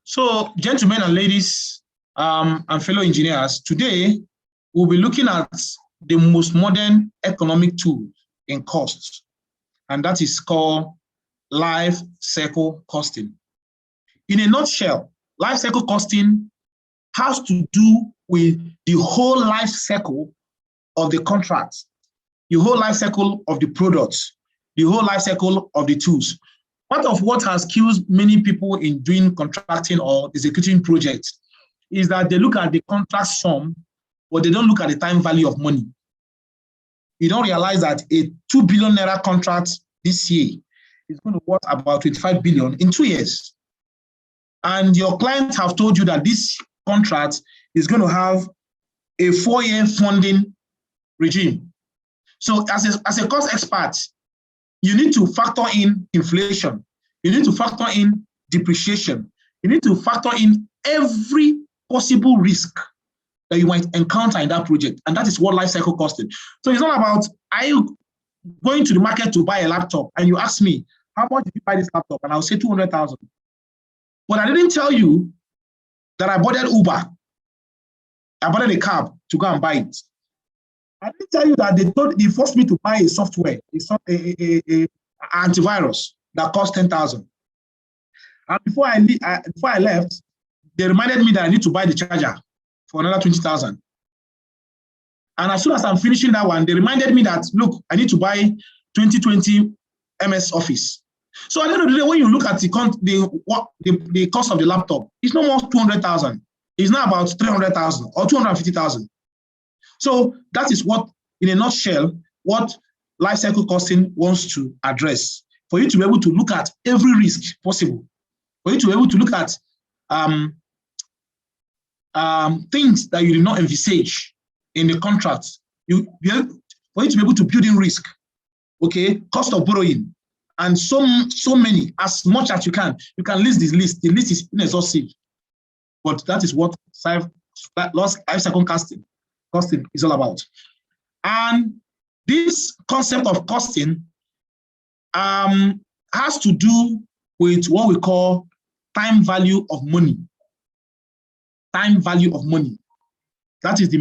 So, gentlemen and ladies, and fellow engineers, today we'll be looking at the most modern economic tool in costs, and that is called life cycle costing. In a nutshell, life cycle costing has to do with the whole life cycle of the contract, the whole life cycle of the products, the whole life cycle of the tools. Part of what has killed many people in doing contracting or executing projects is that they look at the contract sum, but they don't look at the time value of money. You don't realize that a 2 billion naira contract this year is going to worth about 25 billion in 2 years. And your clients have told you that this contract is going to have a 4-year funding regime. So as a cost expert, you need to factor in inflation. You need to factor in depreciation. You need to factor in every possible risk that you might encounter in that project. And that is what life cycle costing. So it's not about, are you going to the market to buy a laptop and you ask me, how much did you buy this laptop? And I'll say 200,000. But I didn't tell you that I boarded Uber. I boarded a cab to go and buy it. I didn't tell you that they forced me to buy a software, a antivirus that cost 10,000. And before I left, they reminded me that I need to buy the charger for another 20,000. And as soon as I'm finishing that one, they reminded me that, look, I need to buy 2020 MS Office. So at the end of the day, when you look at the cost of the laptop, it's no more 200,000. It's not about 300,000 or 250,000. So that is what, in a nutshell, what life cycle costing wants to address. For you to be able to look at every risk possible, for you to be able to look at things that you did not envisage in the contract, for you to be able to build in risk, okay, cost of borrowing, and so many, as much as you can list this list. The list is inexhaustive, but that is what life cycle costing is all about. And this concept of costing has to do with what we call time value of money. Time value of money. That is the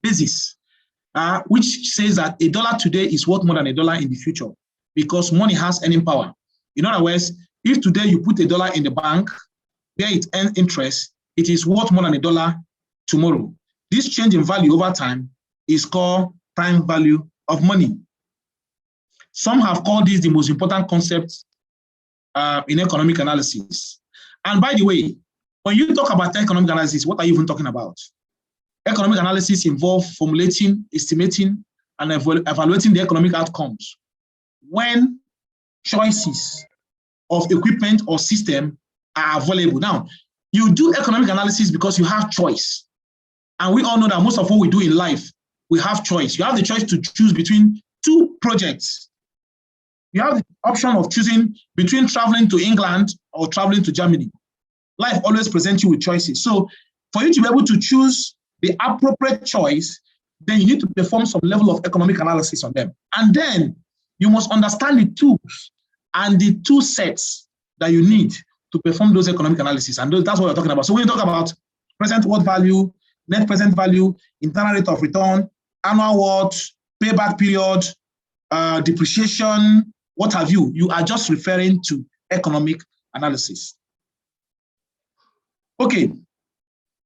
basis, which says that $1 today is worth more than $1 in the future because money has earning power. In other words, if today you put $1 in the bank, where it earns interest, it is worth more than $1 tomorrow. This change in value over time is called time value of money. Some have called this the most important concept in economic analysis. And by the way, when you talk about economic analysis, what are you even talking about? Economic analysis involves formulating, estimating, and evaluating the economic outcomes when choices of equipment or system are available. Now, you do economic analysis because you have choice. And we all know that most of what we do in life, we have choice. You have the choice to choose between 2 projects. You have the option of choosing between traveling to England or traveling to Germany. Life always presents you with choices. So for you to be able to choose the appropriate choice, then you need to perform some level of economic analysis on them. And then you must understand the tools and the tool sets that you need to perform those economic analysis. And that's what we're talking about. So when you talk about present worth value, net present value, internal rate of return, annual worth, payback period, depreciation, what have you, you are just referring to economic analysis. Okay,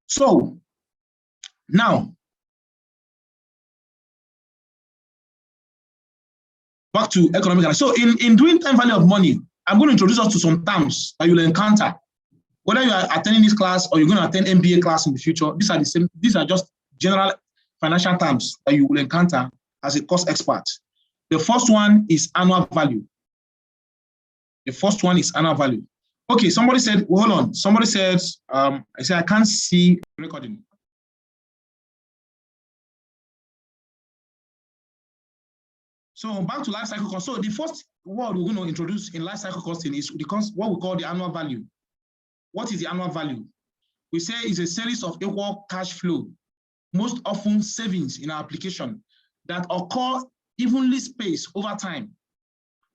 so now, back to economic analysis. So in doing time value of money, I'm going to introduce us to some terms that you'll encounter. Whether you are attending this class or you're going to attend MBA class in the future, these are the same. These are just general financial terms that you will encounter as a cost expert. The first one is annual value. The first one is annual value. Okay, somebody said, well, hold on. Somebody says, I said, I can't see recording. So back to life cycle cost. So the first word we're going to introduce in life cycle costing is what we call the annual value. What is the annual value? We say it's a series of equal cash flow, most often savings in our application that occur evenly spaced over time.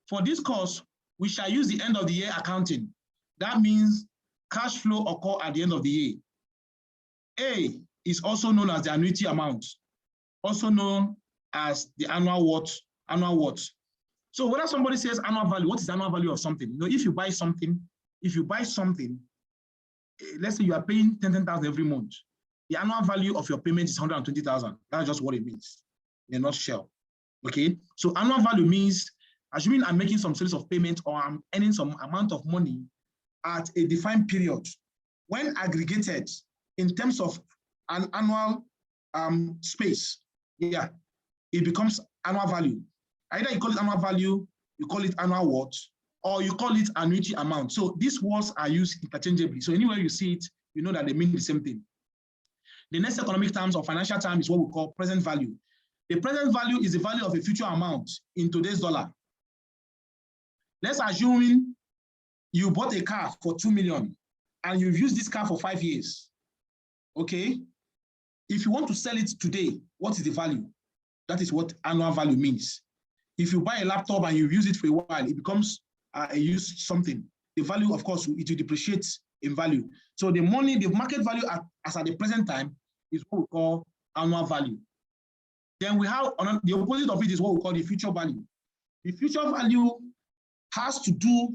For this course, we shall use the end of the year accounting That means cash flow occur at the end of the year. A is also known as the annuity amount, also known as the annual what? Annual what? So whether somebody says annual value, what is the annual value of something? You know, if you buy something, let's say you are paying 10,000 every month, the annual value of your payment is 120,000. That's just what it means in a nutshell. Okay, so annual value means, assuming I'm making some series of payment or I'm earning some amount of money at a defined period, when aggregated in terms of an annual space, yeah, it becomes annual value. Either you call it annual value, you call it annual what, or you call it annuity amount. So these words are used interchangeably. So anywhere you see it, you know that they mean the same thing. The next economic terms or financial term is what we call present value. The present value is the value of a future amount in today's dollar. Let's assume you bought a car for 2 million and you've used this car for 5 years. Okay? If you want to sell it today, what is the value? That is what annual value means. If you buy a laptop and you use it for a while, it becomes a used something. The value, of course, it will depreciate in value. So the money, the market value as at the present time is what we call annual value. Then we have the opposite of it is what we call the future value. The future value has to do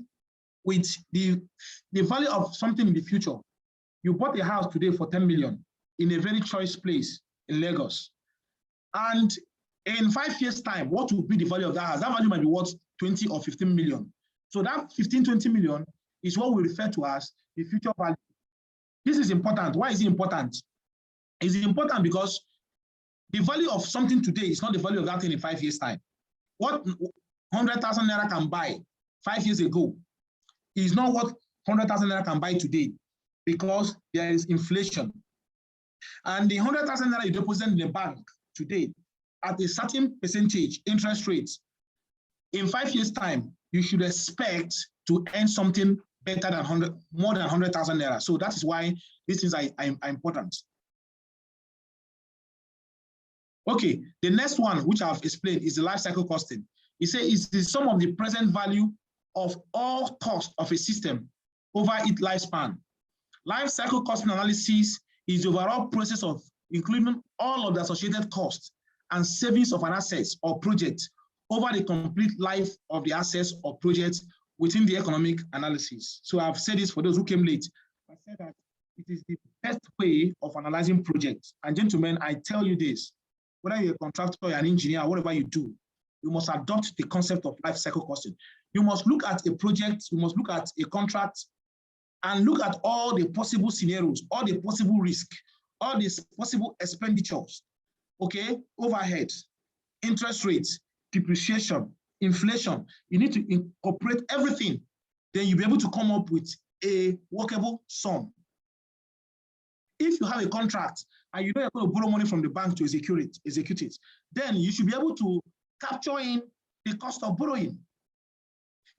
with the value of something in the future. You bought a house today for 10 million in a very choice place in Lagos. And in 5 years' time, what will be the value of that house? That value might be worth 20 or 15 million. So that 15, 20 million is what we refer to as the future value. This is important. Why is it important? It's important because the value of something today is not the value of that thing in 5 years' time. What 100,000 naira can buy 5 years ago is not what 100,000 naira can buy today, because there is inflation. And the 100,000 naira you deposit in the bank today at a certain percentage interest rates, in 5 years' time, you should expect to earn something better than more than 100,000 naira. So that is why these things are important. Okay, the next one, which I've explained, is the life cycle costing. It says it's the sum of the present value of all costs of a system over its lifespan. Life cycle costing analysis is the overall process of including all of the associated costs and savings of an asset or project over the complete life of the assets or project within the economic analysis. So I've said this for those who came late. I said that it is the best way of analyzing projects. And gentlemen, I tell you this, whether you're a contractor or an engineer, whatever you do, you must adopt the concept of life cycle costing. You must look at a project, you must look at a contract, and look at all the possible scenarios, all the possible risk, all the possible expenditures, okay, overhead, interest rates, depreciation, inflation. You need to incorporate everything. Then you'll be able to come up with a workable sum. If you have a contract and you know you're going to borrow money from the bank to execute it, then you should be able to capture in the cost of borrowing.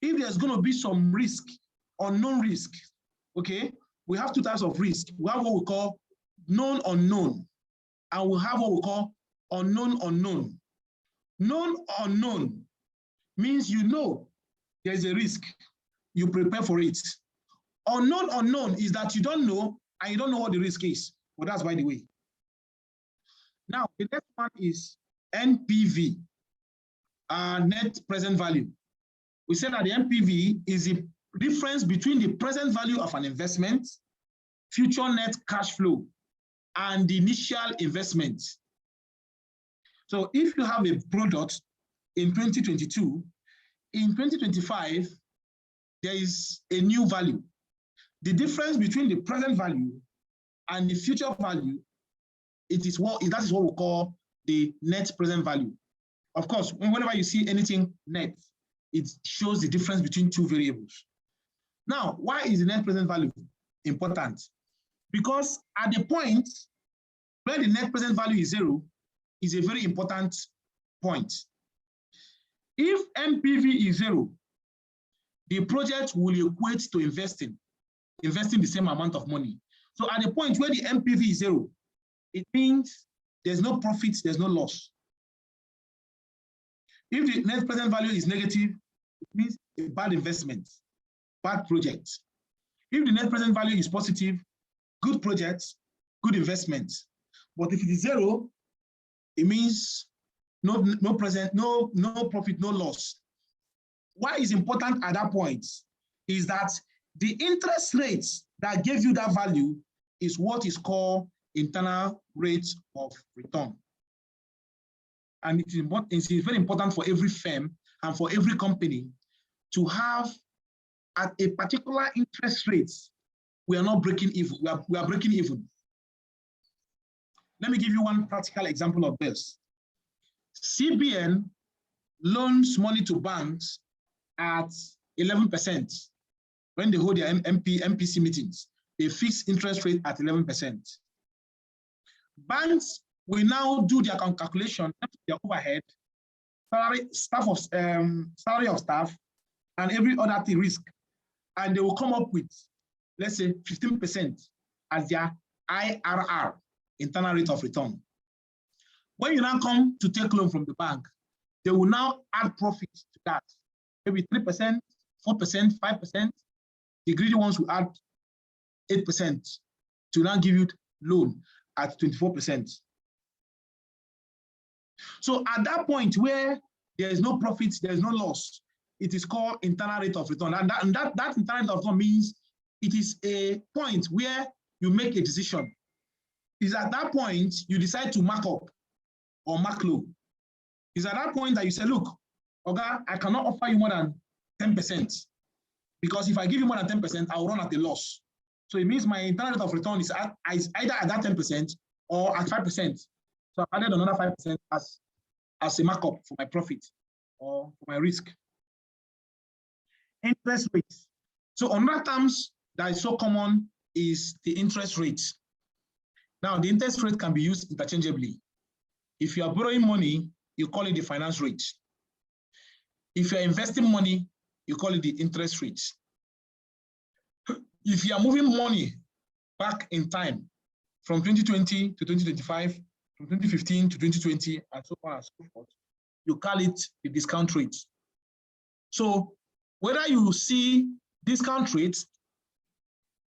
If there's going to be some risk, unknown risk, okay, we have two types of risk. We have what we call known unknown, and we have what we call unknown unknown. Known unknown means you know there's a risk, you prepare for it. Unknown unknown is that you don't know and you don't know what the risk is. But that's by the way. Now, the next one is NPV, net present value. We said that the NPV is the difference between the present value of an investment, future net cash flow, and the initial investment. So if you have a product in 2022, in 2025, there is a new value. The difference between the present value and the future value, that is what we call the net present value. Of course, whenever you see anything net, it shows the difference between two variables. Now, why is the net present value important? Because at the point where the net present value is zero is a very important point. If NPV is zero, the project will equate to investing the same amount of money. So at the point where the NPV is zero, it means there's no profit, there's no loss. If the net present value is negative, it means a bad investment, bad project. If the net present value is positive, good projects, good investments. But if it is zero, it means no profit, no loss. Why is important at that point is that the interest rates that gave you that value is what is called internal rate of return. And it's very important for every firm and for every company to have at a particular interest rate. We are not breaking even. We are breaking even. Let me give you one practical example of this. CBN loans money to banks at 11% when they hold their MPC meetings. They fix interest rate at 11%. Banks will now do their calculation, their overhead, salary of staff, and every other thing, risk, and they will come up with, let's say, 15% as their IRR, internal rate of return. When you now come to take loan from the bank, they will now add profit to that, maybe 3%, 4%, 5%. The greedy ones will add 8% to now give you loan at 24%. So at that point where there is no profit, there is no loss, it is called internal rate of return. And that internal rate of return means it is a point where you make a decision. It's at that point you decide to mark up or mark low. It's at that point that you say, look, okay, I cannot offer you more than 10%. Because if I give you more than 10%, I'll run at a loss. So it means my internal rate of return is either at that 10% or at 5%. So I added another 5% as a markup for my profit or for my risk. Interest rates. So another terms that is so common is the interest rate. Now, the interest rate can be used interchangeably. If you are borrowing money, you call it the finance rate. If you are investing money, you call it the interest rate. If you are moving money back in time from 2020 to 2025, from 2015 to 2020, and so on and so forth, you call it the discount rate. So whether you see discount rates,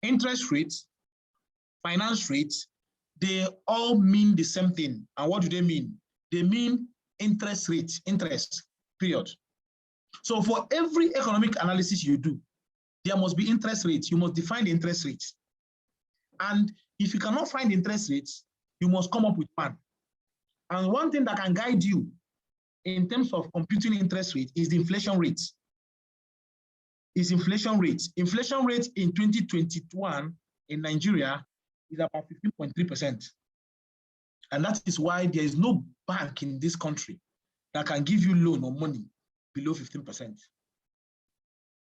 interest rates, finance rates, they all mean the same thing. And what do they mean? They mean interest rate, interest, period. So for every economic analysis you do, there must be interest rates. You must define the interest rates. And if you cannot find interest rates, you must come up with one. And one thing that can guide you in terms of computing interest rate is the inflation rate. Inflation rate in 2021 in Nigeria is about 15.3%. And that is why there is no bank in this country that can give you loan or money below 15%.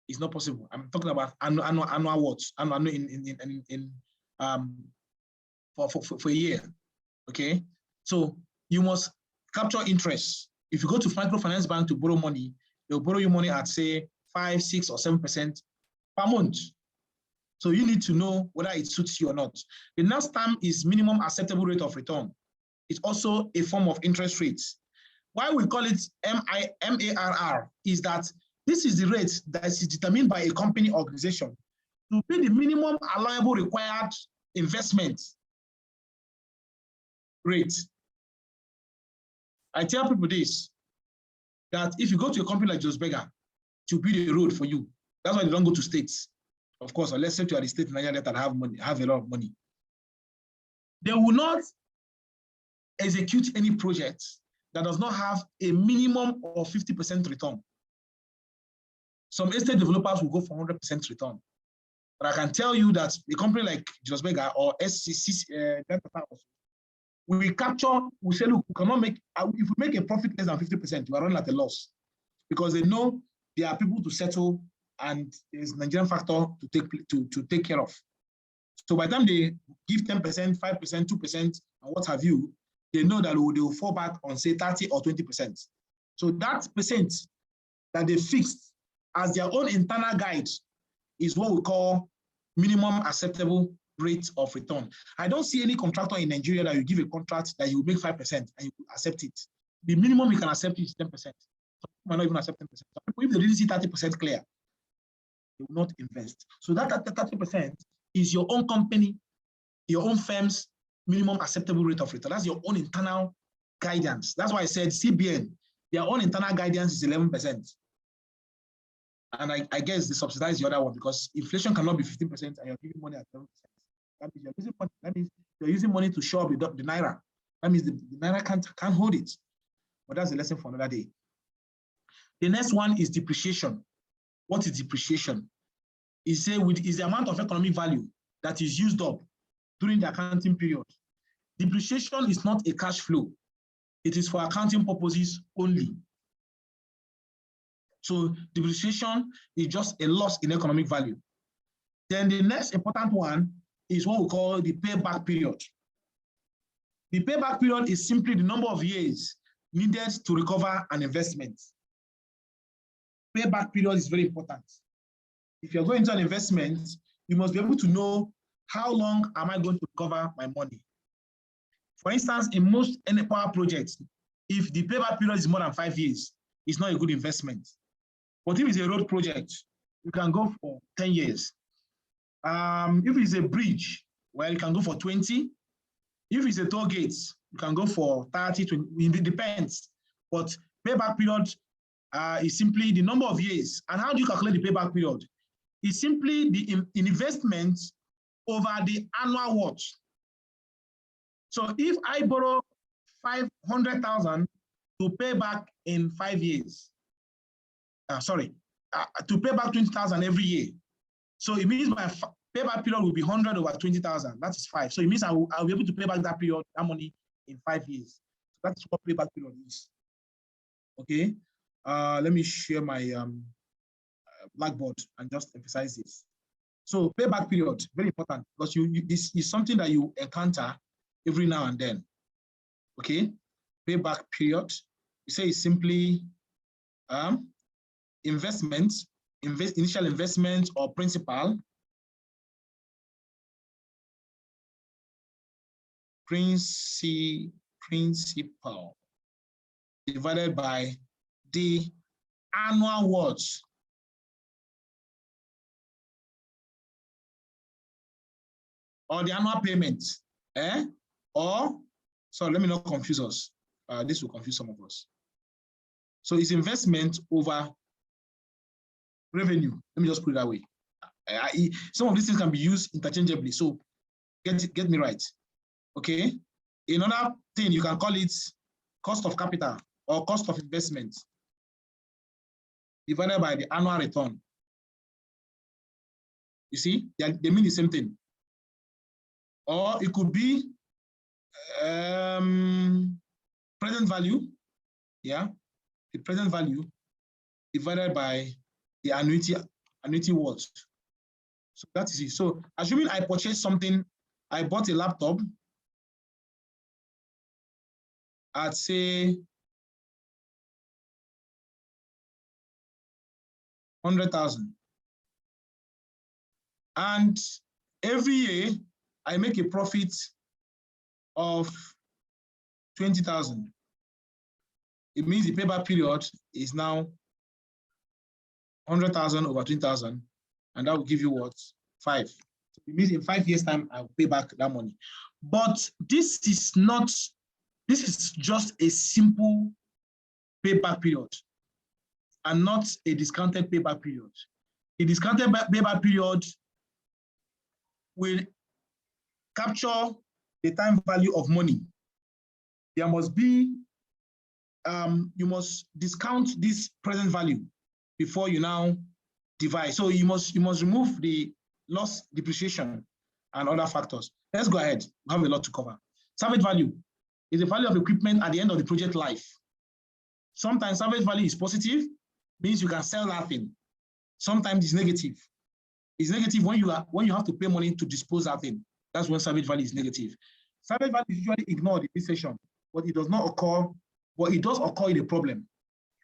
It's not possible. I'm talking about annual words, for a year. Okay, so you must capture interest. If you go to microfinance bank to borrow money, they'll borrow you money at say 5, 6, or 7% per month. So you need to know whether it suits you or not. The next term is minimum acceptable rate of return. It's also a form of interest rates. Why we call it MARR is that this is the rate that is determined by a company organization to be the minimum allowable required investment rate. I tell people this, that if you go to a company like Jos Berger to build a road for you, that's why they don't go to states. Of course, unless you are the state in Nigeria that have money, have a lot of money. They will not execute any project that does not have a minimum of 50% return. Some estate developers will go for 100% return. But I can tell you that a company like Jos Berger or SCC, we say, look, we cannot make, if we make a profit less than 50%, we are running at a loss. Because they know there are people to settle and there's Nigerian factor to take care of. So by the time they give 10%, 5%, 2%, and what have you, they know that they will fall back on say 30 or 20%. So that percent that they fixed as their own internal guide is what we call minimum acceptable rate of return. I don't see any contractor in Nigeria that you give a contract that you will make 5% and you accept it. The minimum you can accept is 10%. Some people might not even accept 10%. Some people, if they really see 30% clear, they will not invest. So that 30% is your own company, your own firm's minimum acceptable rate of return. That's your own internal guidance. That's why I said CBN, their own internal guidance is 11%. And I guess they subsidize the other one because inflation cannot be 15% and you're giving money at 7%. That means you're using money. That means you're using money to show up the naira. That means the naira can't hold it. But that's a lesson for another day. The next one is depreciation. What is depreciation? Is the amount of economic value that is used up during the accounting period. Depreciation is not a cash flow. It is for accounting purposes only. So depreciation is just a loss in economic value. Then the next important one is what we call the payback period. The payback period is simply the number of years needed to recover an investment. Payback period is very important. If you're going into an investment, you must be able to know how long am I going to recover my money. For instance, in most power projects, if the payback period is more than 5 years, it's not a good investment. But if it's a road project, you can go for 10 years. If it's a bridge, well, you can go for 20. If it's a toll gate, you can go for 30, 20, it depends. But payback period is simply the number of years. And how do you calculate the payback period? It's simply the investment over the annual watch. So if I borrow 500,000 to pay back in 5 years, to pay back 20,000 every year. So it means my payback period will be 100 over 20,000. That is 5. So it means I'll be able to pay back that money in 5 years. So that's what payback period is. Okay. Let me share my blackboard and just emphasize this. So payback period, very important because this is something that you encounter every now and then. Okay. Payback period. You say it's simply initial investment or principal divided by the annual watch. Or the annual payment. Or, so let me not confuse us. This will confuse some of us. So it's investment over revenue. Let me just put it that way. Some of these things can be used interchangeably. So get me right. Okay. Another thing, you can call it cost of capital or cost of investment divided by the annual return. You see, they mean the same thing. Or it could be present value. Yeah. The present value divided by the annuity watch. So that is it. So assuming I purchased something, I bought a laptop at say 100,000. And every year I make a profit of 20,000. It means the payback period is now 100,000 over 20,000, and that will give you what? 5. So it means in 5 years' time, I'll pay back that money. But this is just a simple payback period and not a discounted payback period. A discounted payback period will capture the time value of money. There must be, you must discount this present value before you now divide. So you must remove the loss, depreciation, and other factors. Let's go ahead. We have a lot to cover. Salvage value is the value of equipment at the end of the project life. Sometimes salvage value is positive, means you can sell that thing. Sometimes it's negative. It's negative when you have to pay money to dispose that thing. That's when salvage value is negative. Salvage value is usually ignored in this session, but it does not occur. But it does occur in a problem.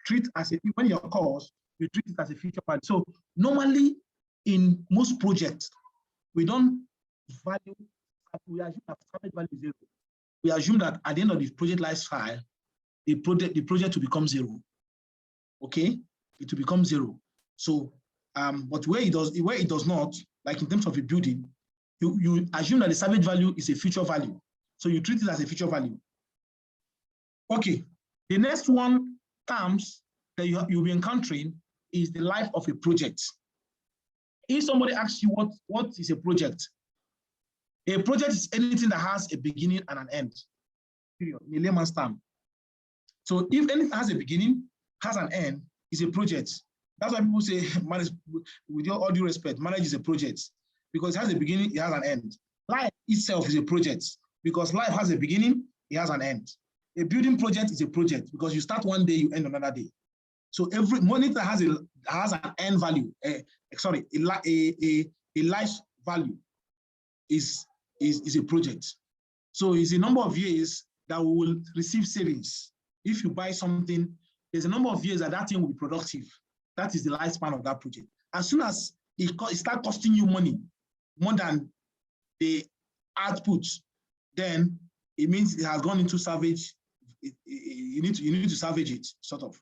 When it occurs, you treat it as a future value. So normally, in most projects, we don't value. We assume that salvage value is 0. We assume that at the end of the project life cycle, the project will become 0. Okay, it will become 0. So But where it does not, like in terms of a building, you assume that the salvage value is a future value. So you treat it as a future value. Okay, the next one terms that you'll be encountering is the life of a project. If somebody asks you what is a project is anything that has a beginning and an end, period, in a layman's term. So if anything has a beginning, has an end, is a project. That's why people say, manage, with all due respect, marriage is a project because it has a beginning, it has an end. Life itself is a project because life has a beginning, it has an end. A building project is a project because you start one day, you end another day. So every money that has an end value, a life value is a project. So it's a number of years that we will receive savings. If you buy something, there's a number of years that thing will be productive. That is the lifespan of that project. As soon as it starts costing you money, more than the output, then it means it has gone into salvage. You need to salvage it, sort of.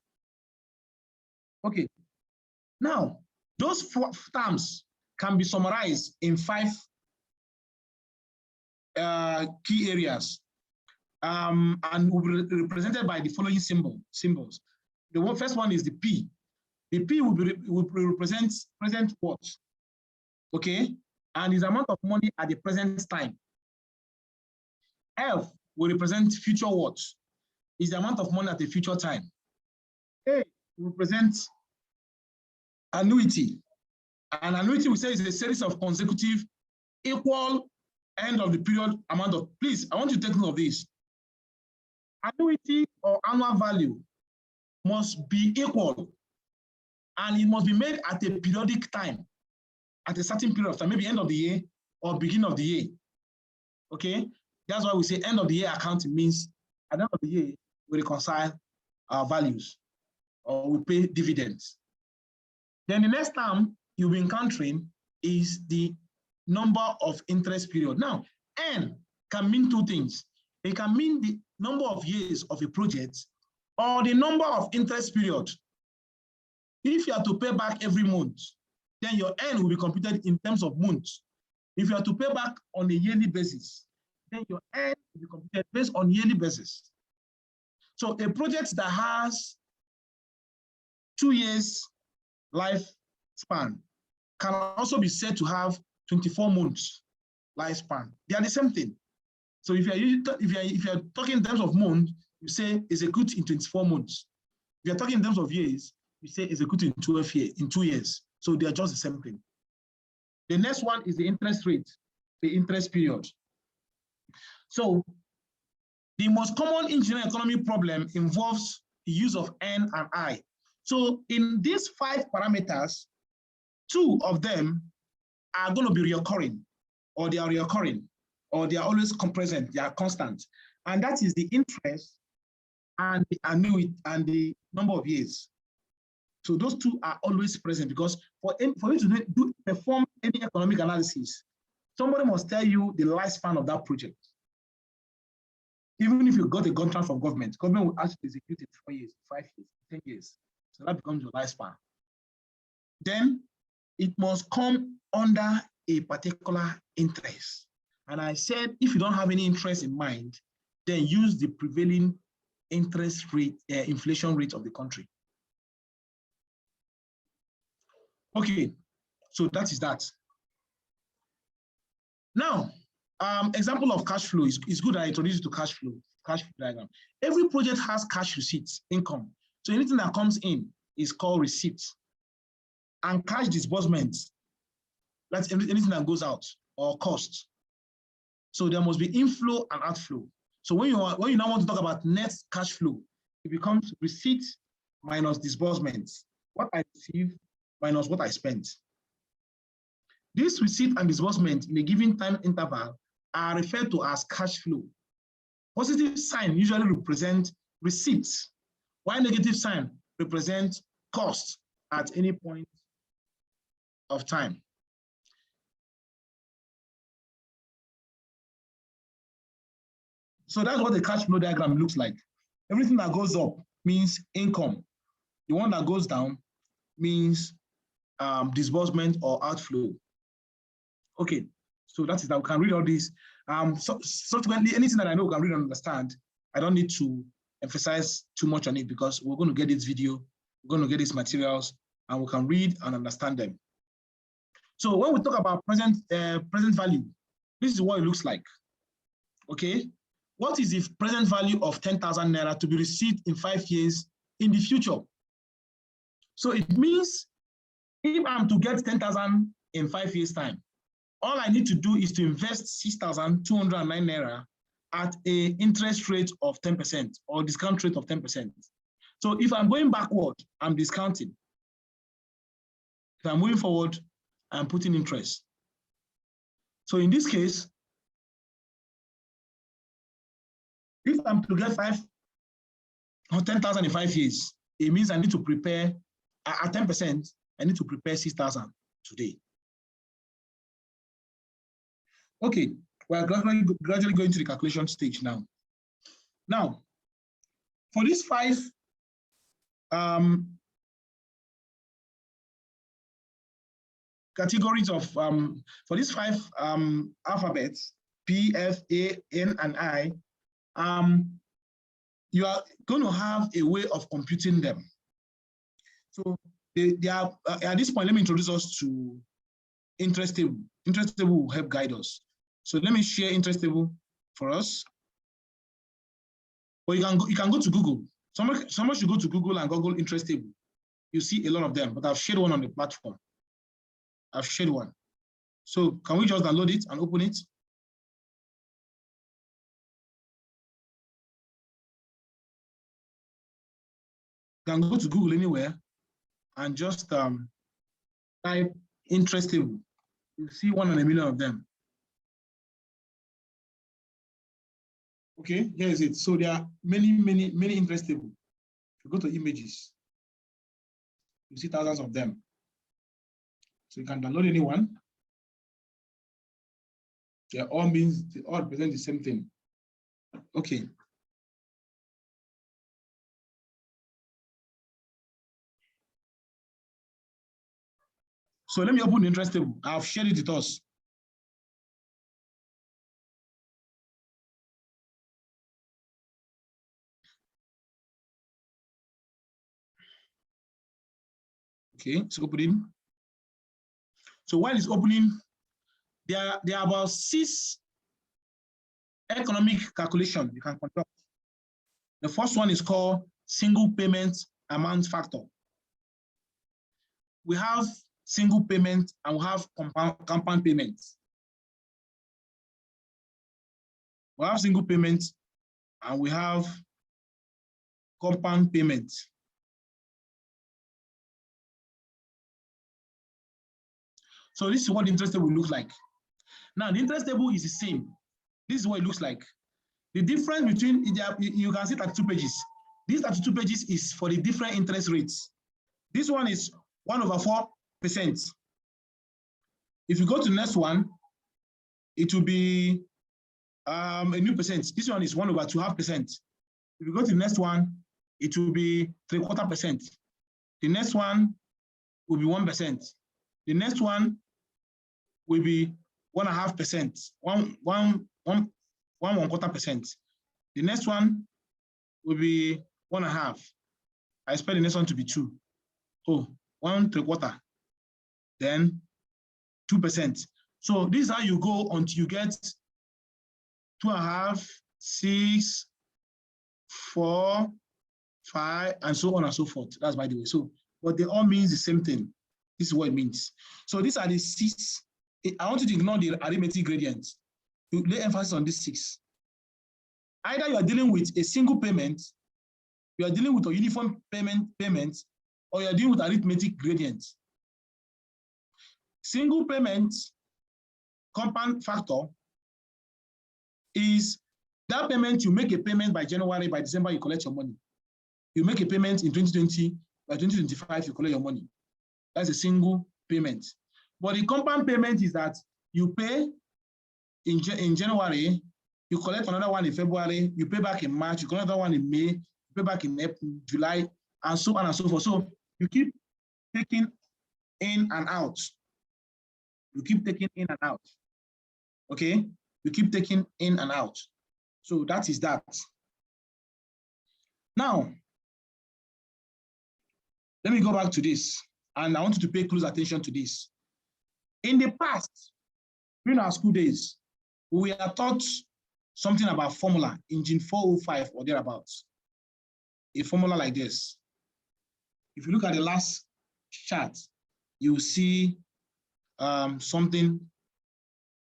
Okay. Now, those 4 terms can be summarized in 5 key areas, and will be represented by the following symbols. The first one is the P. The P will represent present what? Okay, and is the amount of money at the present time. F will represent future what? Is the amount of money at the future time. A will represent annuity. And annuity, we say, is a series of consecutive equal end of the period amount of, please, I want you to take note of this. Annuity or annual value must be equal, and it must be made at a periodic time, at a certain period of time, maybe end of the year or beginning of the year. Okay, that's why we say end of the year accounting means at the end of the year we reconcile our values or we pay dividends. Then the next term you'll be encountering is the number of interest period. Now, N can mean 2 things. It can mean the number of years of a project or the number of interest period. If you have to pay back every month, then your N will be computed in terms of months. If you have to pay back on a yearly basis, then your N will be computed based on yearly basis. So a project that has 2 years lifespan can also be said to have 24 months lifespan. They are the same thing. So if you're talking in terms of months, you say execute in 24 months. If you're talking in terms of years, you say execute in 2 years. So they are just the same thing. The next one is the interest rate, the interest period. So the most common engineering economy problem involves the use of N and I. So in these 5 parameters, 2 of them are going to be recurring, or they are reoccurring, or they are always present, they are constant. And that is the interest and the annuity and the number of years. So those 2 are always present because for you to perform any economic analysis, somebody must tell you the lifespan of that project. Even if you got a contract from government will actually execute it 4 years, 5 years, 10 years. So that becomes your lifespan. Then it must come under a particular interest. And I said, if you don't have any interest in mind, then use the prevailing interest rate, inflation rate of the country. Okay, so that is that. Now, example of cash flow is good. I introduced you to cash flow diagram. Every project has cash receipts, income. So anything that comes in is called receipts. And cash disbursements, that's anything that goes out or cost. So there must be inflow and outflow. So when you now want to talk about net cash flow, it becomes receipt minus disbursements. What I receive minus what I spent. This receipt and disbursement in a given time interval are referred to as cash flow. Positive sign usually represent receipts, while negative sign represent cost at any point of time. So that's what the cash flow diagram looks like. Everything that goes up means income. The one that goes down means disbursement or outflow. Okay, so that is that we can read all this. Subsequently, anything that I know we can read and understand, I don't need to emphasize too much on it because we're going to get this video, we're going to get these materials, and we can read and understand them. So when we talk about present value, this is what it looks like. Okay, what is the present value of 10,000 naira to be received in 5 years in the future? So it means if I'm to get 10,000 in 5 years' time, all I need to do is to invest 6,209 naira at an interest rate of 10% or discount rate of 10%. So if I'm going backward, I'm discounting. If I'm moving forward, I'm putting interest. So in this case, if I'm to get 10,000 in 5 years, it means I need to prepare at 10%, I need to prepare 6,000 today. Okay, we're gradually going to the calculation stage now. Now, for these 5 categories of, for these 5 alphabets, P, F, A, N, and I, you are going to have a way of computing them. So they are, at this point, let me introduce us to interest table. Interest table will help guide us. So let me share interest table for us. Or you can go to Google. Someone should go to Google and Google interest table. You see a lot of them, but I've shared one on the platform. I've shared one. So can we just download it and open it? You can go to Google anywhere and just type interest table. You see 1 in a million of them. Okay, here is it. So there are many interest tables. If you go to images, you see thousands of them. So you can download any one. They all present the same thing. Okay. So let me open the interest table. I've shared it with us. Okay, it's opening. So while it's opening, there are about 6 economic calculations you can conduct. The first one is called single payment amount factor. We have single payment and we have compound payments. We have single payment and we have compound payment. So this is what the interest table will look like. Now the interest table is the same. This is what it looks like. The difference between, you can see 32 pages. These 32 pages is for the different interest rates. This one is 1/4%. If you go to the next one, it will be a new percent. This one is 1/2%. If you go to the next one, it will be 3/4%. The next one will be 1%. The next one will be 1.5%, 1.25%. The next one will be 1.5. I expect the next one to be 2. Oh, 1.75. Then 2%. So this is how you go until you get 2.5, 6, 4, 5, and so on and so forth. That's by the way. So, but they all means the same thing. This is what it means. So these are the 6. I want you to ignore the arithmetic gradients. You lay emphasis on these 6. Either you are dealing with a single payment, you are dealing with a uniform payment, or you are dealing with arithmetic gradients. Single payment compound factor is that payment you make a payment by January, by December, you collect your money. You make a payment in 2020, by 2025, you collect your money. That's a single payment. But the compound payment is that you pay in January, you collect another one in February, you pay back in March, you collect another one in May, you pay back in April, July, and so on and so forth. So you keep taking in and out. You keep taking in and out. Okay? You keep taking in and out. So that is that. Now, let me go back to this. And I want you to pay close attention to this. In the past, during our school days, we are taught something about formula, engine 405 or thereabouts. A formula like this. If you look at the last chart, you will see something,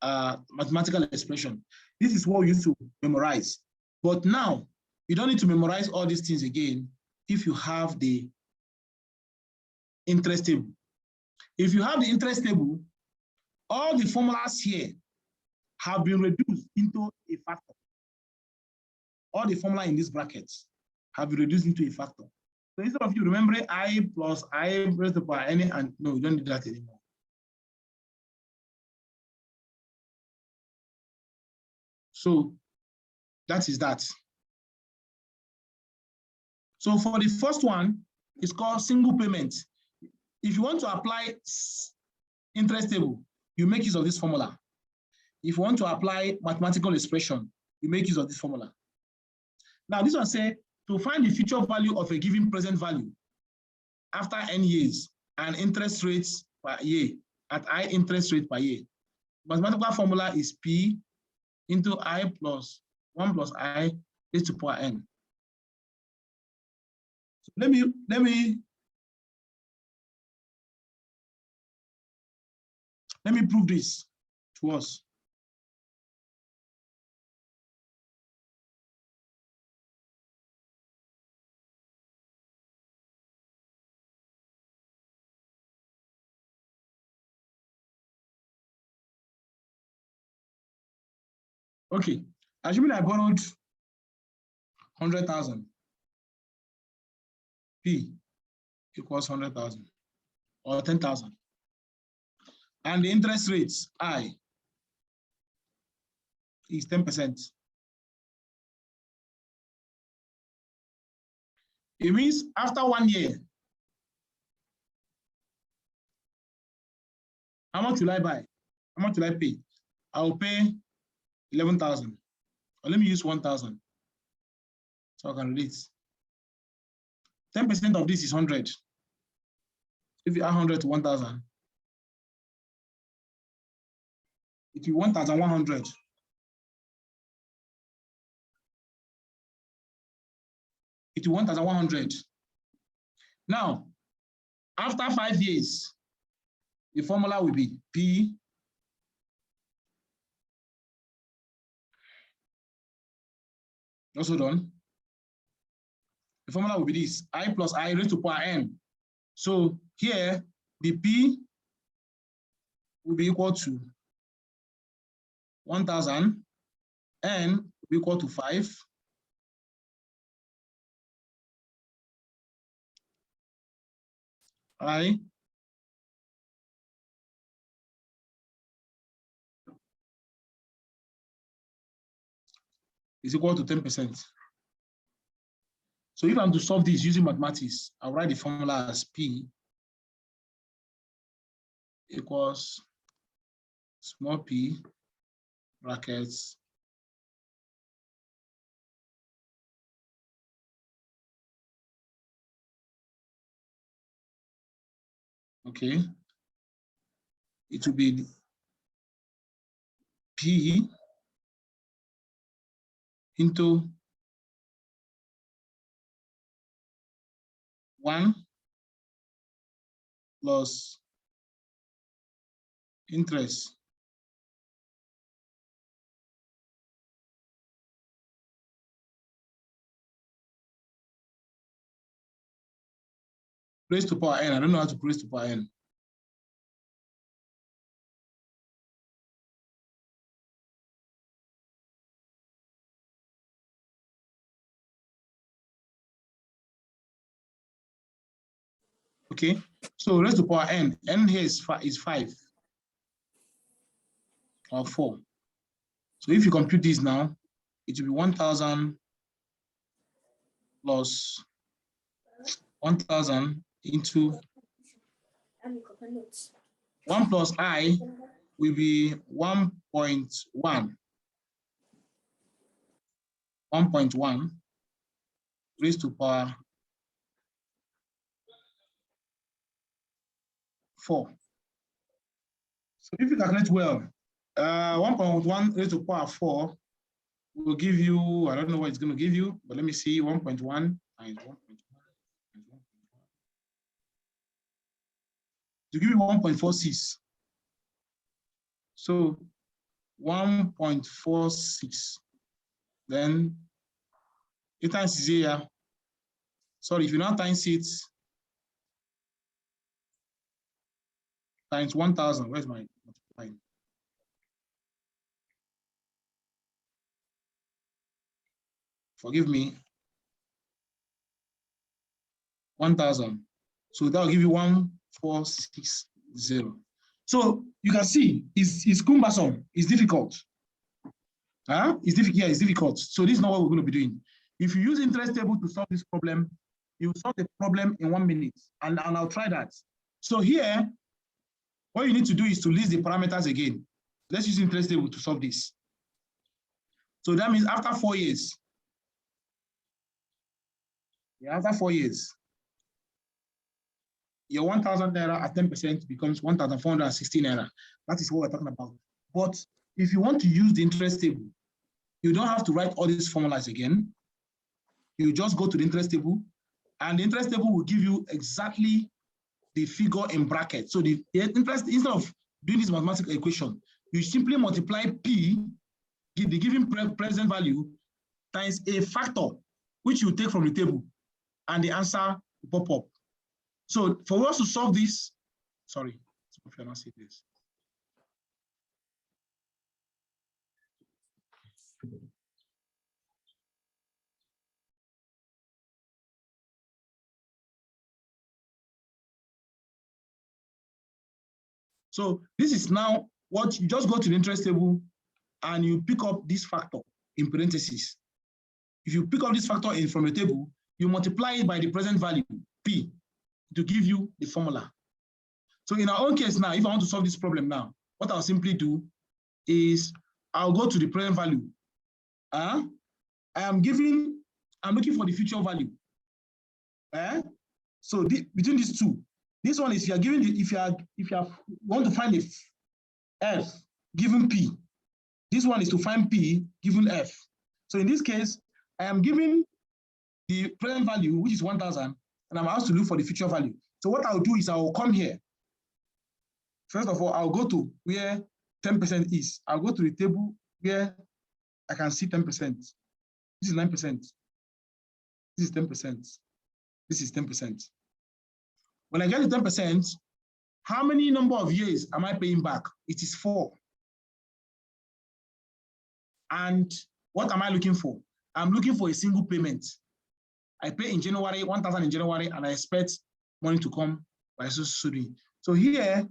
mathematical expression. This is what we used to memorize. But now, you don't need to memorize all these things again if you have the interest table. If you have the interest table, all the formulas here have been reduced into a factor. All the formula in these brackets have been reduced into a factor. So instead of you remembering I plus I raised to power n, and no, you don't need that anymore. So that is that. So for the first one, it's called single payment. If you want to apply interest table, you make use of this formula. If you want to apply mathematical expression, you make use of this formula. Now this one says to find the future value of a given present value after n years and interest rates per year at I interest rate per year. Mathematical formula is P into I plus 1 plus I raised to power n. So let me prove this to us. Okay, assuming I borrowed 100,000, P equals 100,000 or 10,000. And the interest rates, I, is 10%. It means after 1 year, how much will I buy? How much will I pay? I will pay 11,000. Or let me use 1,000. So I can relate. 10% of this is 100. If you add 100 to 1,000, it will be 1,100. It will be 1,100. Now, after 5 years, the formula will be P also done. The formula will be this, I plus I raised to power n. So here, the P will be equal to 1,000, n will be equal to 5. I is equal to 10%. So if I'm to solve this using mathematics, I'll write the formula as P equals small p brackets okay, it will be P into 1 plus interest raised to power n. I don't know how to raise to power n. Okay, so raised to power n. N here is 5 or 4. So if you compute this now, it will be 1,000 plus 1,000 into 1 plus I will be 1.1. 1.1 raised to power 4. So if you calculate well, 1.1 raised to power 4 will give you, I don't know what it's going to give you, but let me see, 1.1 times 1.1 to give you 1.46. So 1.46. Then 8 times is here. Sorry, if you now times it times 1,000, where's my multiplying? Forgive me. 1,000. So that will give you 1,460. So you can see it's cumbersome, it's difficult. It's difficult, yeah, it's difficult. So this is not what we're going to be doing. If you use interest table to solve this problem, you solve the problem in 1 minute, and I'll try that. So here, what you need to do is to list the parameters again. Let's use interest table to solve this. So that means after 4 years, after 4 years, your 1,000 naira at 10% becomes 1,416 naira. That is what we're talking about. But if you want to use the interest table, you don't have to write all these formulas again. You just go to the interest table, and the interest table will give you exactly the figure in brackets. So the interest, instead of doing this mathematical equation, you simply multiply P, the given present value, times a factor, which you take from the table, and the answer will pop up. So for us to solve this, sorry, if you're not seeing this. So this is now what you just go to the interest table and you pick up this factor in parentheses. If you pick up this factor in from the table, you multiply it by the present value, P, to give you the formula. So in our own case now, if I want to solve this problem now, what I'll simply do is I'll go to the present value. I'm looking for the future value. So between these two, this one is if you want to find F given P. This one is to find P given F. So in this case, I am given the present value, which is 1,000, and I'm asked to look for the future value. So what I'll do is I will come here. First of all, I'll go to where 10% is. I'll go to the table where I can see 10%. This is 9%. This is 10%. This is 10%. When I get to 10%, how many number of years am I paying back? It is 4. And what am I looking for? I'm looking for a single payment. I pay in January, 1,000 in January, and I expect money to come by so. So here,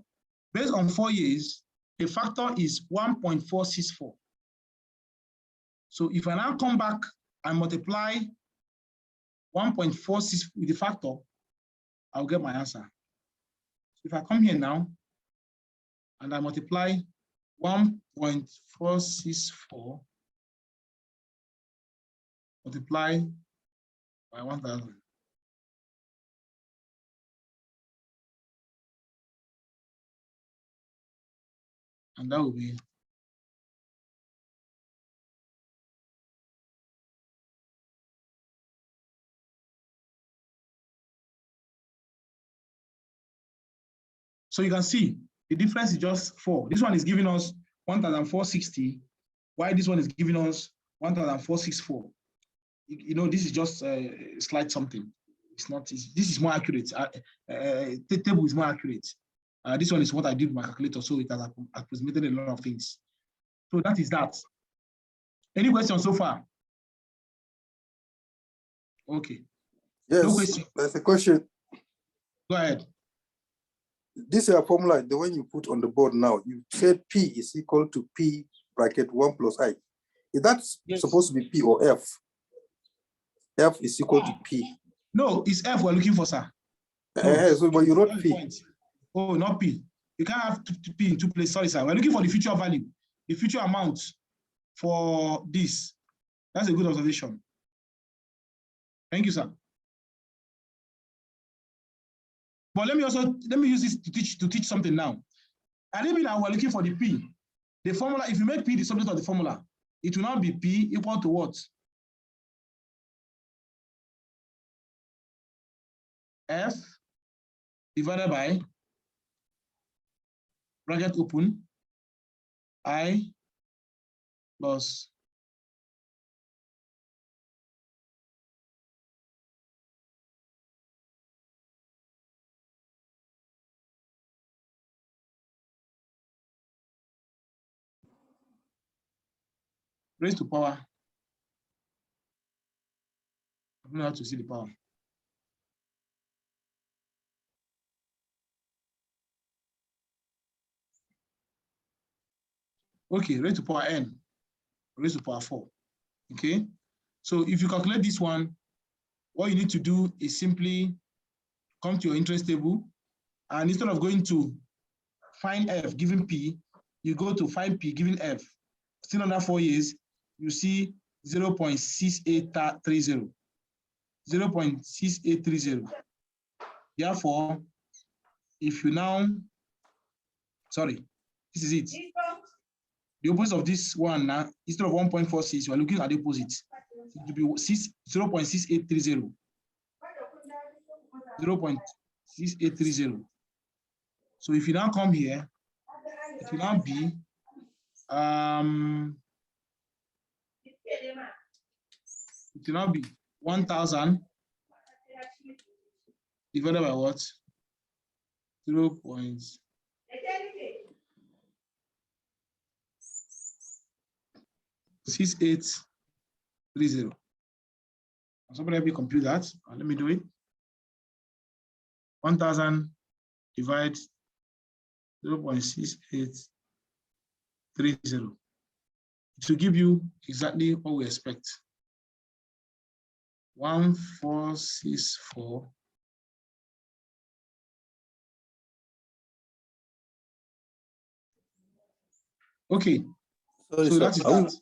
based on 4 years, the factor is 1.464. So if I now come back and multiply 1.46 with the factor, I'll get my answer. So if I come here now and I multiply 1.464 multiply by 1,000. And that will be so you can see the difference is just 4. This one is giving us 1,460, while this one is giving us 1,464. You know, this is just a slight something. It's not. This is more accurate. The table is more accurate. This one is what I did with my calculator, so it has approximated a lot of things. So that is that. Any questions so far? Okay. Yes, no question. There's a question. Go ahead. This is a formula, the one you put on the board now. You said P is equal to P bracket 1 plus I. Is that supposed to be P or F? F is equal to P. No, it's F we're looking for, sir. No. So, but you wrote P. Oh, not P. You can't have P in two places. Sorry, sir. We're looking for the future value, the future amount for this. That's a good observation. Thank you, sir. But let me use this to teach something now. And even now we're looking for the P. The formula, if you make P the subject of the formula, it will now be P equal to what? F divided by bracket open I plus raised to power. I don't know how to see the power. Okay, raised to power n, raised to power 4. Okay, so if you calculate this one, what you need to do is simply come to your interest table, and instead of going to find F given P, you go to find P given F. Still under 4 years, you see 0.6830. 0.6830. Therefore, if you now, sorry, this is it. The opposite of this one now, instead of 1.46, we are looking at the opposite. It will be 0.6830. 0.6830. So if you now come here, it will now be it will now be 1,000 divided by what? 0.6830. Somebody help me compute that. Let me do it. 1,000 divide 0.6830. It will give you exactly what we expect. 1464. Okay. Sorry, so sir, that is that.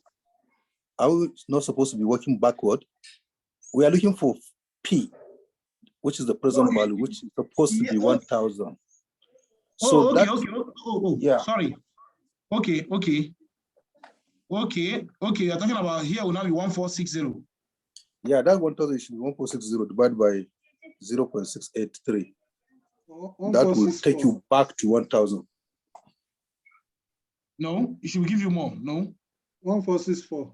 Are we not supposed to be working backward? We are looking for P, which is the present value, which is supposed to be 1,000. So okay, that, okay. yeah. Sorry. Okay. You're talking about here will now be 1460. Yeah, that 1,000 should be 1460 divided by 0.683. That will take you back to 1,000. No, it should give you more. No. 1464.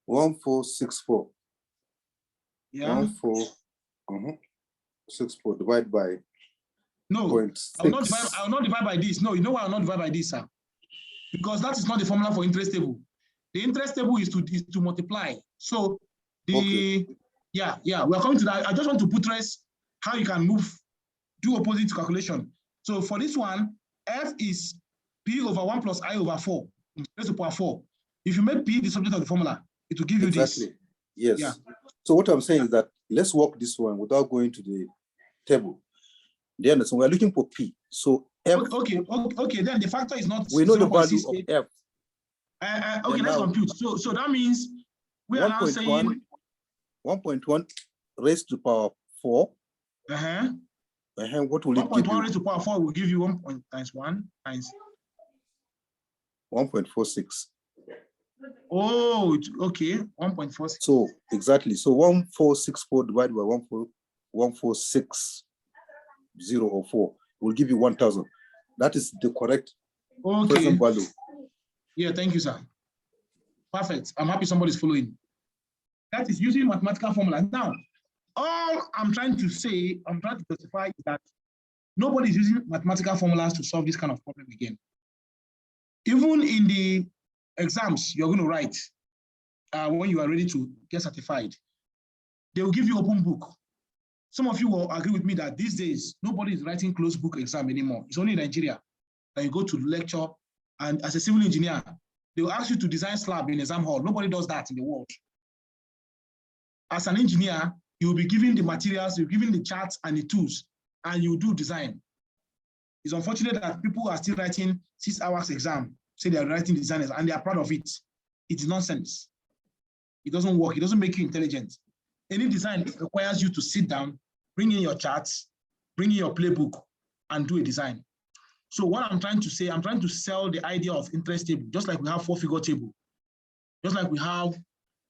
1464. Yeah. 1464 divided by. No, I will not divide by this. No, you know why I will not divide by this, sir? Because that is not the formula for interest table. The interest table is to multiply. So the yeah, we are coming to that. I just want to buttress how you can do opposite calculation. So for this one, F is P over 1 plus I over 4, raised to power 4. If you make P the subject of the formula, it will give you this. Yes. Yeah. So what I'm saying is that let's work this one without going to the table. Do you understand? We're looking for P. So F. Okay. Then the factor is not. We know the value of F. Okay, let's compute. So that means we are now saying 1.1 raised to power 4. What will it give you? 1.1 raised to power 4 will give you 1 times 1 times 1.46. Oh, okay, 1.46. So exactly. So 1464 divided by 146004 will give you 1,000. That is the correct present value. Yeah, thank you, sir. Perfect. I'm happy somebody's following. That is using mathematical formula. Now, all I'm trying to justify is that nobody's using mathematical formulas to solve this kind of problem again. Even in the exams you're going to write when you are ready to get certified, they will give you open book. Some of you will agree with me that these days, nobody is writing closed book exam anymore. It's only in Nigeria that you go to lecture, and as a civil engineer, they will ask you to design slab in exam hall. Nobody does that in the world. As an engineer, you will be given the materials, you're given the charts and the tools, and you do design. It's unfortunate that people are still writing 6 hours exam, say they are writing designers, and they are proud of it. It is nonsense. It doesn't work. It doesn't make you intelligent. Any design requires you to sit down, bring in your charts, bring in your playbook, and do a design. So what I'm trying to say, I'm trying to sell the idea of interest table, just like we have 4-figure table, just like we have,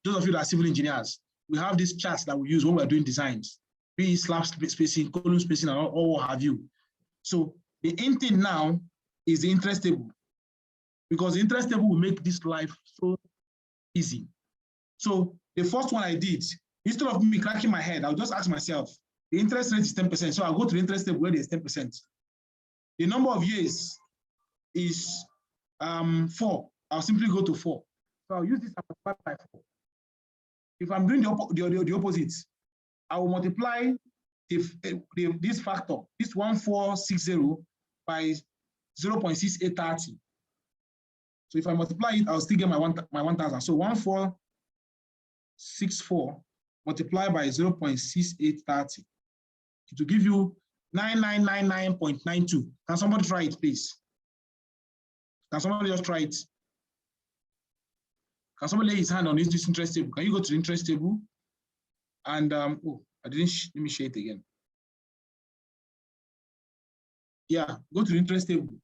those of you that are civil engineers, we have these charts that we use when we're doing designs, be it slab spacing, column spacing, or what have you. So the in thing now is the interest table, because the interest table will make this life so easy. So the first one I did, instead of me cracking my head, I'll just ask myself, the interest rate is 10%, so I'll go to the interest table where there's 10%. The number of years is 4. I'll simply go to 4. So I'll use this and multiply by 4. If I'm doing the opposite, I will multiply this factor, this 1460 by 0.6830. So if I multiply it, I'll still get my 1,000. So 1464 multiplied by 0.6830. It will give you 9999.92. Can somebody try it, please? Can somebody just try it? Can somebody lay his hand on this interest table? Can you go to the interest table? And oh, let me share it again. Yeah, go to the interest table.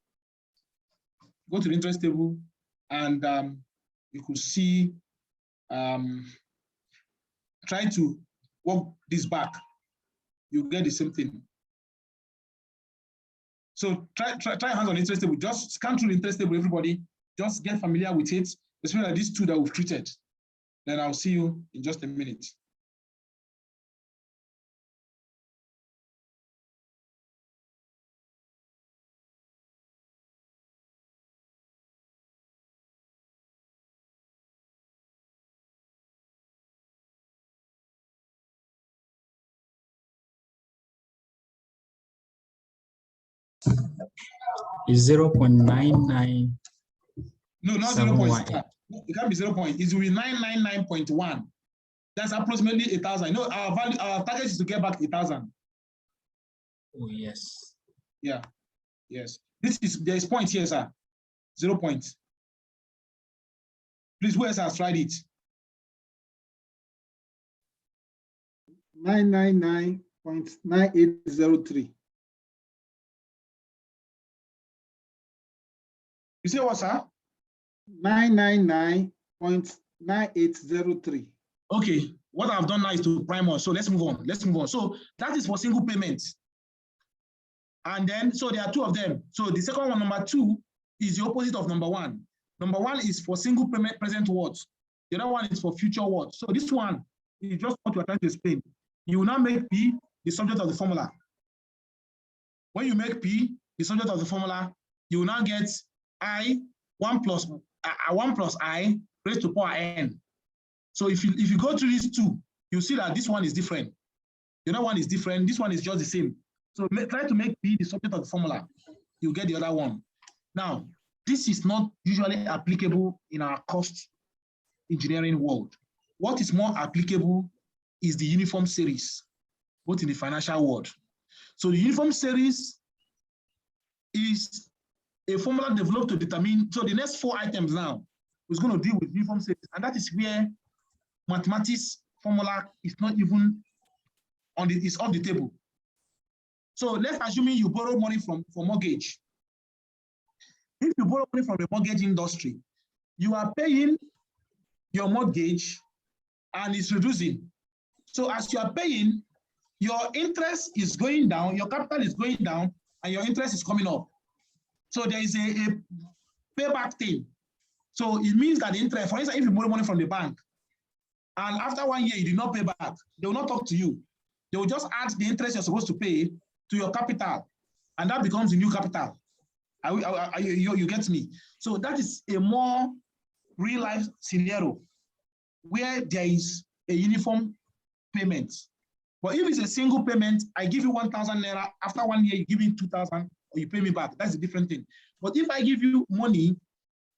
Go to the interest table, and you could see. Try to work this back. You get the same thing. So try hands on interest table. Just scan through the interest table, everybody. Just get familiar with it, especially like these 2 that we've treated. Then I'll see you in just a minute. Is 0.99. No, not 0.6. It can't be 0. It will be 999.1. That's approximately 1,000. No, our target is to get back 1,000. Oh yes. Yeah. Yes. There is point here, sir. 0 point. Please, who else has tried it? 999.9803. You say what, sir? 999.9803. Okay. What I've done now is to prime us. So let's move on. So that is for single payments. And then, so there are 2 of them. So the second one, number 2, is the opposite of number 1. Number 1 is for single payment present words. The other one is for future words. So this one is just what we're trying to explain. You will now make P the subject of the formula. When you make P the subject of the formula, you will now get I 1 plus I raised to power n. So if you go through these 2, you see that this one is different. The other one is different. This one is just the same. So try to make P the subject of the formula. You get the other one. Now, this is not usually applicable in our cost engineering world. What is more applicable is the uniform series, both in the financial world. So the uniform series is a formula developed to determine, so the next 4 items now is going to deal with uniform series, and that is where mathematics formula is not even on the, it's off the table. So let's assume you borrow money for mortgage. If you borrow money from the mortgage industry, you are paying your mortgage and it's reducing. So as you are paying, your interest is going down, your capital is going down, and your interest is coming up. So there is a payback thing. So it means that the interest, for instance, if you borrow money from the bank, and after 1 year you did not pay back, they will not talk to you. They will just add the interest you're supposed to pay to your capital, and that becomes the new capital. You get me? So that is a more real life scenario where there is a uniform payment. But if it's a single payment, I give you 1,000 naira, after 1 year you give me 2,000 or you pay me back, that's a different thing. But if I give you money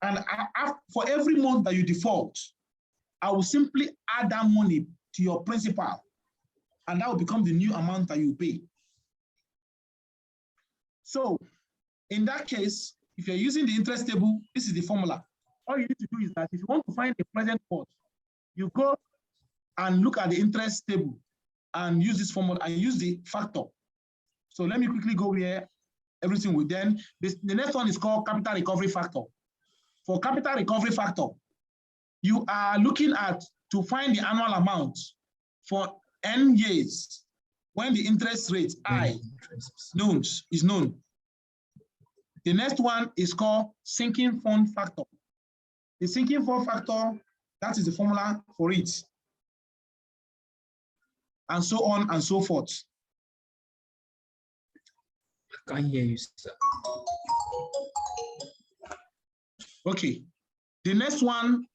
and for every month that you default, I will simply add that money to your principal, and that will become the new amount that you pay. So in that case, if you're using the interest table, this is the formula. All you need to do is that if you want to find the present worth, you go and look at the interest table and use this formula and use the factor. So let me quickly go here. Everything will then, the next one is called capital recovery factor. For capital recovery factor, you are looking at to find the annual amount for n years when the interest rate I is known. The next one is called sinking fund factor. The sinking fund factor, that is the formula for it. And so on and so forth. I can't hear you, sir. Okay. The next one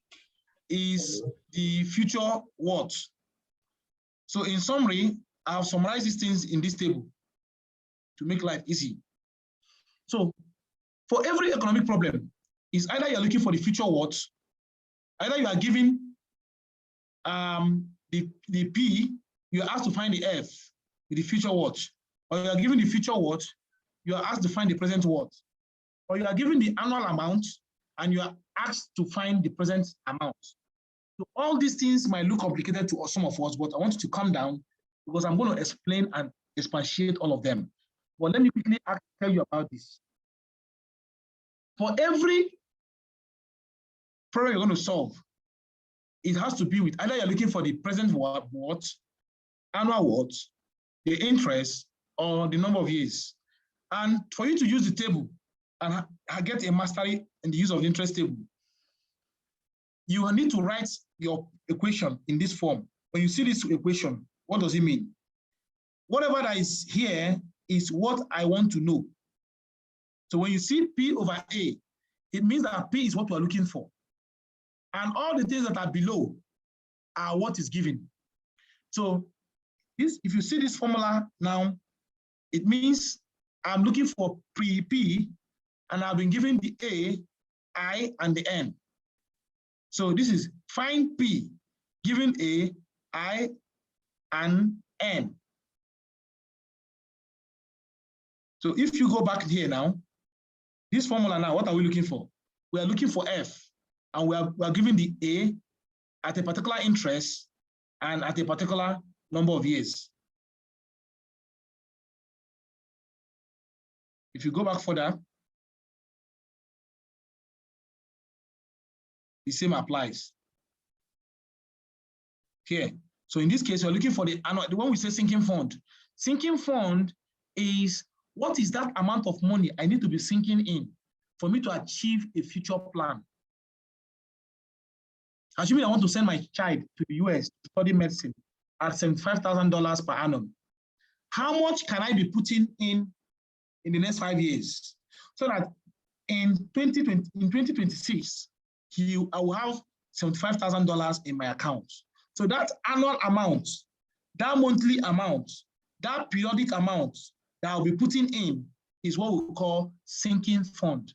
is the future worth. So in summary, I've summarized these things in this table to make life easy. So for every economic problem, is either you're looking for the future worth, either you are given the P, you are asked to find the F, the future worth, or you are given the future worth, you are asked to find the present worth, or you are given the annual amount and you are asked to find the present amount. So all these things might look complicated to some of us, but I want you to calm down because I'm going to explain and expatiate all of them. But let me quickly tell you about this. For every problem you're going to solve, it has to be with either you're looking for the present worth, annual worth, the interest, or the number of years. And for you to use the table and get a mastery in the use of the interest table, you will need to write your equation in this form. When you see this equation, what does it mean? Whatever that is here is what I want to know. So when you see P over A, it means that P is what we're looking for. And all the things that are below are what is given. So this, if you see this formula now, it means I'm looking for P, and I've been given the A, I, and the N. So this is find P, given A, I, and N. So if you go back here now, this formula now, what are we looking for? We are looking for F, and we are given the A at a particular interest and at a particular number of years. If you go back further, the same applies here. So in this case, we're looking for the annual, the one we say sinking fund. Sinking fund is what is that amount of money I need to be sinking in for me to achieve a future plan. Assuming I want to send my child to the US to study medicine at $75,000 per annum, how much can I be putting in the next 5 years? So that in 2026, I will have $75,000 in my account. So that annual amount, that monthly amount, that periodic amount that I'll be putting in is what we call sinking fund.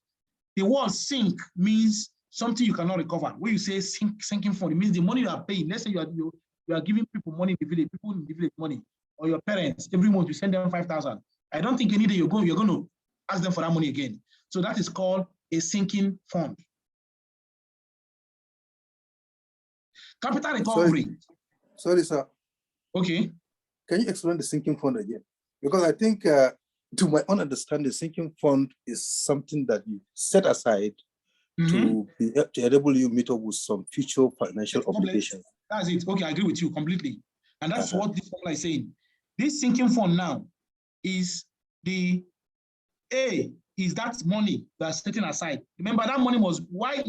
The word sink means something you cannot recover. When you say sinking fund, it means the money you are paying. Let's say you are giving people money in the village, people in the village money, or your parents, every month you send them 5,000. I don't think any day you're going to ask them for that money again. So that is called a sinking fund. Capital recovery. Sorry, sir. Okay. Can you explain the sinking fund again? Because I think, to my own understanding, sinking fund is something that you set aside to enable you meet up with some future financial obligations. That's it. Okay, I agree with you completely. And that's what this formula is saying. This sinking fund now is the A is that money that's setting aside. Remember that money must, why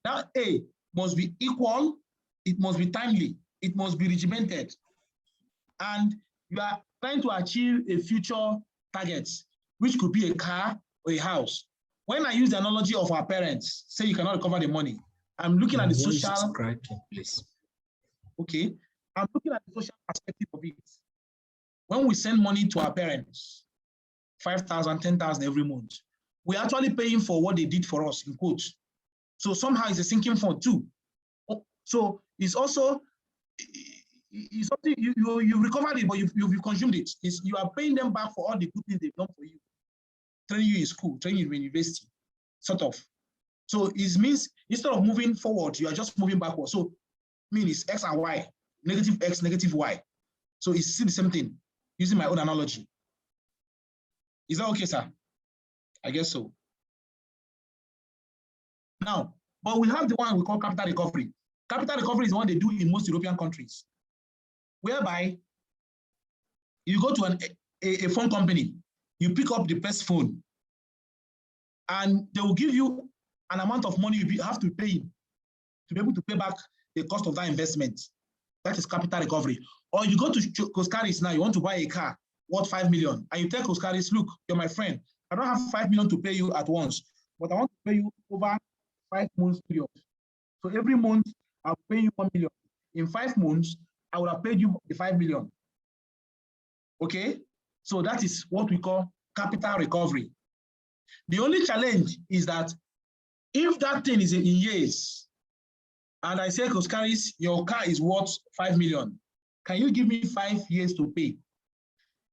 that A must be equal, it must be timely, it must be regimented. And you are trying to achieve a future target, which could be a car or a house. When I use the analogy of our parents, say you cannot recover the money, I'm looking at the social. Please. Okay, I'm looking at the social perspective of it. When we send money to our parents, 5,000, 10,000 every month, we're actually paying for what they did for us, in quotes. So somehow it's a sinking fund too. So it's also, it's something you recovered it, but you've consumed it. You are paying them back for all the good things they've done for you. training you in school, training you in university, sort of. So it means instead of moving forward, you are just moving backward. So mean it's X and Y, negative X, negative Y. So it's still the same thing, using my own analogy. Is that okay, sir? I guess so. Now, but we have the one we call capital recovery. Capital recovery is the one they do in most European countries, whereby you go to a phone company, you pick up the best phone, and they will give you an amount of money you have to pay to be able to pay back the cost of that investment. That is capital recovery. Or you go to Coorperate now, you want to buy a car worth 5 million, and you tell Coorperate, look, you're my friend, I don't have 5 million to pay you at once, but I want to pay you over 5 months period. So every month, I'll pay you 1 million. In 5 months, I would have paid you the 5 million. Okay? So that is what we call capital recovery. The only challenge is that if that thing is in years, and I say, Coorperate, your car is worth 5 million, can you give me 5 years to pay?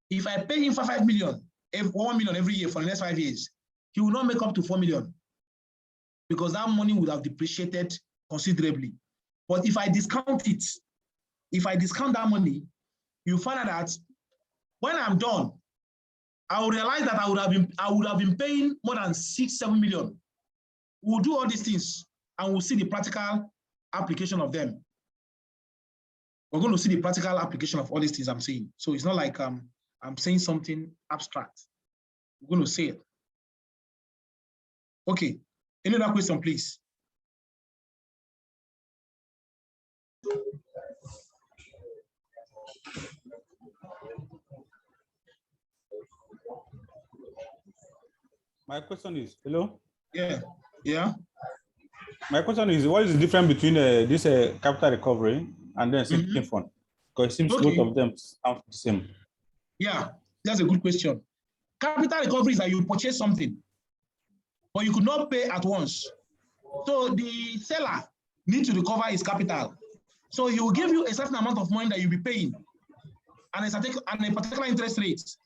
If I pay him for 5 million, 1 million every year for the next 5 years, he will not make up to 4 million because that money would have depreciated considerably. But if I discount it, if I discount that money, you find out that when I'm done, I will realize that I would have been paying more than 6-7 million. We'll do all these things and we'll see the practical application of them. We're going to see the practical application of all these things I'm saying. So it's not like I'm saying something abstract. We're going to say it. Okay. Any other question, please? My question is, hello? Yeah. Yeah. My question is, what is the difference between this capital recovery and then sinking fund? Because it seems both of them sound the same. Yeah, that's a good question. Capital recovery is that you purchase something, but you could not pay at once. So the seller needs to recover his capital. So he will give you a certain amount of money that you'll be paying and a particular interest rate.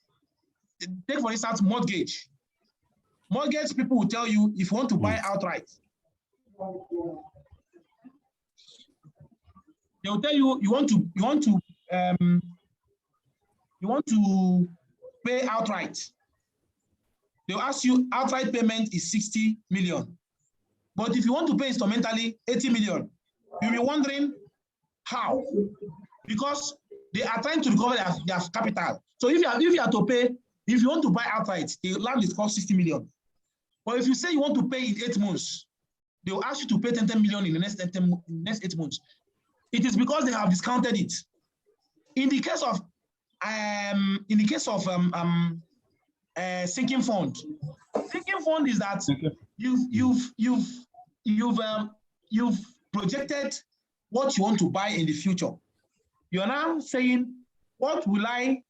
Take, for instance, mortgage. Mortgage people will tell you if you want to buy outright, they will tell you you want to pay outright. They'll ask you outright payment is 60 million. But if you want to pay instrumentally 80 million, you'll be wondering how? Because they are trying to recover their capital. So if you have to pay, if you want to buy outright, the land is cost 60 million. But if you say you want to pay in 8 months, they will ask you to pay 10 million in the next 8 months. It is because they have discounted it. In the case of sinking fund is that you've projected what you want to buy in the future. You are now saying, what will I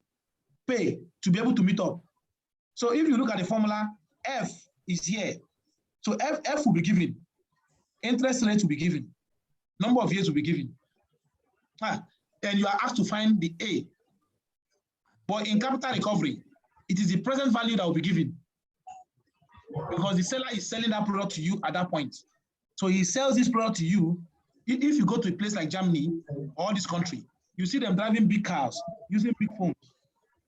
pay to be able to meet up? So if you look at the formula, F is here. So F will be given. Interest rate will be given. Number of years will be given. And you are asked to find the A. But in capital recovery, it is the present value that will be given. Because the seller is selling that product to you at that point. So he sells this product to you. If you go to a place like Germany or this country, you see them driving big cars, using big phones.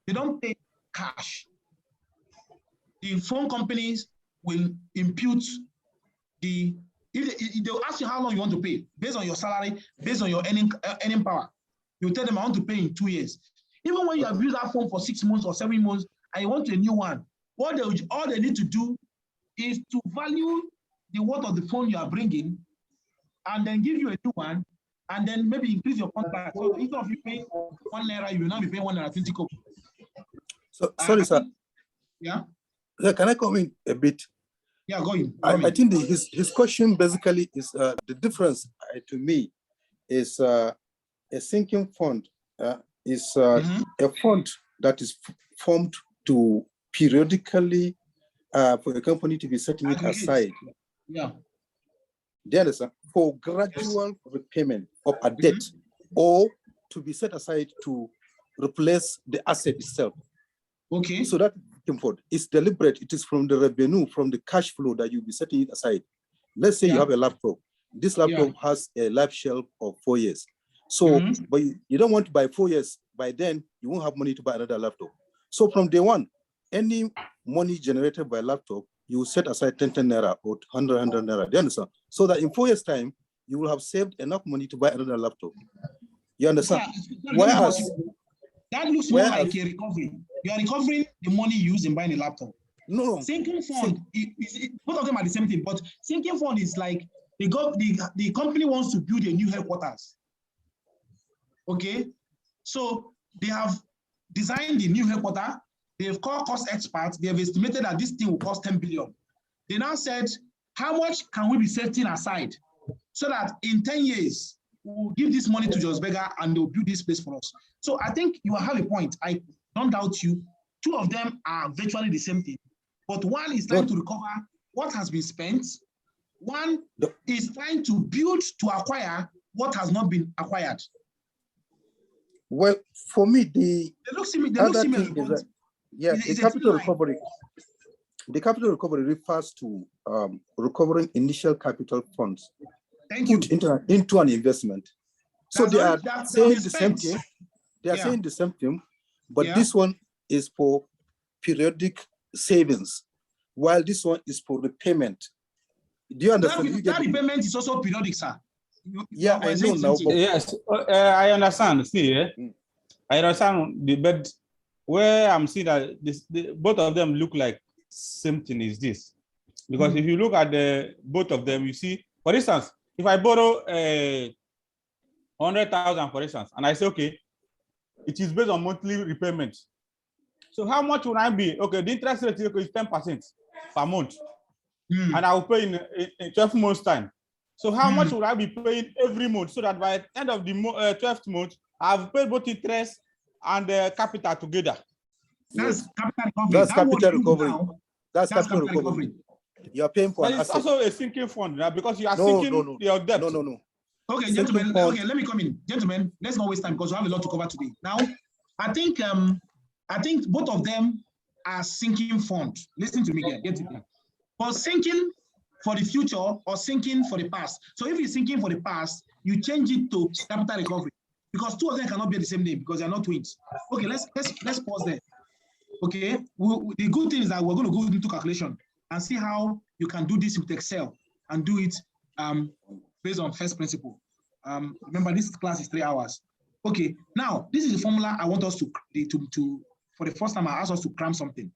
They don't pay cash. The phone companies will impute they'll ask you how long you want to pay, based on your salary, based on your earning power. You tell them, I want to pay in 2 years. Even when you have used that phone for 6 months or 7 months, and you want a new one, all they need to do is to value the worth of the phone you are bringing, and then give you a new one, and then maybe increase your contract. So instead of you paying 1 naira, you will now be paying 1 naira 20 kobo. So sorry, sir. Yeah. Sir, can I come in a bit? Yeah, go in. I think his question basically is the difference to me is a sinking fund is a fund that is formed to periodically for a company to be setting it aside. Yeah. There is for gradual repayment of a debt or to be set aside to replace the asset itself. Okay. So that sinking fund. It's deliberate. It is from the revenue, from the cash flow that you'll be setting it aside. Let's say you have a laptop. This laptop has a life shelf of 4 years. So, but you don't want to buy 4 years. By then, you won't have money to buy another laptop. So from day one, any money generated by laptop, you will set aside 10 naira or 100 naira. Do you understand? So that in 4 years' time, you will have saved enough money to buy another laptop. You understand? Whereas that looks more like a recovery. You are recovering the money used in buying a laptop. No. Sinking fund, both of them are the same thing, but sinking fund is like the company wants to build a new headquarters. Okay, so they have designed the new headquarters. They've called cost experts. They have estimated that this thing will cost 10 billion. They now said, how much can we be setting aside so that in 10 years, we'll give this money to Jos Berger and they'll build this place for us. So I think you have a point. I don't doubt you. Two of them are virtually the same thing. But one is trying to recover what has been spent. One is trying to build to acquire what has not been acquired. Well, for me, the capital recovery. The capital recovery refers to recovering initial capital funds into an investment. So they are saying the same thing. They are saying the same thing, but this one is for periodic savings, while this one is for repayment. Do you understand? That repayment is also periodic, sir. I know now. Yes, I understand. See, I understand, but where I'm seeing that both of them look like same thing is this, because if you look at both of them, you see, for instance, if I borrow 100,000, for instance, and I say, okay, it is based on monthly repayment. So how much would I be? Okay, the interest rate is 10% per month, and I will pay in 12 months' time. So how much would I be paying every month so that by the end of the 12th month, I've paid both interest and capital together? That's capital recovery. That's capital recovery. That's capital recovery. You are paying for but an it's asset. also a sinking fund now because you are sinking your debt. No. Okay, gentlemen. Okay, let me come in. Gentlemen, let's not waste time because we have a lot to cover today. Now, I think both of them are sinking fund. Listen to me again. Get it. But sinking for the future or sinking for the past. So if you're sinking for the past, you change it to capital recovery because two of them cannot be the same name because they're not twins. Okay, let's pause there. Okay, the good thing is that we're going to go into calculation and see how you can do this with Excel and do it based on first principle. Remember, this class is 3 hours. Okay, now this is the formula I want us to for the first time I asked us to cram something.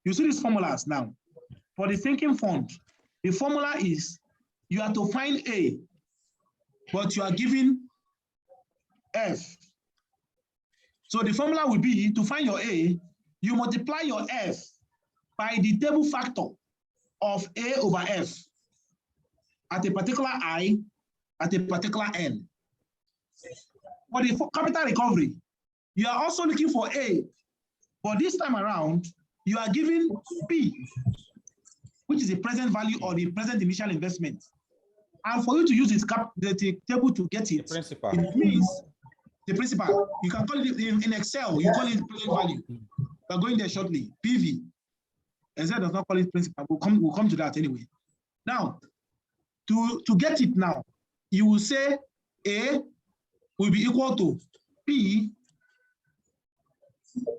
You see these formulas now. For the sinking fund, the formula is you have to find A, but you are given F. So the formula will be to find your A, you multiply your F by the table factor of A over F at a particular I, at a particular N. For the capital recovery, you are also looking for A, but this time around, you are given P, which is the present value or the present initial investment. And for you to use this the table to get it, it means the principal. You can call it in Excel, you call it present value. We're going there shortly. PV. Excel does not call it principal. We'll come to that anyway. Now, to get it now, you will say A will be equal to P,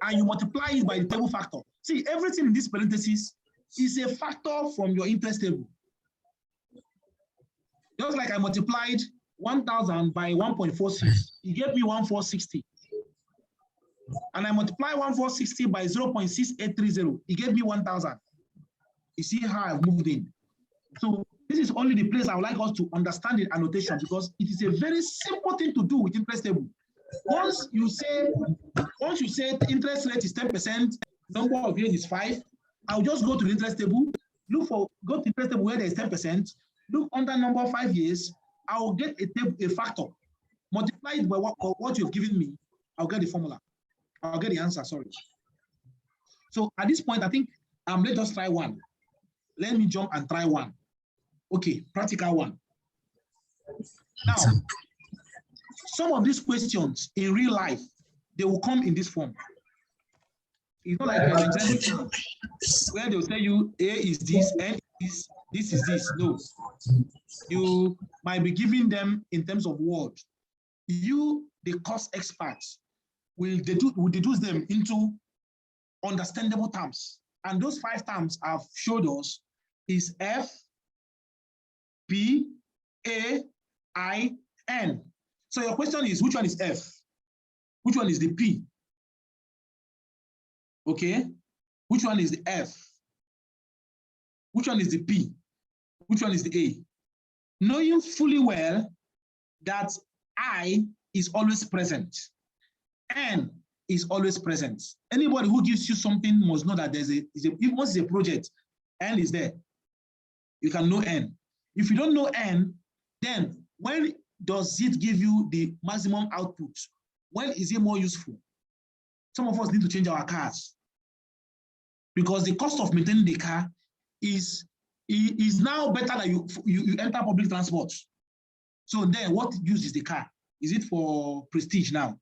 and you multiply it by the table factor. See, everything in this parenthesis is a factor from your interest table. Just like I multiplied 1,000 by 1.46, it gave me 1,460. And I multiply 1,460 by 0.6830, it gave me 1,000. You see how I've moved in. So this is only the place I would like us to understand the annotation because it is a very simple thing to do with interest table. Once you say the interest rate is 10%, number of years is 5, I'll just go to the interest table, go to the interest table where there is 10%, look under number 5 years, I will get a factor, multiply it by what you've given me, I'll get the formula. I'll get the answer, sorry. So at this point, I think let us try one. Let me jump and try one. Okay, practical one. Now, some of these questions in real life, they will come in this form. It's not like a Nigerian where they'll tell you A is this, N is this is this. No. You might be giving them in terms of word. You, the cost experts, will deduce them into understandable terms. And those 5 terms I've showed us is F, P, A, I, N. So your question is, which one is F? Which one is the P? Okay. Which one is the F? Which one is the P? Which one is the A? Knowing fully well that I is always present. N is always present. Anybody who gives you something must know that there's if once it's a project, N is there. You can know N. If you don't know N, then when does it give you the maximum output? When is it more useful? Some of us need to change our cars because the cost of maintaining the car is now better than you enter public transport. So then what use is the car? Is it for prestige now?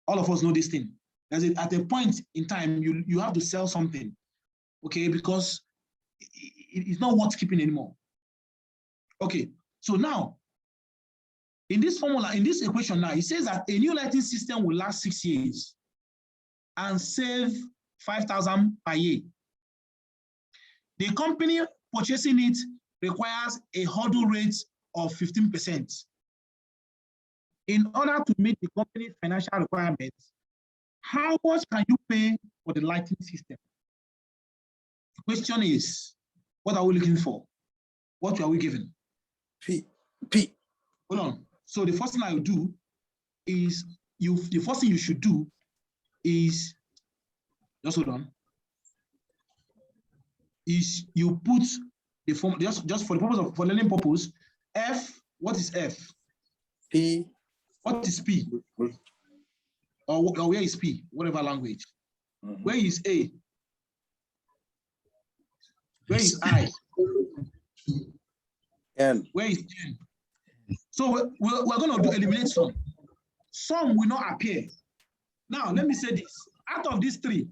All of us know this thing. At a point in time, you have to sell something, okay, because it's not worth keeping anymore. Okay, so now, in this formula, in this equation now, it says that a new lighting system will last 6 years and save 5,000 per year. The company purchasing it requires a hurdle rate of 15%. In order to meet the company's financial requirements, how much can you pay for the lighting system? The question is, what are we looking for? What are we given? P. Hold on. So the first thing I will do is, the first thing you should do is, just hold on, is you put the form, just for the purpose of, for learning purpose, F, what is F? P. What is P? Or where is P? Whatever language. Where is A? Where is I? N. Where is N? So we're going to eliminate some. Some will not appear. Now, let me say this. Out of these 3,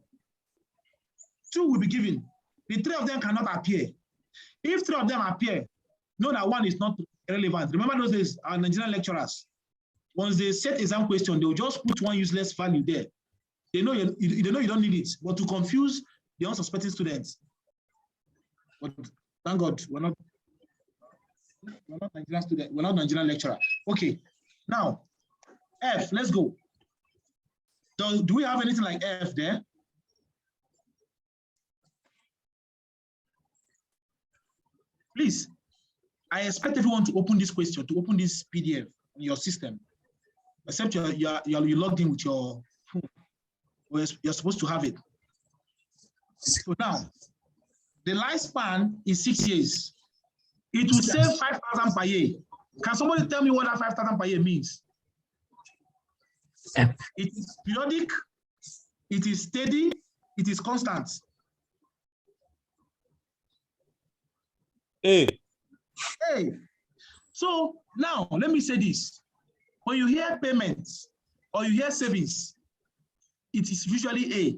2 will be given. The 3 of them cannot appear. If 3 of them appear, know that 1 is not relevant. Remember those days, our Nigerian lecturers, once they set exam question, they will just put 1 useless value there. They know you don't need it, but to confuse the unsuspecting students. But thank God, we're not Nigerian students, we're not Nigerian lecturer. Okay, now, F, let's go. Do we have anything like F there? Please, I expect everyone to open this question, to open this PDF in your system, except you're logged in with your phone. You're supposed to have it. So now, the lifespan is 6 years. It will save 5,000 per year. Can somebody tell me what that 5,000 per year means? It is periodic, it is steady, it is constant. A. So now let me say this. When you hear payments or you hear savings, it is usually A.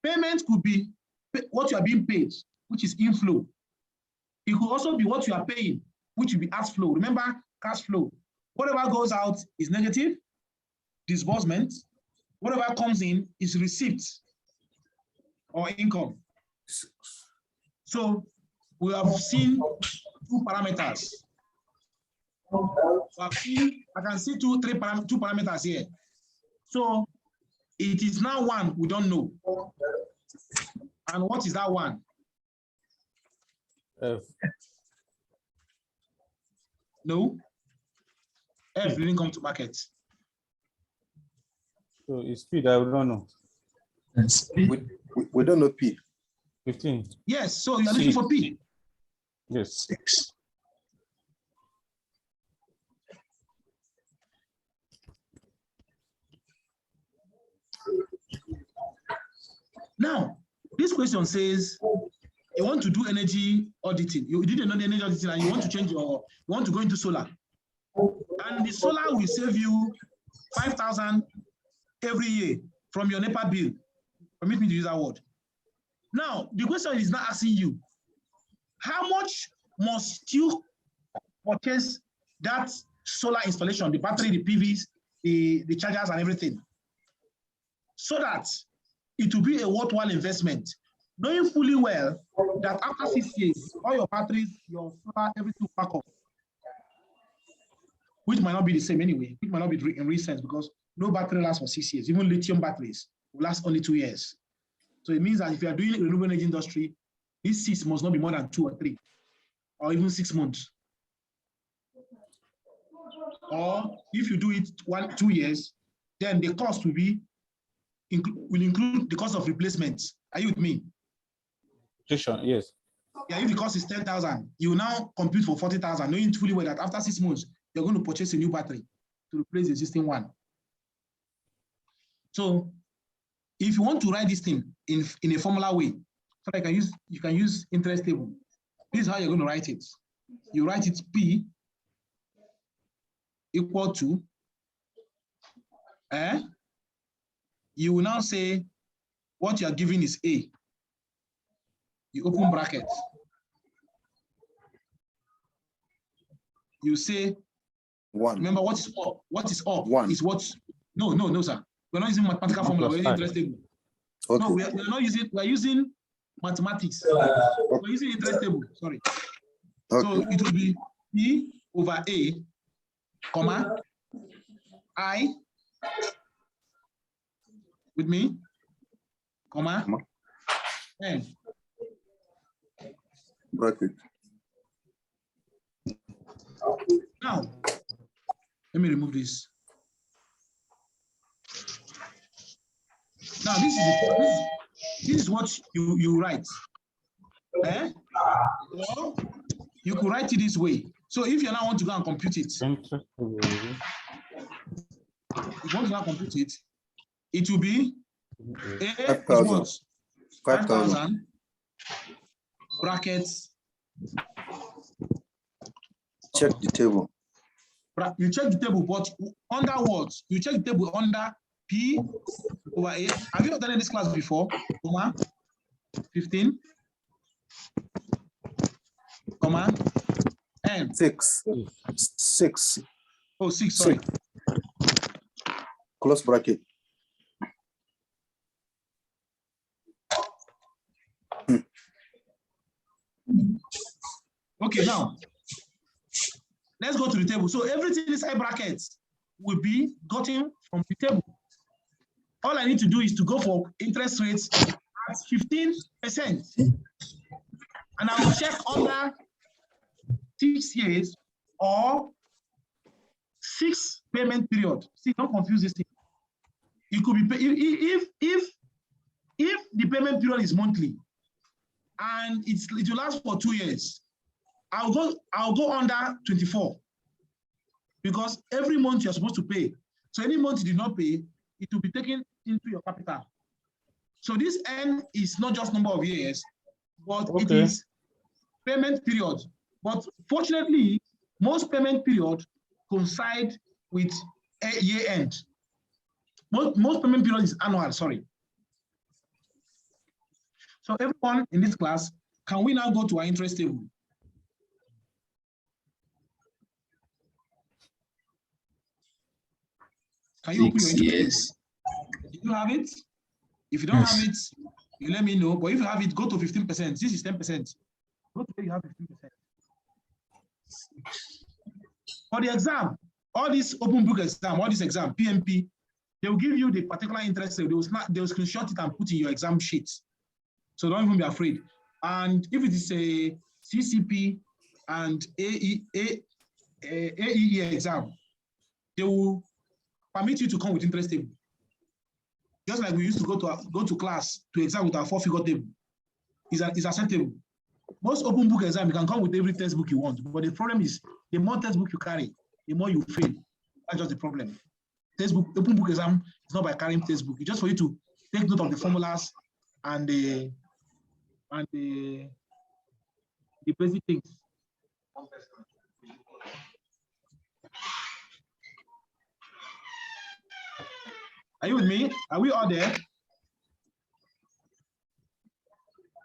Payment could be what you are being paid, which is inflow. It could also be what you are paying, which will be outflow. Remember, cash flow. Whatever goes out is negative, disbursement. Whatever comes in is receipt or income. So we have seen 2 parameters. I can see two parameters here. So it is now 1 we don't know. And what is that 1? F. No. F didn't come to market. So it's P that we don't know. We don't know P. 15. Yes, so you're looking for P. Yes. 6. Now, this question says you want to do energy auditing. You did another energy auditing and you want to change you want to go into solar. And the solar will save you 5,000 every year from your NEPA bill. Permit me to use that word. Now, the question is not asking you, how much must you purchase that solar installation, the battery, the PVs, the chargers and everything, so that it will be a worthwhile investment, knowing fully well that after 6 years, all your batteries, your solar, everything will pack up, which might not be the same anyway, which might not be in real sense because no battery lasts for 6 years. Even lithium batteries will last only 2 years. So it means that if you are doing renewable energy industry, this 6 must not be more than 2 or 3, or even 6 months. Or if you do it 2 years, then the cost will include the cost of replacement. Are you with me? Yes. Yeah, if the cost is 10,000, you now compute for 40,000, knowing fully well that after 6 months, you're going to purchase a new battery to replace the existing one. So if you want to write this thing in a formula way, so that you can use interest table. This is how you're going to write it. You write it P equal to, you will now say what you are giving is A. You open brackets. You say 1. Remember what is up? What is up 1 is what? No, sir. We're not using mathematical formula. We're using interest table. Okay. No, we're not using. We're using mathematics. We're using interest table. Sorry. Okay. So it will be P over A, comma I with me, comma N. Bracket. Now, let me remove this. Now, this is what you write. Or you could write it this way. So if you now want to go and compute it, it will be A is what? 5,000 brackets. Check the table. You check the table, but under what? You check the table under P over A. Have you done in this class before? 15, N. 6. Oh, 6, sorry. 6. Close bracket. Okay, now let's go to the table. So everything inside brackets will be gotten from the table. All I need to do is to go for interest rates at 15%. And I will check under 6 years or 6 payment period. See, don't confuse this thing. It could be if the payment period is monthly and it will last for 2 years, I'll go under 24 because every month you're supposed to pay. So any month you did not pay, it will be taken into your capital. So this N is not just number of years, but it is payment period. But fortunately, most payment period coincide with a year end. Most payment period is annual, sorry. So everyone in this class, can we now go to our interest table? Can you open your interest table? Do you have it? If you don't have it, you let me know. But if you have it, go to 15%. This is 10%. Go to where you have 15%. For the exam, all this open book exam, all this exam, PMP, they will give you the particular interest rate. They will screenshot it and put in your exam sheet. So don't even be afraid. And if it is a CCP and AEE exam, they will permit you to come with interest table. Just like we used to go to class to exam with our 4-figure table. It's acceptable. Most open book exam, you can come with every textbook you want, but the problem is the more textbook you carry, the more you fail. That's just the problem. Open book exam is not by carrying textbook. It's just for you to take note of the formulas and the basic things. Are you with me? Are we all there?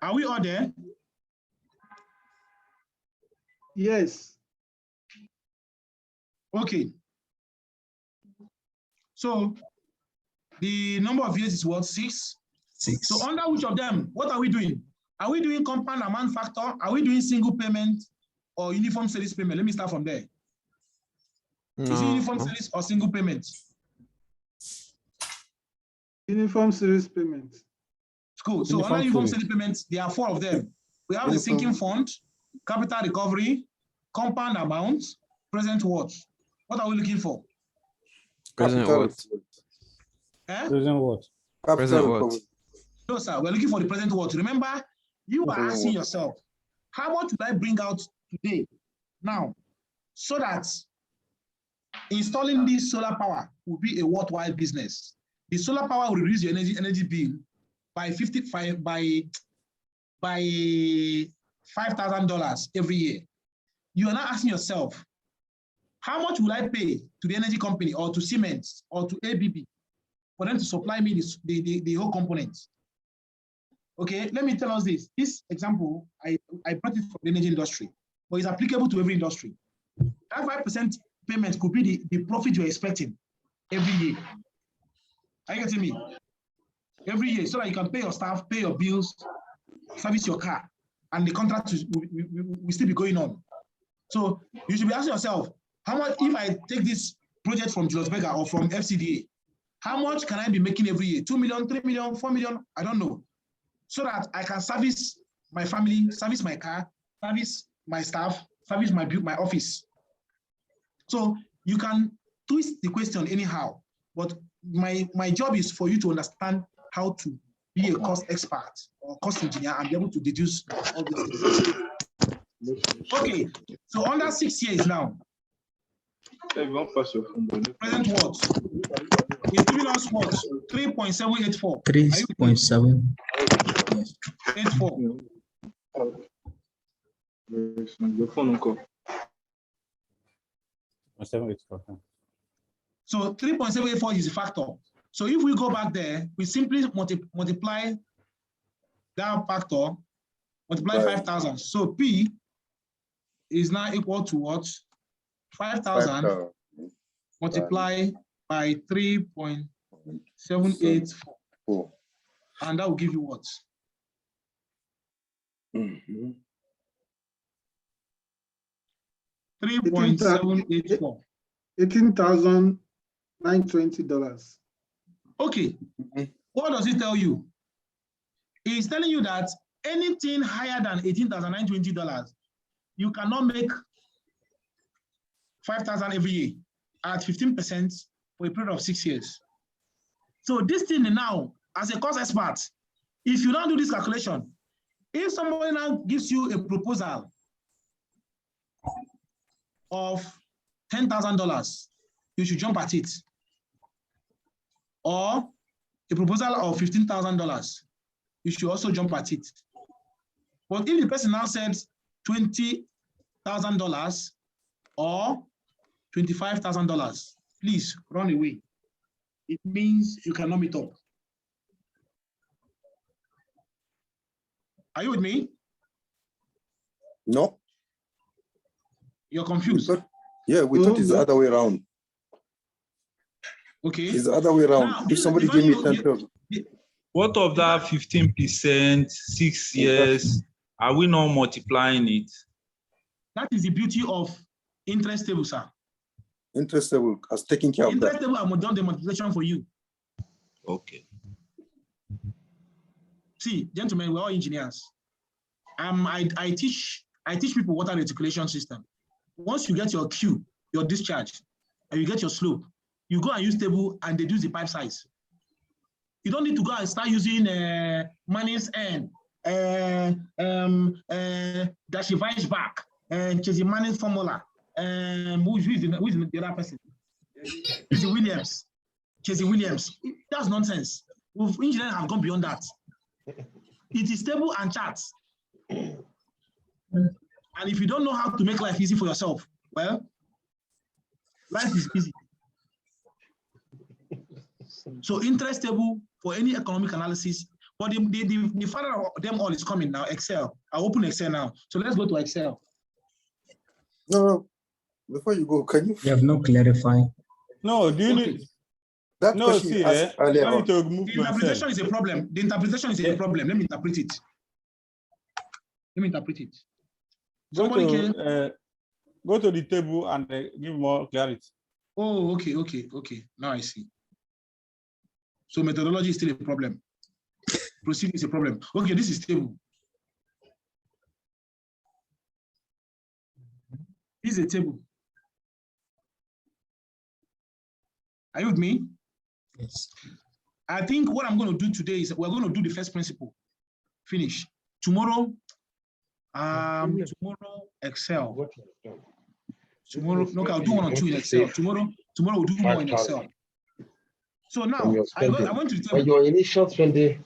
Are we all there? Yes. Okay. So the number of years is what? 6? 6. So under which of them, what are we doing? Are we doing compound amount factor? Are we doing single payment or uniform series payment? Let me start from there. No. Is it uniform series or single payment? Uniform series payment. Cool. So under uniform series payments, there are 4 of them. We have the sinking fund, capital recovery, compound amount, present what? What are we looking for? Present what? Eh? Present what? Present what? No, sir. We're looking for the present what. Remember, you are asking yourself, how much will I bring out today? Now, so that installing this solar power will be a worthwhile business. The solar power will reduce your energy bill by $5,000 every year. You are now asking yourself, how much will I pay to the energy company or to Siemens or to ABB for them to supply me the whole components? Okay, let me tell us this. This example, I brought it from the energy industry, but it's applicable to every industry. That 5% payment could be the profit you're expecting every year. Are you getting me? Every year, so that you can pay your staff, pay your bills, service your car, and the contract will still be going on. So you should be asking yourself, how much, if I take this project from Julius Berger or from FCDA, how much can I be making every year? 2 million, 3 million, 4 million? I don't know. So that I can service my family, service my car, service my staff, service my office. So you can twist the question anyhow, but my job is for you to understand how to be a cost expert or cost engineer and be able to deduce all these things. Okay, so under 6 years now, present what? It's giving us what? 3.784. 3.7. Yes. 84. So 3.784 is a factor. So if we go back there, we simply multiply that factor, multiply 5,000. So P is now equal to what? 5,000 multiply by 3.784. And that will give you what? 3.784. $18,920. Okay. What does it tell you? It's telling you that anything higher than $18,920, you cannot make 5,000 every year at 15% for a period of 6 years. So this thing now, as a cost expert, if you don't do this calculation, if somebody now gives you a proposal of $10,000, you should jump at it. Or a proposal of $15,000, you should also jump at it. But if the person now says $20,000 or $25,000, please run away. It means you cannot meet up. Are you with me? No. You're confused. Yeah, we thought it's the other way around. Okay. It's the other way around. Now, if somebody give me 10,000. What of that 15%, 6 years? Are we not multiplying it? That is the beauty of interest table, sir. Interest table has taken care of that. Interest table, I've done the multiplication for you. Okay. See, gentlemen, we're all engineers. I teach people water reticulation system. Once you get your Q, your discharge, and you get your slope, you go and use table and deduce the pipe size. You don't need to go and start using Manning's N, Dashivai's back, and Chesy Manning's formula. Who is the other person? Chesy Williams. Chesy Williams. That's nonsense. Engineers have gone beyond that. It is table and charts. And if you don't know how to make life easy for yourself, well, life is easy. So interest table for any economic analysis, but the father of them all is coming now, Excel. I'll open Excel now. So let's go to Excel. No, before you go, can you? You have not clarified. No, do you need? That No, question see, you asked earlier you need on. to move The to Excel. interpretation is a problem. The interpretation is a problem. Let me interpret it. Let me interpret it. Go to the table and give more clarity. Oh, okay. Now I see. So methodology is still a problem. Procedure is a problem. Okay, this is table. This is a table. Are you with me? Yes. I think what I'm going to do today is we're going to do the first principle. Finish. Tomorrow, Excel. Tomorrow, look, I'll do 1 or 2 in Excel. Tomorrow we'll do more in Excel. So now I want to tell you. Your initial spending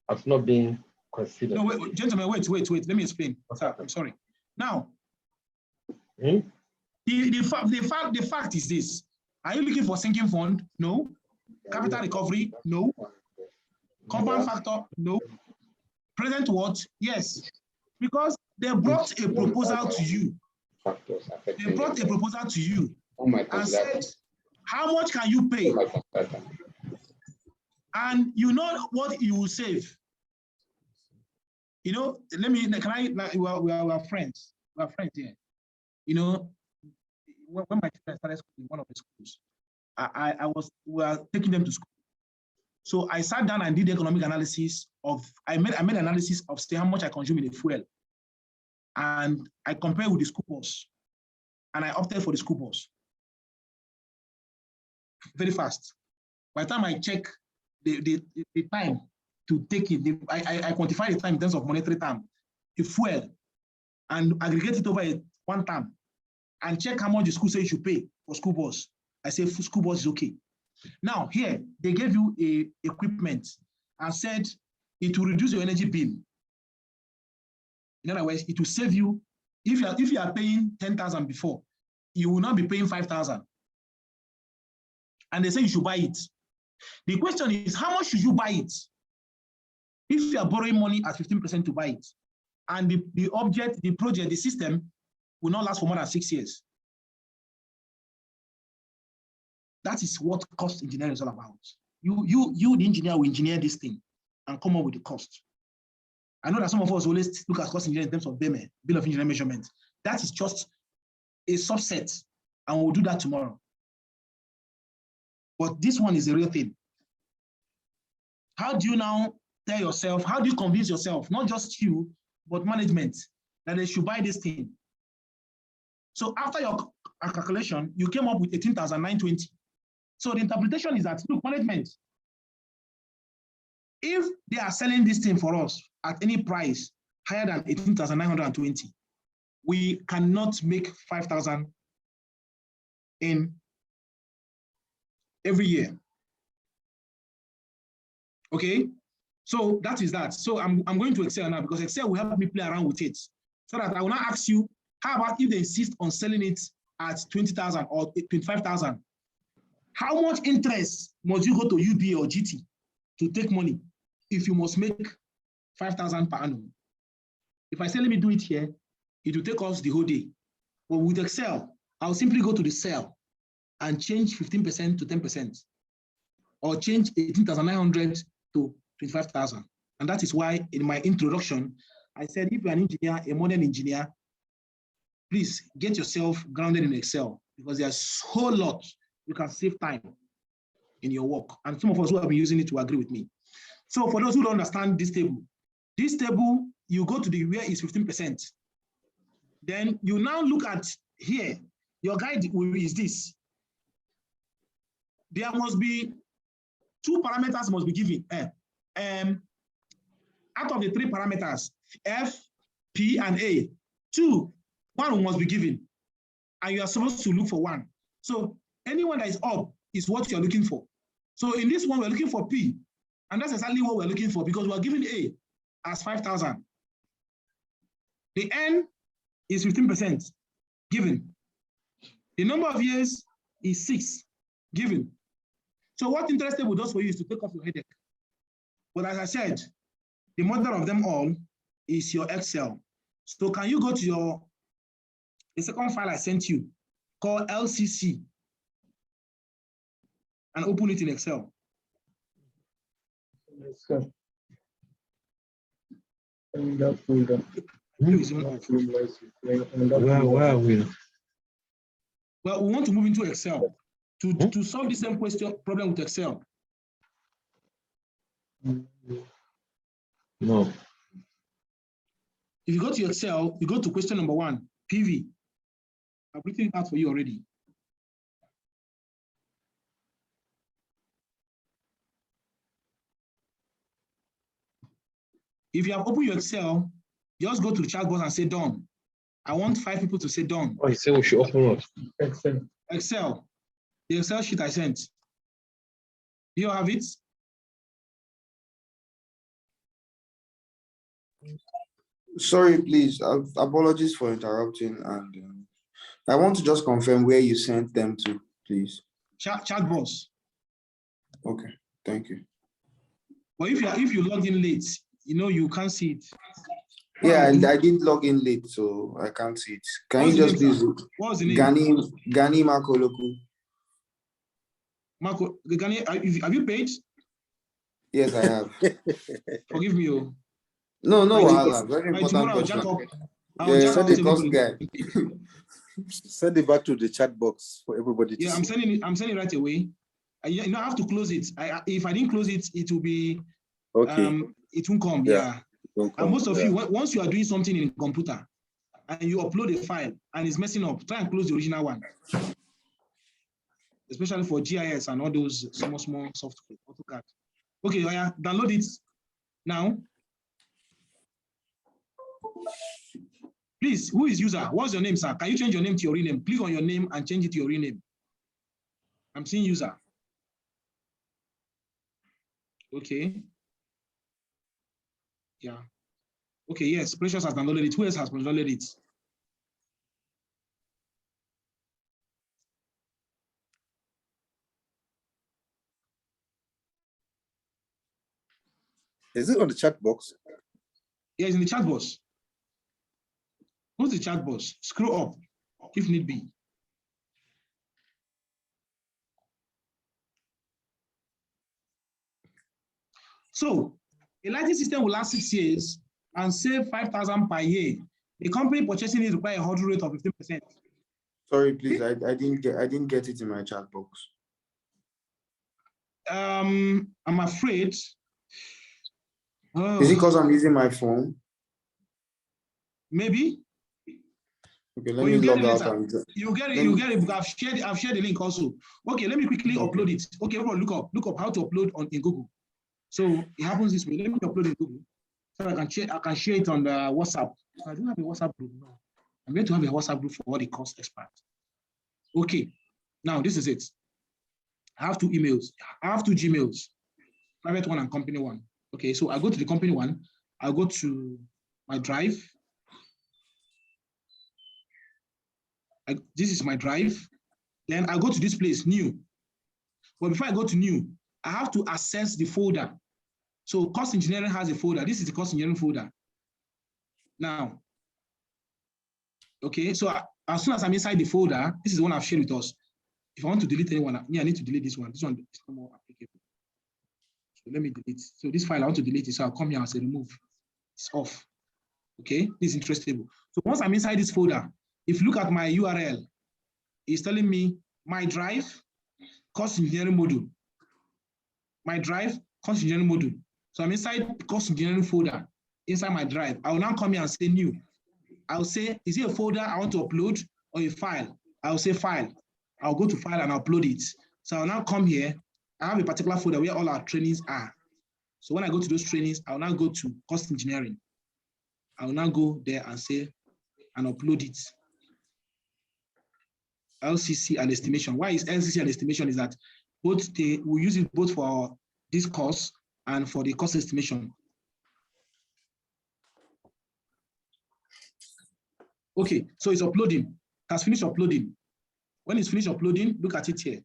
has not been considered. No, wait, gentlemen, wait. Let me explain. Sir, I'm sorry. Now, the fact is this: are you looking for sinking fund? No. Capital recovery? No. Compound factor? No. Present what? Yes. Because they brought a proposal to you. They brought a proposal to you and said, how much can you pay? And you know what you will save. You know, we are friends. We are friends here. You know, when my children started school in one of the schools, we were taking them to school. So I sat down and did the economic analysis of, I made analysis of say how much I consume in the fuel. And I compared with the school bus. And I opted for the school bus. Very fast. By the time I check the time to take it, I quantify the time in terms of monetary time, the fuel, and aggregate it over one time, and check how much the school says you should pay for school bus. I say school bus is okay. Now here, they gave you equipment and said it will reduce your energy bill. In other words, it will save you. If you are paying 10,000 before, you will not be paying 5,000. And they say you should buy it. The question is, how much should you buy it? If you are borrowing money at 15% to buy it, and the project, the system will not last for more than 6 years. That is what cost engineering is all about. You, the engineer, will engineer this thing and come up with the cost. I know that some of us always look at cost engineering in terms of BEME, Bill of Engineering Measurement. That is just a subset, and we'll do that tomorrow. But this one is the real thing. How do you now tell yourself, how do you convince yourself, not just you, but management, that they should buy this thing? So after your calculation, you came up with 18,920. So the interpretation is that, look, management, if they are selling this thing for us at any price higher than 18,920, we cannot make 5,000 in every year. Okay, so that is that. So I'm going to Excel now, because Excel will help me play around with it, so that I will not ask you, how about if they insist on selling it at 20,000 or 25,000? How much interest must you go to UBA or GT to take money if you must make 5,000 per annum? If I say, let me do it here, it will take us the whole day. But with Excel, I'll simply go to the cell and change 15% to 10%, or change 18,900 to 25,000. And that is why in my introduction, I said, if you're an engineer, a modern engineer, please get yourself grounded in Excel, because there's a whole lot you can save time in your work. And some of us who have been using it will agree with me. So for those who don't understand this table, you go to the where is 15%. Then you now look at here, your guide is this. There must be 2 parameters must be given. Out of the 3 parameters, F, P, and A, 1 must be given. And you are supposed to look for 1. So anyone that is up is what you're looking for. So in this one, we're looking for P. And that's exactly what we're looking for, because we're given A as 5,000. The N is 15% given. The number of years is 6 given. So what interest table does for you is to take off your headache. But as I said, the mother of them all is your Excel. So can you go to the second file I sent you called LCC and open it in Excel? Where are we? Well, we want to move into Excel to solve the same problem with Excel. No. If you go to Excel, you go to question number 1, PV. I've written it out for you already. If you have opened your Excel, just go to the chat box and say done. I want 5 people to say done. Oh, he said we should open up. Excel, the Excel sheet I sent. Do you have it? Sorry, please. Apologies for interrupting, and I want to just confirm where you sent them to, please. Chat box. Okay, thank you. But if you log in late, you can't see it. Yeah, and I did log in late, so I can't see it. Can you just please? What's the name? Gani Makoloku. Marco, Gani, have you paid? Yes, I have. Forgive me. Oh. No, By very important tomorrow I'll question. jack up. Yeah, send the cost guy. Send it back to the chat box for everybody to see. I'm sending it right away. I have to close it. If I didn't close it, it will be okay. It won't come. Yeah. And most of you, once you are doing something in a computer and you upload a file and it's messing up, try and close the original one. Especially for GIS and all those small software, AutoCAD. Okay, download it now. Please, who is user? What's your name, sir? Can you change your name to your real name? Click on your name and change it to your real name. I'm seeing user. Okay. Yeah. Okay, yes, Precious has downloaded it. Who else has downloaded it? Is it on the chat box? Yeah, it's in the chat box. Who's the chat box? Scroll up, if need be. So, a lighting system will last 6 years and save 5,000 per year. The company purchasing it requires a hurdle rate of 15%. Sorry, please. I didn't get it in my chat box. I'm afraid. Is it because I'm using my phone? Maybe. Okay, let me log out and you get it because I've shared the link also. Okay, let me quickly upload it. Okay, everyone look up how to upload in Google. So it happens this way. Let me upload in Google so I can share it on the WhatsApp. I don't have a WhatsApp group now. I'm going to have a WhatsApp group for all the cost experts. Okay, now this is it. I have 2 emails. I have 2 Gmails, private one and company one. Okay, so I go to the company one. I'll go to my drive. This is my drive. Then I go to this place, new. But before I go to new, I have to access the folder. So cost engineering has a folder. This is the cost engineering folder. Now, okay, so as soon as I'm inside the folder, this is the one I've shared with us. If I want to delete anyone, I need to delete this one. This one is no more applicable. So let me delete. So this file, I want to delete it. So I'll come here and say remove. It's off. Okay, this is interestable. So once I'm inside this folder, if you look at my URL, it's telling me my drive, cost engineering module. My drive, cost engineering module. So I'm inside the cost engineering folder, inside my drive. I will now come here and say new. I'll say, is it a folder I want to upload or a file? I'll say file. I'll go to file and upload it. So I'll now come here. I have a particular folder where all our trainings are. So when I go to those trainings, I'll now go to cost engineering. I'll now go there and say, and upload it. LCC and estimation. Why is LCC and estimation is that we use it both for this course and for the cost estimation. Okay, so it's uploading. It has finished uploading. When it's finished uploading, look at it here. It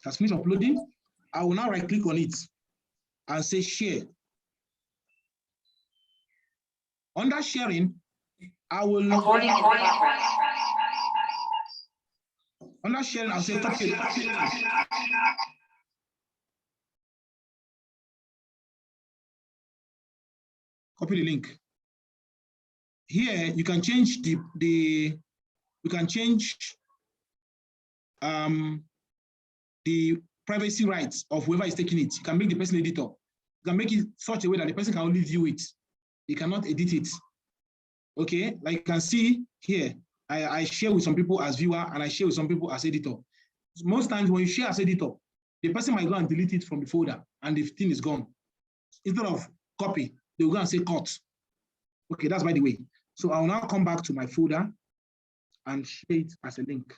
has finished uploading. I will now right click on it and say share. Under sharing, I will under sharing, I'll say copy. Copy the link. Here you can change the privacy rights of whoever is taking it. You can make the person editor. You can make it such a way that the person can only view it. You cannot edit it. Okay, like you can see here, I share with some people as viewer and I share with some people as editor. Most times when you share as editor, the person might go and delete it from the folder and the thing is gone. Instead of copy, they will go and say cut. Okay, that's by the way. So I'll now come back to my folder and share it as a link.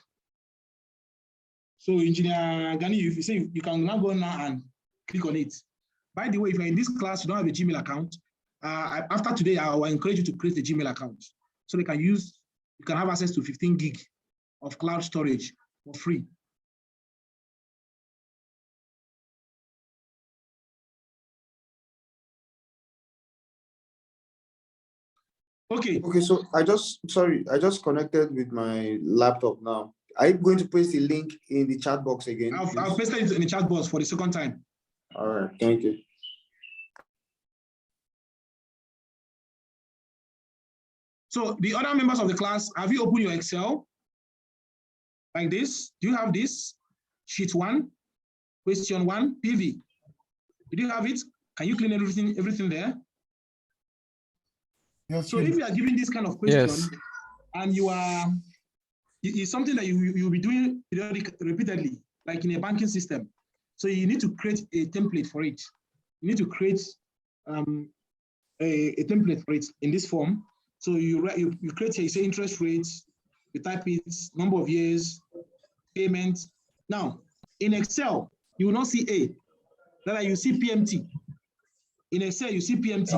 So Engineer Gani, if you say you can now go now and click on it. By the way, if you're in this class, you don't have a Gmail account, after today, I will encourage you to create a Gmail account so you can have access to 15 gig of cloud storage for free. Okay. Okay, so I just connected with my laptop now. Are you going to paste the link in the chat box again? I'll paste it in the chat box for the second time. All right, thank you. So the other members of the class, have you opened your Excel? Like this? Do you have this? Sheet 1, question 1, PV. Do you have it? Can you clean everything there? Yes, so if you are giving this kind of question, yes, and it's something that you'll be doing repeatedly, like in a banking system. So you need to create a template for it. You need to create a template for it in this form. So you create, you say interest rates, you type it, number of years, payment. Now, in Excel, you will not see A. That you see PMT. In Excel, you see PMT.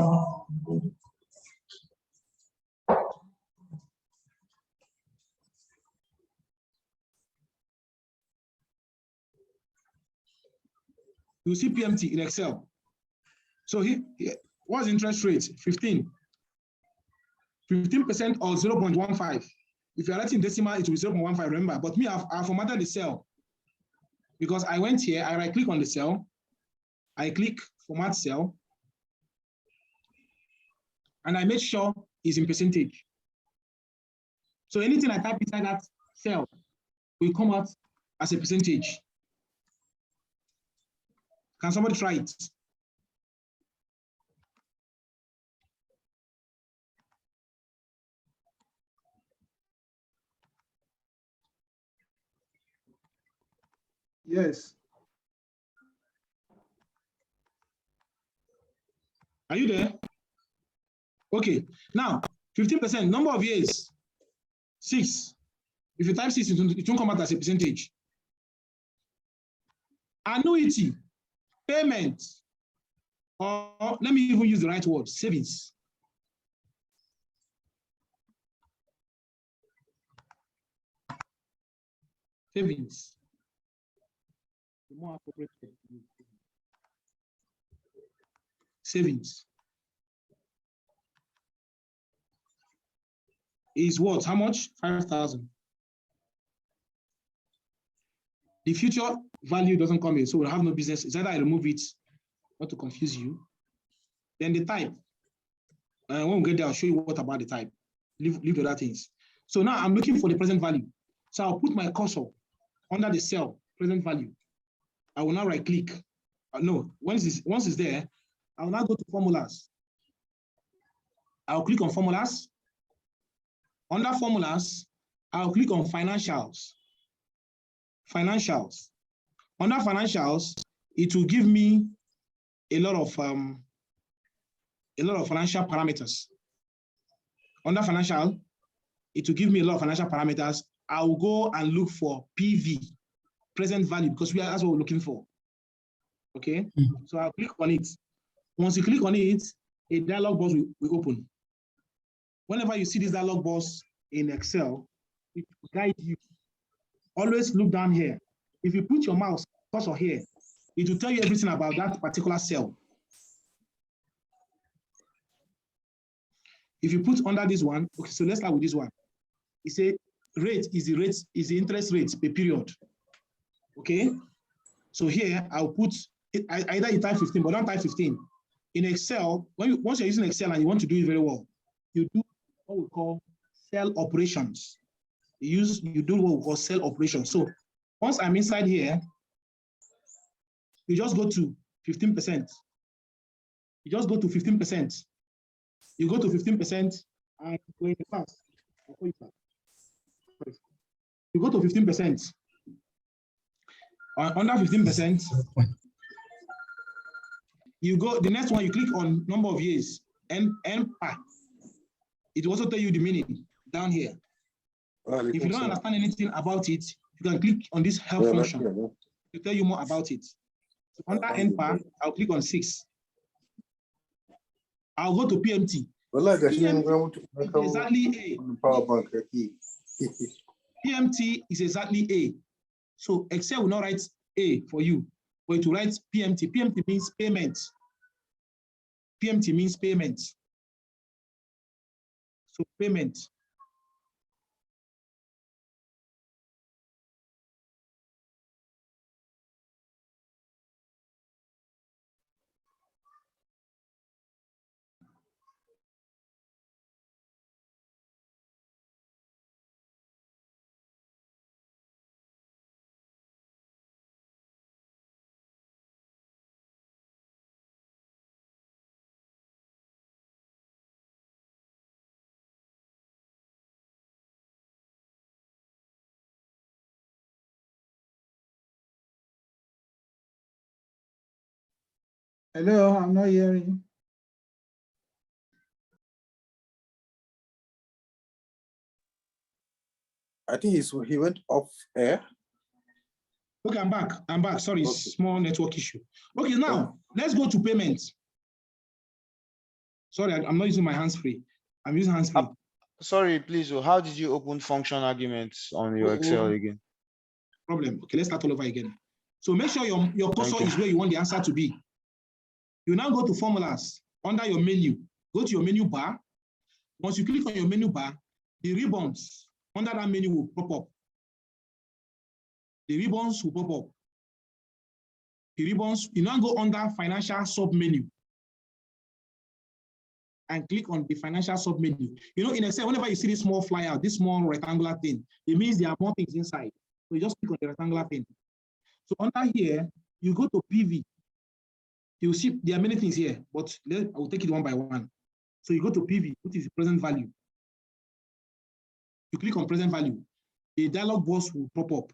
You see PMT in Excel. So here, what's interest rate? 15% or 0.15. If you're writing decimal, it will be 0.15, remember. But me, I've formatted the cell because I went here, I right click on the cell, I click format cell, and I make sure it's in percentage. So anything I type inside that cell will come out as a percentage. Can somebody try it? Yes. Are you there? Okay. Now, 15%, number of years, 6. If you type 6, it won't come out as a percentage. Annuity, payment, or let me even use the right word, savings. Savings. The more appropriate. Savings is what? How much? 5,000. The future value doesn't come in, so we'll have no business. It's either I remove it, not to confuse you. Then the type. When we get there, I'll show you what about the type. Leave the other things. So now I'm looking for the present value. So I'll put my cursor under the cell, present value. I will now right click. No, once it's there, I will now go to formulas. I'll click on formulas. Under formulas, I'll click on financials. Financials. Under financials, it will give me a lot of financial parameters. Under financial, it will give me a lot of financial parameters. I will go and look for PV, present value, because that's what we're looking for. Okay, so I'll click on it. Once you click on it, a dialog box will open. Whenever you see this dialog box in Excel, it will guide you. Always look down here. If you put your mouse cursor here, it will tell you everything about that particular cell. If you put under this one, okay, so let's start with this one. It says rate is the interest rate per period. Okay, so here I'll put either you type 15, but don't type 15. In Excel, once you're using Excel and you want to do it very well, you do what we call cell operations. You do what we call cell operations. So once I'm inside here, you just go to 15%. You just go to 15%. You go to 15% and go in the fast. You go to 15%. Under 15%, you go, the next one, you click on number of years, NPA. It will also tell you the meaning down here. If you don't understand anything about it, you can click on this help function to tell you more about it. So under NPA, I'll click on 6. I'll go to PMT. PMT is exactly A. PMT is exactly A. So Excel will not write A for you, but it will write PMT. PMT means payment. PMT means payment. So payment. Hello, I'm not hearing. I think he went off air. Okay, I'm back. I'm back. Sorry, okay. Small network issue. Okay, now let's go to payments. Sorry, I'm not using my hands-free. I'm using hands-free. Sorry, please. How did you open function arguments on your Excel again? Problem. Okay, let's start all over again. So make sure your cursor is where you want the answer to be. You now go to formulas under your menu. Go to your menu bar. Once you click on your menu bar, the ribbons under that menu will pop up. The ribbons will pop up. The ribbons, you now go under financial sub-menu and click on the financial sub-menu. You know, in Excel, whenever you see this small flyer, this small rectangular thing, it means there are more things inside. So you just click on the rectangular thing. So under here, you go to PV. You see there are many things here, but I will take it one by one. So you go to PV, which is the present value. You click on present value. The dialog box will pop up.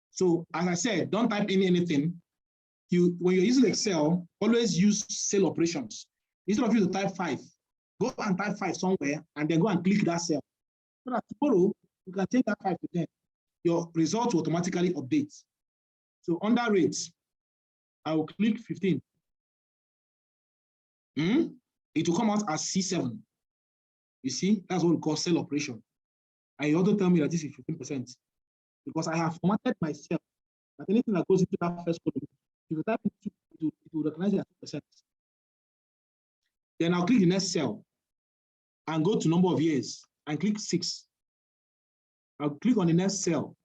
So as I said, don't type in anything. When you're using Excel, always use cell operations. Instead of you to type 5, go and type 5 somewhere and then go and click that cell. So that tomorrow you can take that 5 to 10. Your result will automatically update. So under rates, I will click 15. It will come out as C7. You see, that's what we call cell operation. And you also tell me that this is 15%. Because I have formatted myself that anything that goes into that first column, if you type it, it will recognize it as 2%. Then I'll click the next cell and go to number of years and click 6. I'll click on the next cell,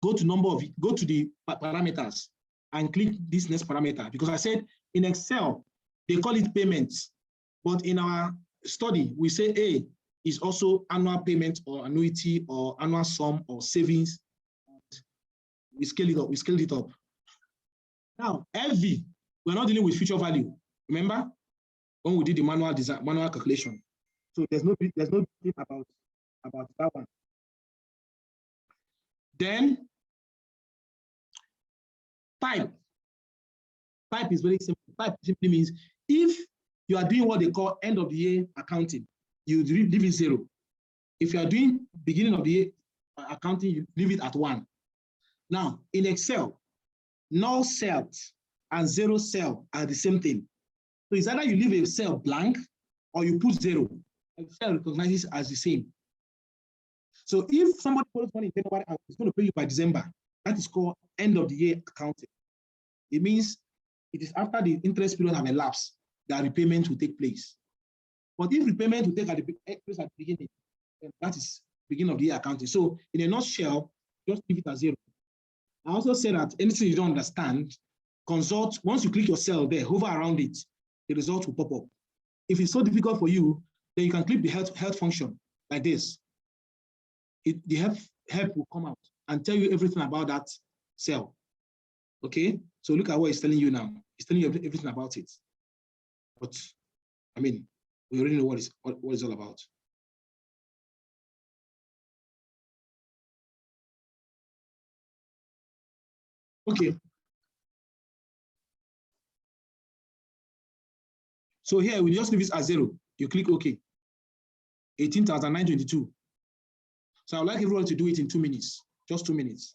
go to the parameters and click this next parameter, because I said in Excel, they call it payments, but in our study, we say A is also annual payment or annuity or annual sum or savings. We scale it up. Now, LV, we're not dealing with future value. Remember when we did the manual calculation? So there's no thing about that one. Then type. Type is very simple. Type simply means if you are doing what they call end of the year accounting, you leave it 0. If you are doing beginning of the year accounting, you leave it at 1. Now, in Excel, null cells and 0 cell are the same thing. So it's either you leave a cell blank or you put 0. Excel recognizes as the same. So if somebody borrows money in January and is going to pay you by December, that is called end of the year accounting. It means it is after the interest period have elapsed that repayment will take place. But if repayment will take place at the beginning, then that is beginning of the year accounting. So in a nutshell, just leave it as 0. I also said that anything you don't understand, consult, once you click your cell there, hover around it, the result will pop up. If it's so difficult for you, then you can click the health function like this. The help will come out and tell you everything about that cell. Okay, so look at what it's telling you now. It's telling you everything about it. But I mean, we already know what it's all about. Okay. So here we just leave it as 0. You click OK. 18,922. So I'd like everyone to do it in 2 minutes, just 2 minutes.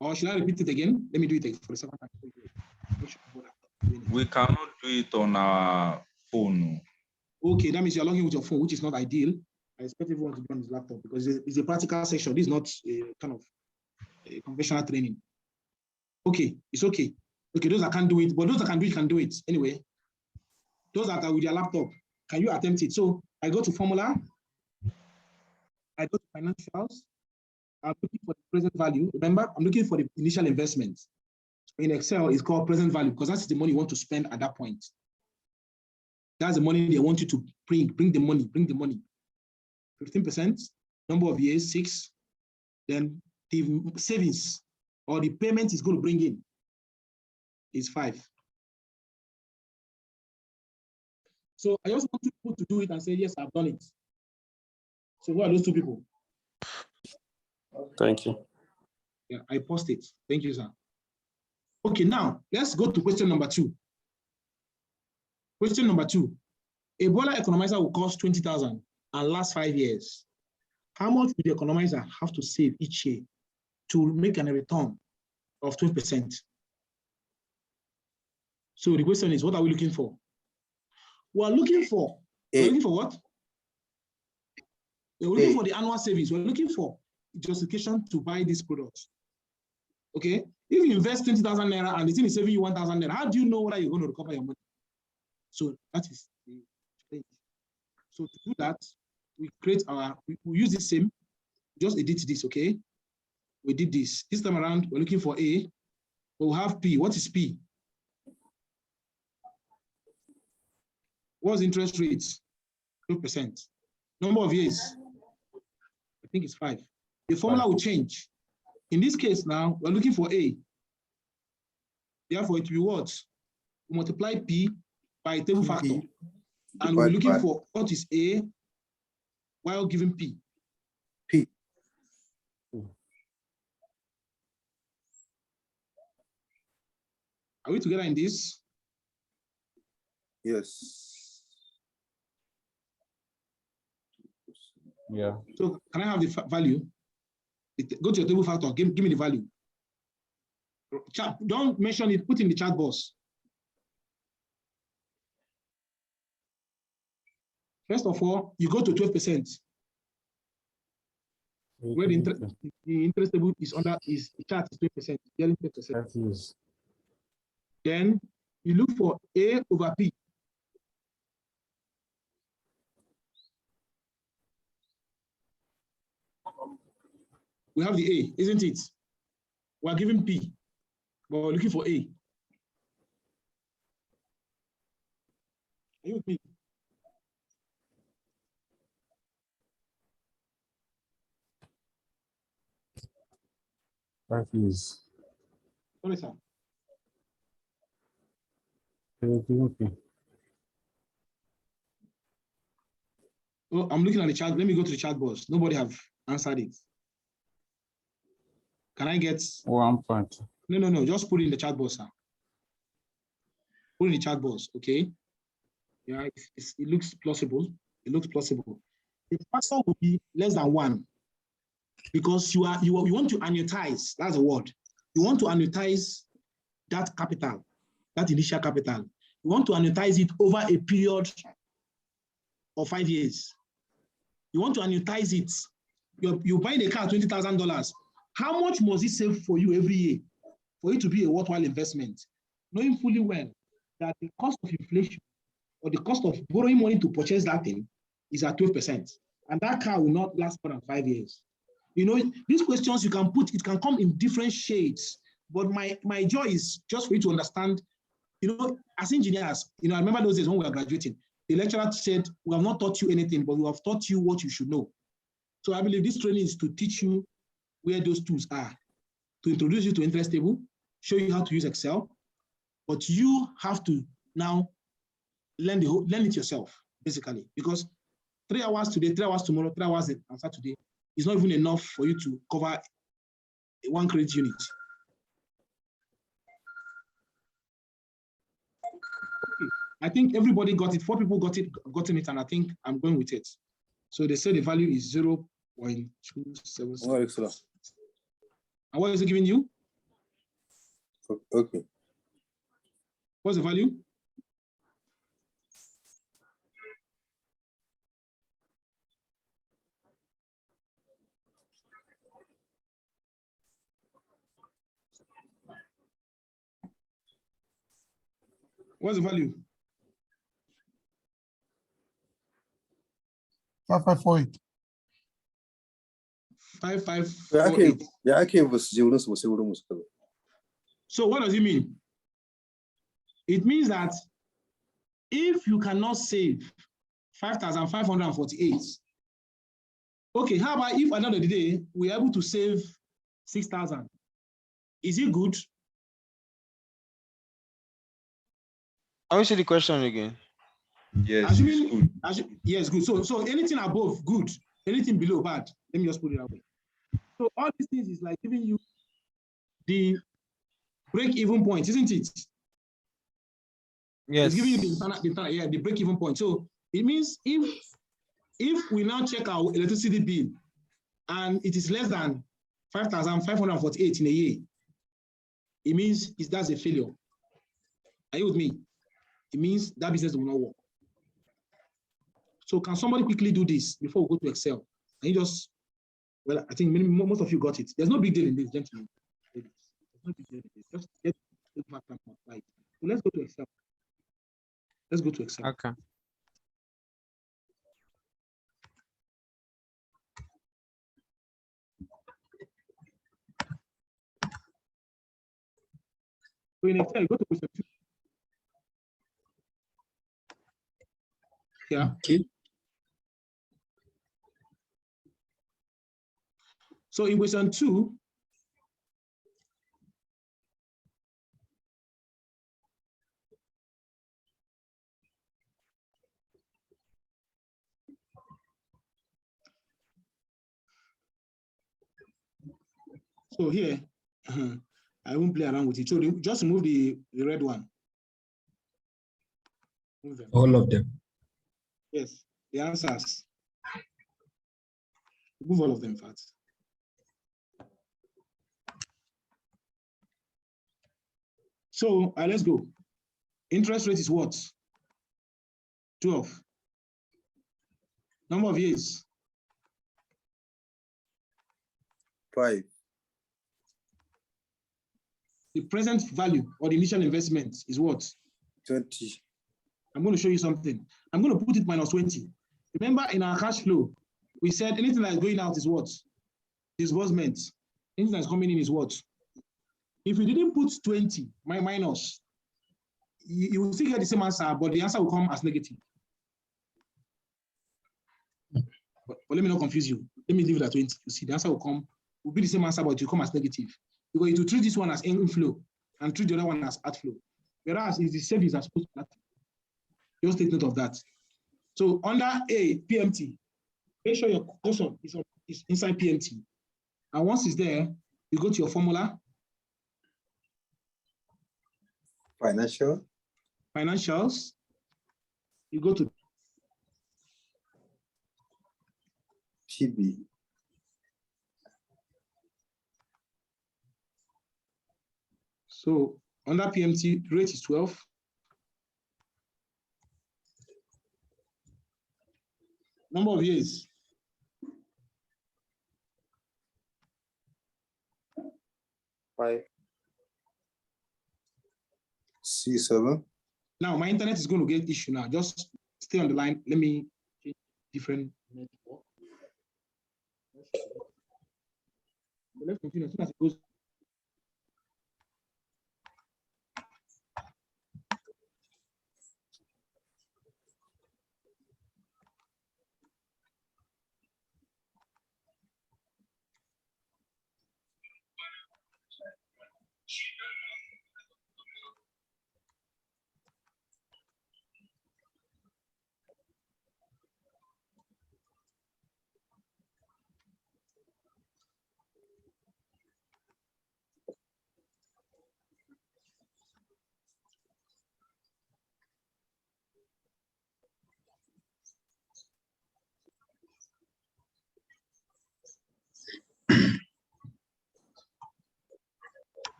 Or should I repeat it again? Let me do it for the second time. We cannot do it on our phone. Okay, that means you're logging with your phone, which is not ideal. I expect everyone to be on his laptop because it's a practical session. This is not a kind of a conventional training. Okay, it's okay. Okay, those that can't do it, but those that can do it can do it. Anyway, those that are with your laptop, can you attempt it? So I go to formula, I go to financials, I'm looking for the present value. Remember, I'm looking for the initial investment. In Excel, it's called present value because that's the money you want to spend at that point. That's the money they want you to bring the money. 15%, number of years, 6. Then the savings or the payment is going to bring in is 5. So I just want people to do it and say, yes, I've done it. So who are those 2 people? Thank you. Yeah, I post it. Thank you, sir. Okay, now let's go to question number 2. Question number 2. A boiler economizer will cost 20,000 and last 5 years. How much would the economizer have to save each year to make a return of 20%? So the question is, what are we looking for? We're looking for what? We're looking for the annual savings. We're looking for justification to buy this product. Okay? If you invest 20,000 naira and the thing is saving you 1,000 naira, how do you know whether you're going to recover your money? So that is the thing. So to do that, we create we use the same, just edit this, okay? We did this. This time around, we're looking for A, but we have P. What is P? What's interest rate? 2%. Number of years? I think it's 5. The formula will change. In this case now, we're looking for A. Therefore, it will be what? We multiply P by table factor. And we're looking for what is A while giving P. P. Are we together in this? Yes. Yeah. So can I have the value? Go to your table factor, give me the value. Chat, don't mention it, put in the chat box. First of all, you go to 12%. Where the interest table is under is the chart is 12%. 12%. Then you look for A over P. We have the A, isn't it? We're given P, but we're looking for A. Are you with me? That is. Sorry, sir. Okay. Oh, I'm looking at the chat. Let me go to the chat box. Nobody have answered it. Can I get 1 point? No. Just put it in the chat box, sir. Put in the chat box, okay? Yeah, it looks plausible. It looks plausible. The factor will be less than 1 because you want to annuitize. That's a word. You want to annuitize that capital, that initial capital. You want to annuitize it over a period of 5 years. You want to annuitize it. You buy the car $20,000. how much must it save for you every year for it to be a worthwhile investment? Knowing fully well that the cost of inflation or the cost of borrowing money to purchase that thing is at 12%. And that car will not last more than 5 years. You know, these questions you can put, it can come in different shades. But my joy is just for you to understand, you know, as engineers, you know, I remember those days when we were graduating, the lecturer said, we have not taught you anything, but we have taught you what you should know. So I believe this training is to teach you where those tools are, to introduce you to interest table, show you how to use Excel, but you have to now learn it yourself, basically, because 3 hours today, 3 hours tomorrow, 3 hours on Saturday is not even enough for you to cover one credit unit. Okay. I think everybody got it. 4 people gotten it, and I think I'm going with it. So they say the value is 0.277. Oh, excellent. And what is it giving you? Okay. What's the value? What's the value? 5548. 5548. Yeah, I came with zero. So what does it mean? It means that if you cannot save 5,548, okay, how about if at the end of the day, we're able to save 6,000? Is it good? Can we see the question again? Yes, it's good. Yes, good. So anything above, good. Anything below, bad. Let me just put it that way. So all these things is like giving you the break-even point, isn't it? Yes. It's giving you the break-even point. So it means if we now check our electricity bill and it is less than 5,548 in a year, it means that's a failure. Are you with me? It means that business will not work. So can somebody quickly do this before we go to Excel? And you just, well, I think most of you got it. There's no big deal in this, gentlemen. There's no big deal in this. Just get the fact and apply it. So let's go to Excel. Let's go to Excel. Okay. So in Excel, go to question 2. Yeah. Okay. So in question 2, so here, I won't play around with it. So just remove the red one. Move them. All of them. Yes, the answers. Move all of them, in fact. So let's go. Interest rate is what? 12. Number of years? 5. The present value or the initial investment is what? 20. I'm going to show you something. I'm going to put it minus 20. Remember in our cash flow, we said anything that's going out is what? Disbursement. Anything that's coming in is what? If you didn't put 20, minus, you will still get the same answer, but the answer will come as negative. But let me not confuse you. Let me leave it at 20. You see, the answer will be the same answer, but it will come as negative. Because you treat this one as inflow and treat the other one as outflow. Whereas if the savings are supposed to be, just take note of that. So under A, PMT, make sure your cushion is inside PMT. And once it's there, you go to your formula. Financials. You go to PB. So under PMT, rate is 12. Number of years. 5. C7. Now my internet is going to get issue now. Just stay on the line. Let me change different network. Let's continue as soon as it goes.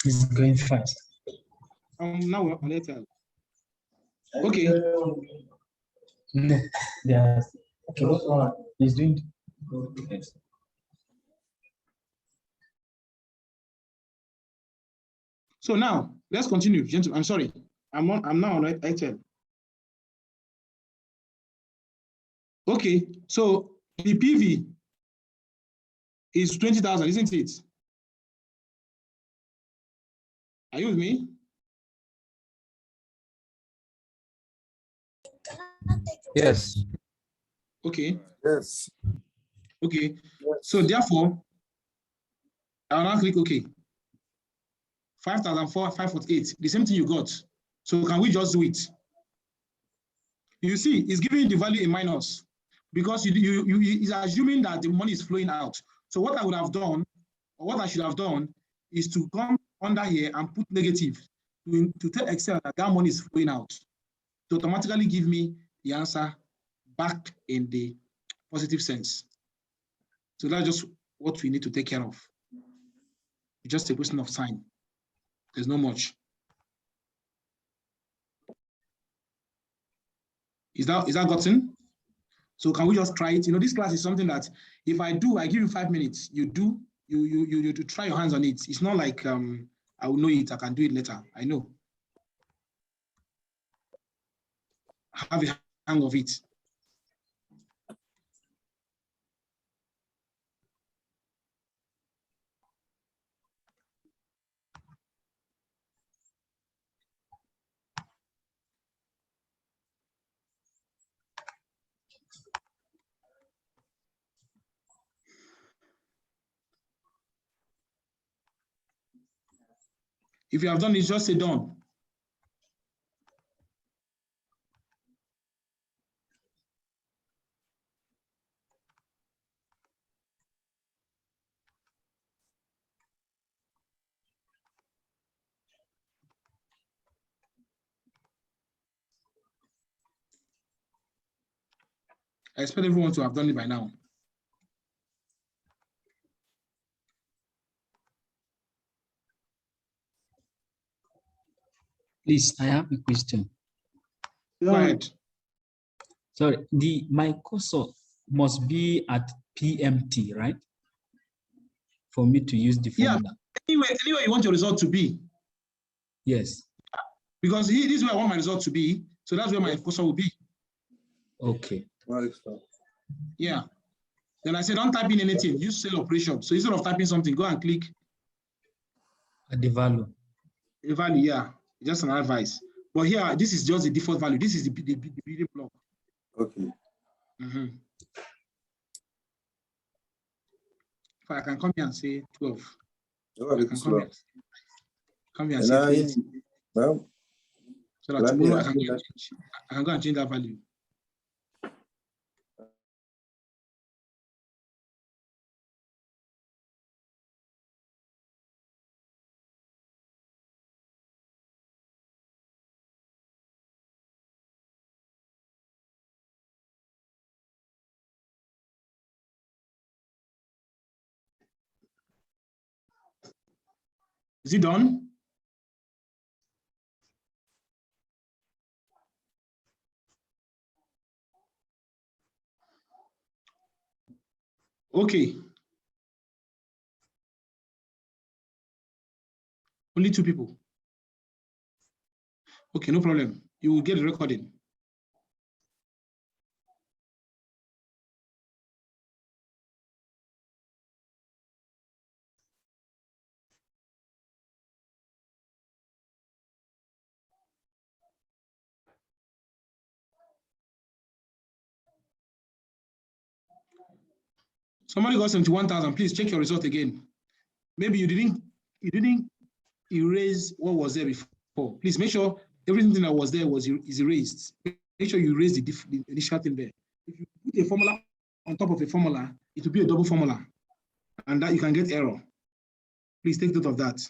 It's going fast. Now we're on Airtel. Okay. Yes. Okay. He's doing. Yes. So now let's continue, gentlemen. I'm sorry. I'm now on Airtel. Okay. So the PV is 20,000, isn't it? Are you with me? Yes. Okay. Yes. Okay. Yes. So therefore, I'll now click OK. 5,548, the same thing you got. So can we just do it? You see, it's giving you the value in minus because it's assuming that the money is flowing out. So what I would have done, or what I should have done, is to come under here and put negative to tell Excel that that money is flowing out, to automatically give me the answer back in the positive sense. So that's just what we need to take care of. It's just a question of time. There's not much. Is that gotten? So can we just try it? You know, this class is something that if I do, I give you 5 minutes. You do, you try your hands on it. It's not like I will know it. I can do it later. I know. Have a hang of it. If you have done it, just say done. I expect everyone to have done it by now. Please, I have a question. Go ahead. Sorry, my cursor must be at PMT, right? For me to use the formula. Yeah, anyway you want your result to be. Yes. Because this is where I want my result to be. So that's where my cursor will be. Okay. Yeah. Then I said, don't type in anything, use cell operation. So instead of typing something, go and click at the value. The value, yeah. Just an advice. But here, this is just the default value. This is the building block. Okay. If I can come here and say 12. Oh, a little slow. Come here and And say I, create. well, So that tomorrow I can go and change that value. Is it done? Okay. Only 2 people. Okay, no problem. You will get the recording. Somebody got 71,000. Please check your result again. Maybe you didn't erase what was there before. Please make sure everything that was there is erased. Make sure you erase the initial thing there. If you put a formula on top of a formula, it will be a double formula, and that you can get error. Please take note of that.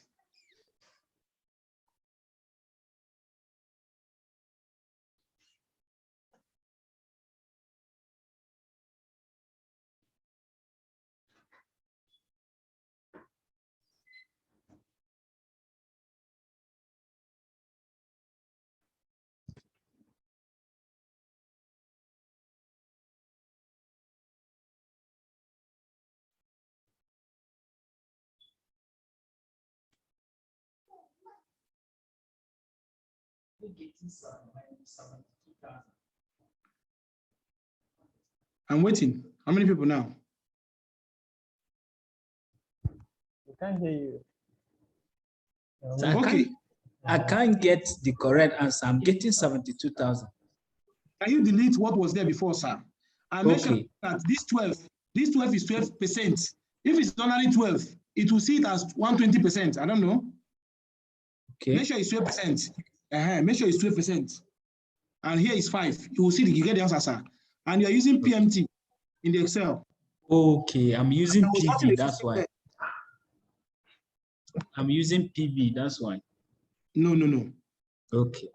I'm waiting. How many people now? We can't hear you. So I can't get the correct answer. I'm getting 72,000. Can you delete what was there before, sir? I mentioned that this 12 is 12%. If it's only 12, it will see it as 120%. I don't know. Okay. Make sure it's 12%. Make sure it's 12%. And here is 5. You will see you get the answer, sir. And you're using PMT in the Excel. Okay, I'm using PV, that's why. I'm using PV, that's why. No. Okay.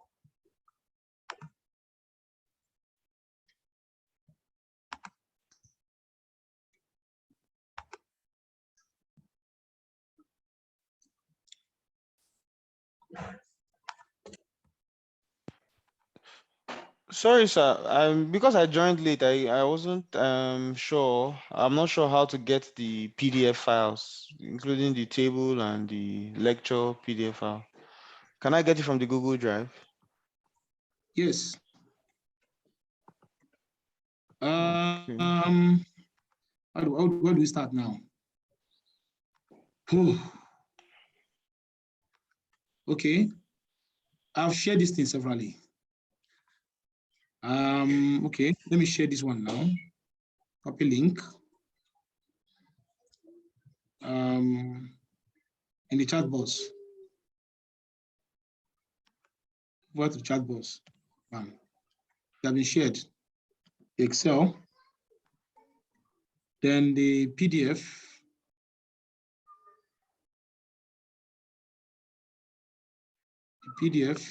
Sorry, sir. Because I joined late, I wasn't sure. I'm not sure how to get the PDF files, including the table and the lecture PDF file. Can I get it from the Google Drive? Yes. Where do we start now? Okay. I've shared this thing severally. Okay, let me share this one now. Copy link. In the chat box. Go to chat box. They have been shared. The Excel. Then the PDF. The PDF.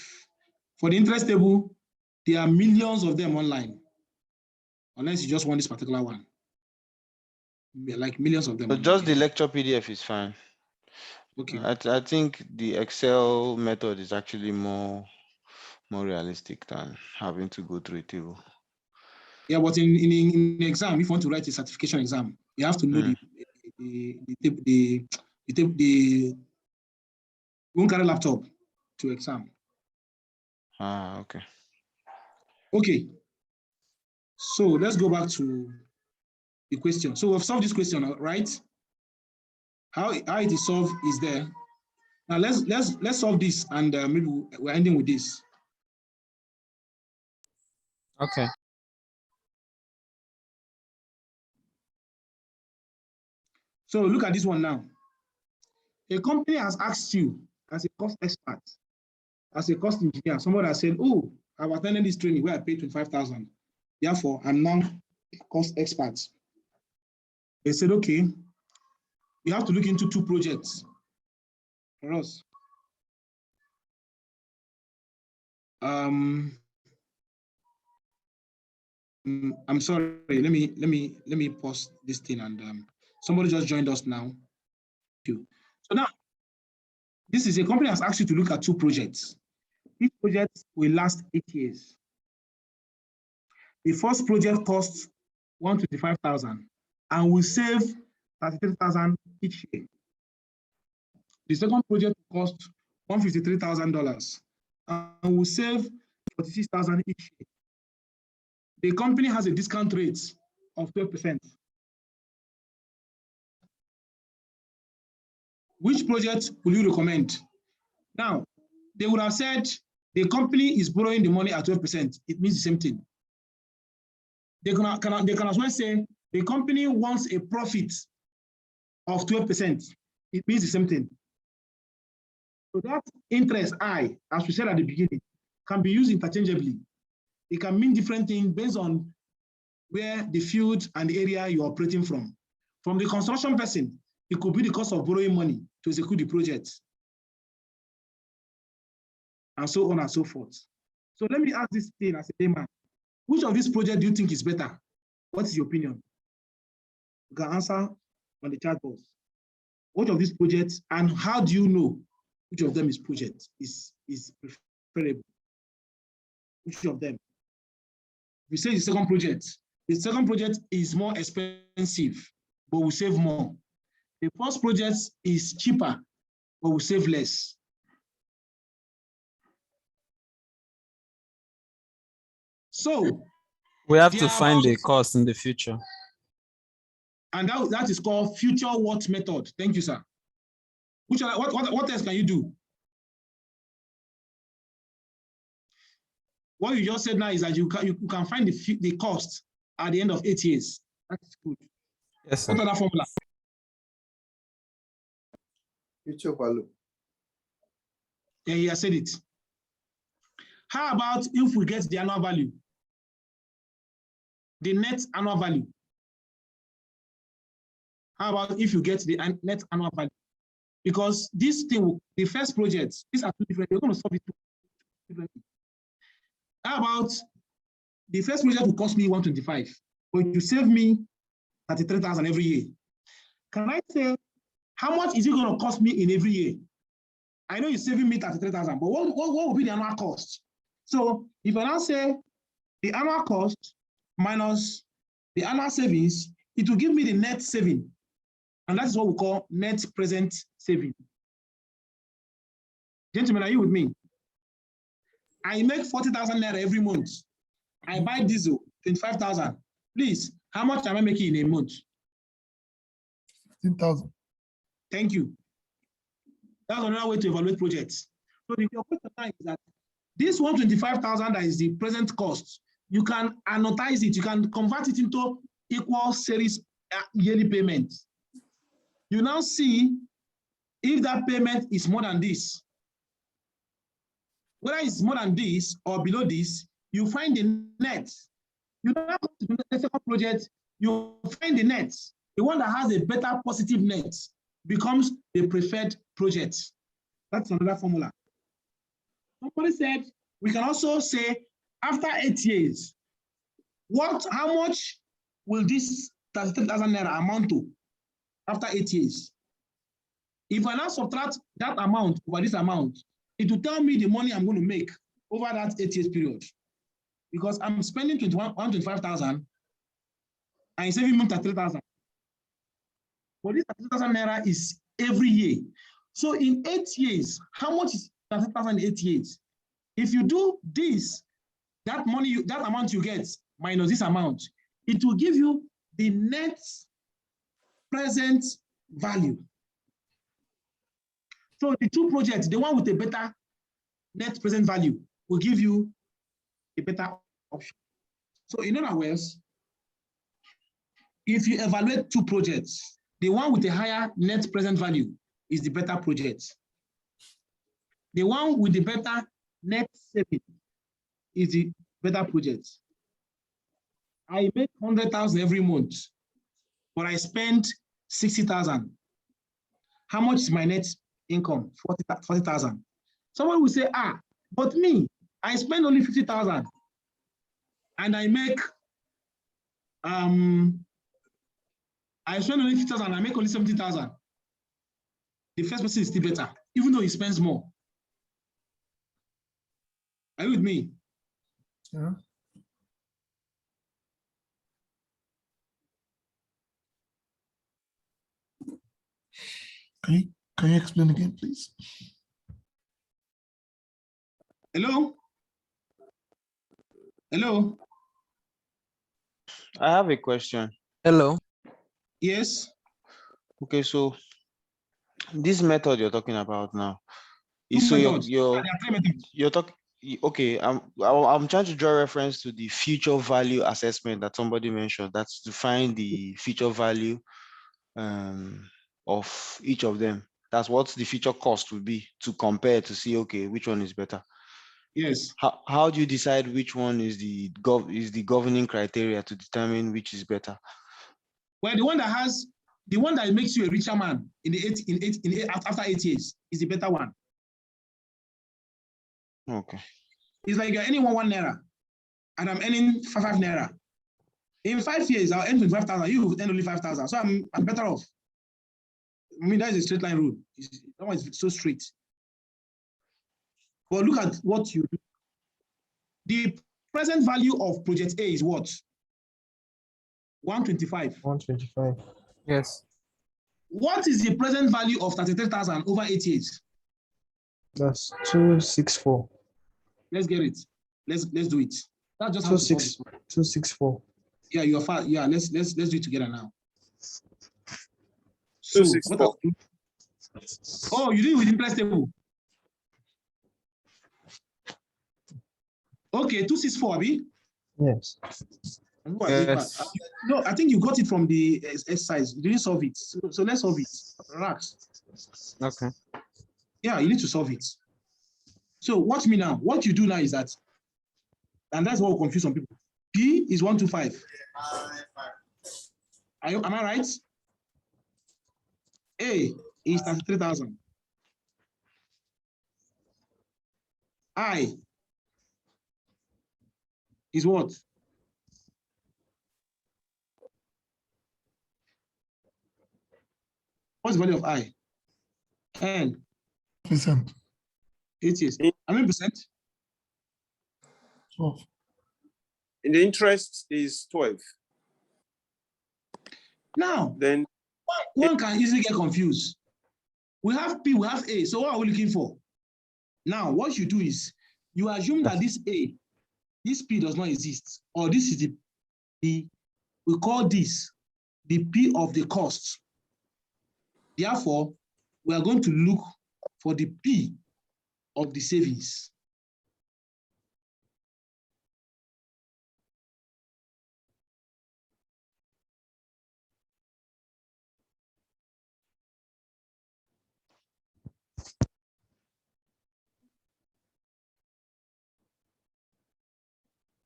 For the interest table, there are millions of them online. Unless you just want this particular one. Like millions of them. But just the lecture PDF is fine. Okay. I think the Excel method is actually more realistic than having to go through a table. Yeah, but in the exam, if you want to write a certification exam, you have to know you won't carry laptop to exam. Okay. Okay. So let's go back to the question. So we've solved this question, right? How it is solved is there. Now let's solve this, and maybe we're ending with this. Okay. So look at this one now. a company has asked you as a cost expert, as a cost engineer, somebody has said, oh, I've attended this training where I paid 25,000. Therefore, I'm now a cost expert. They said, okay, you have to look into 2 projects for us. I'm sorry. Let me pause this thing, and somebody just joined us now. Thank you. So now, this is a company has asked you to look at 2 projects. Each project will last 8 years. The first project costs 125,000 and will save 33,000 each year. The second project costs $153,000 and will save 46,000 each year. The company has a discount rate of 12%. Which project will you recommend? Now, they would have said the company is borrowing the money at 12%. It means the same thing. They can as well say the company wants a profit of 12%. It means the same thing. So that interest I, as we said at the beginning, can be used interchangeably. It can mean different things based on where the field and the area you're operating from. From the construction person, it could be the cost of borrowing money to execute the project, and so on and so forth. So let me ask this thing as a layman. Which of these projects do you think is better? What is your opinion? You can answer on the chat box. Which of these projects, and how do you know which of them is preferable? Which of them? We say the second project is more expensive, but will save more. The first project is cheaper, but will save less. So we have to find the cost in the future. And that is called future what method. Thank you, sir. What else can you do? What you just said now is that you can find the cost at the end of 8 years. That's good. Yes, sir. What other formula? Future value. Yeah, I said it. How about if we get the annual value? The net annual value. How about if you get the net annual value? Because this thing, the first projects, these are 2 different, you're going to solve it 2 differently. How about the first project will cost me 125, but you save me 33,000 every year. Can I say, how much is it going to cost me in every year? I know you're saving me 33,000, but what will be the annual cost? So if I now say the annual cost minus the annual savings, it will give me the net saving. And that's what we call net present saving. Gentlemen, are you with me? I make 40,000 naira every month. I buy diesel, 25,000. Please, how much am I making in a month? 15,000. Thank you. That's another way to evaluate projects. So the question is that this 125,000 that is the present cost, you can annotize it, you can convert it into equal series yearly payments. You now see if that payment is more than this. Whether it's more than this or below this, you find the net. You now come to the second project, you find the net. The one that has a better positive net becomes the preferred project. That's another formula. Somebody said, we can also say, after 8 years, how much will this 33,000 naira amount to after 8 years? If I now subtract that amount over this amount, it will tell me the money I'm going to make over that 8 years period. Because I'm spending 125,000 and saving me 33,000. But this 33,000 naira is every year. So in 8 years, how much is 33,000 in 8 years? If you do this, that money, that amount you get minus this amount, it will give you the net present value. So the 2 projects, the one with a better net present value will give you a better option. So in other words, if you evaluate 2 projects, the one with a higher net present value is the better project. The one with the better net saving is the better project. I make 100,000 every month, but I spend 60,000. How much is my net income? 40,000. Someone will say, but me, I spend only 50,000 and I make I spend only 50,000, I make only 70,000. The first person is still better, even though he spends more. Are you with me? Yeah. Can you explain again, please? Hello? Hello? I have a question. Hello. Yes. Okay, so this method you're talking about now is so you're talking. Okay, I'm trying to draw reference to the future value assessment that somebody mentioned. That's to find the future value of each of them. That's what the future cost would be to compare to see, okay, which one is better. Yes. How do you decide which one is the governing criteria to determine which is better? Well, the one that makes you a richer man after 8 years is the better one. Okay. It's like you're earning 1 naira and I'm earning 5 naira. In 5 years, I'll earn 25,000. You earn only 5,000. So I'm better off. I mean, that is a straight line rule. It's so straight. But look at what you do. The present value of project A is what? 125. 125. Yes. What is the present value of 33,000 over 8 years? That's 264. Let's get it. Let's do it. That's just how to solve it. 264. Yeah, you're far. Yeah, let's do it together now. So what oh, you did it with interest table. Okay, 264, Abi? Yes. Yes. No, I think you got it from the exercise. You didn't solve it. So let's solve it. Relax. Okay. Yeah, you need to solve it. So watch me now. What you do now is that, and that's what will confuse some people. P is 125. Am I right? A is 33,000. I is what? What's the value of I? 10%. 8 years. How many percent? 12. And the interest is 12. Now, then one can easily get confused. We have P, we have A. So what are we looking for? Now, what you do is you assume that this A, this P does not exist, or this is we call this the P of the cost. Therefore, we are going to look for the P of the savings.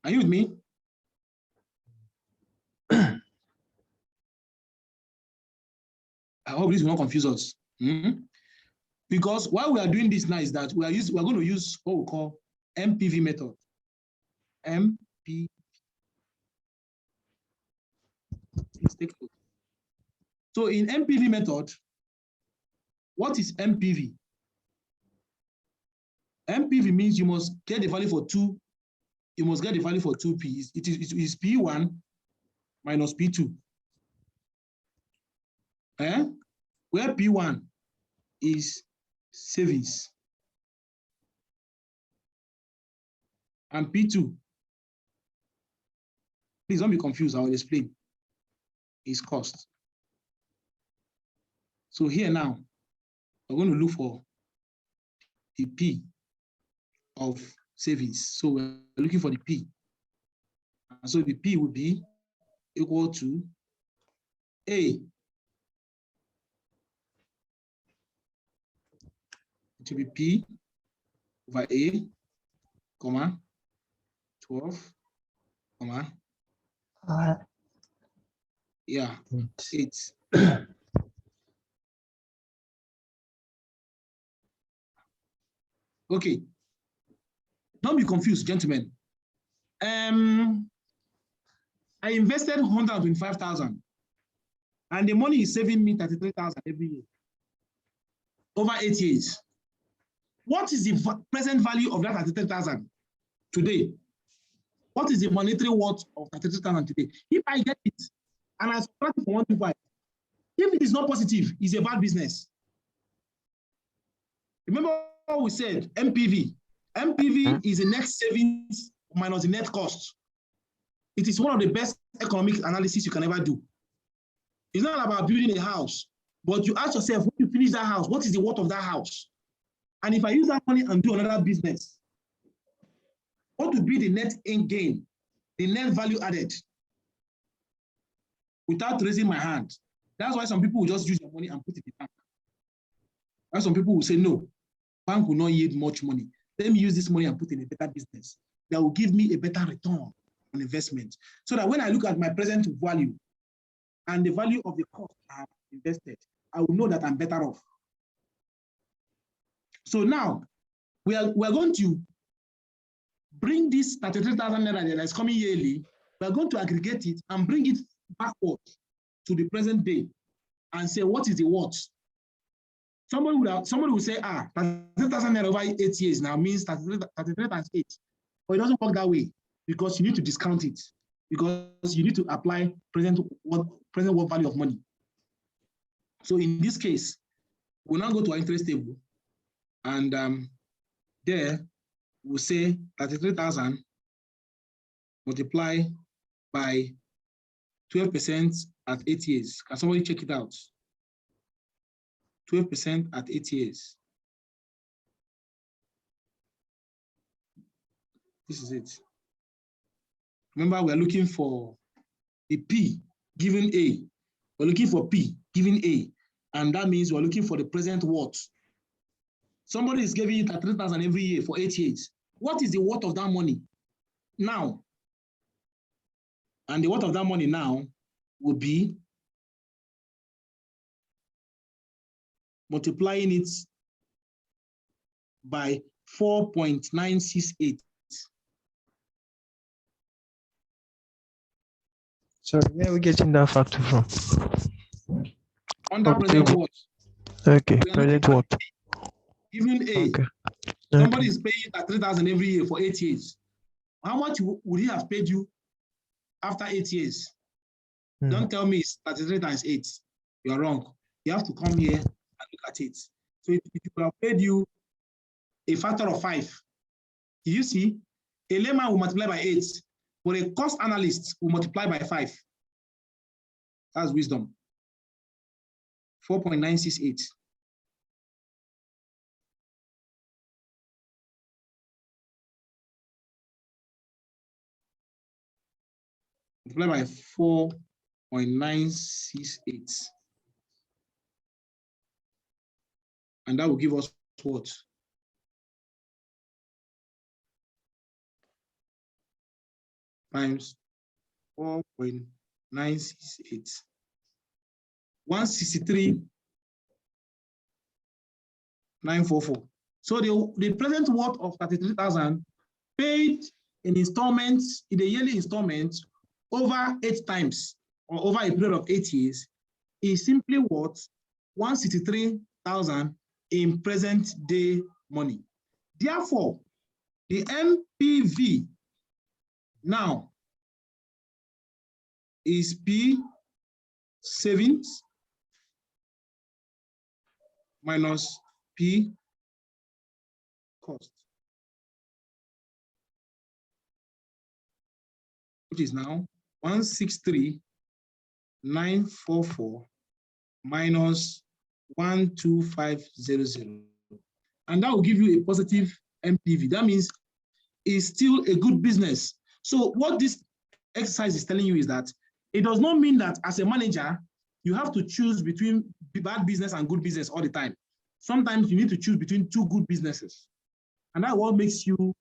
Are you with me? I hope this will not confuse us. Because why we are doing this now is that we are going to use what we call MPV method. MPV. Please take note. So in MPV method, what is MPV? MPV means you must get the value for two. You must get the value for 2P. It is P1 minus P2. Where P1 is savings and P2, please don't be confused, I will explain, is cost. So here now, we're going to look for the P of savings. So we're looking for the P. And so the P would be equal to A to be P over A, comma, 12, comma, yeah, 8. Okay. Don't be confused, gentlemen. I invested 125,000 and the money is saving me 33,000 every year over 8 years. What is the present value of that 33,000 today? What is the monetary worth of 33,000 today? If I get it and I subtract it from 125, if it is not positive, it's a bad business. Remember what we said, MPV. MPV is the net savings minus the net cost. It is one of the best economic analysis you can ever do. It's not about building a house, but you ask yourself, when you finish that house, what is the worth of that house? And if I use that money and do another business, what would be the net gain, the net value added without raising my hand? That's why some people will just use your money and put it in the bank. And some people will say, no, bank will not yield much money. Let me use this money and put in a better business that will give me a better return on investment. So that when I look at my present value and the value of the cost I have invested, I will know that I'm better off. So now we are going to bring this 33,000 naira that is coming yearly, we are going to aggregate it and bring it backward to the present day and say, what is the worth? Somebody will say, 33,000 naira over 8 years now means 33 times 8. But it doesn't work that way because you need to discount it, because you need to apply present worth value of money. So in this case, we'll now go to our interest table and there we'll say 33,000 multiply by 12% at 8 years. Can somebody check it out? 12% at 8 years. This is it. Remember, we're looking for the P given A. We're looking for P given A. And that means we're looking for the present worth. Somebody is giving you 33,000 every year for 8 years. What is the worth of that money now? And the worth of that money now would be multiplying it by 4.968. Sorry, where are we getting that factor from? Under present what? Okay, present what? Given A, okay. Somebody is paying 3,000 every year for 8 years. How much would he have paid you after 8 years? Don't tell me it's 33 times 8. You're wrong. You have to come here and look at it. So it would have paid you a factor of 5. You see, a layman will multiply by 8, but a cost analyst will multiply by 5. That's wisdom. 4.968. Multiply by 4.968. And that will give us what? Times 4.968. 163,944. So the present worth of 33,000 paid in installments, in the yearly installments, over 8 times or over a period of 8 years is simply worth 163,000 in present day money. Therefore, the MPV now is P savings minus P cost, which is now 163,944 minus 12500. And that will give you a positive MPV. That means it's still a good business. So what this exercise is telling you is that it does not mean that as a manager, you have to choose between bad business and good business all the time. sometimes you need to choose between two good businesses. And that what makes you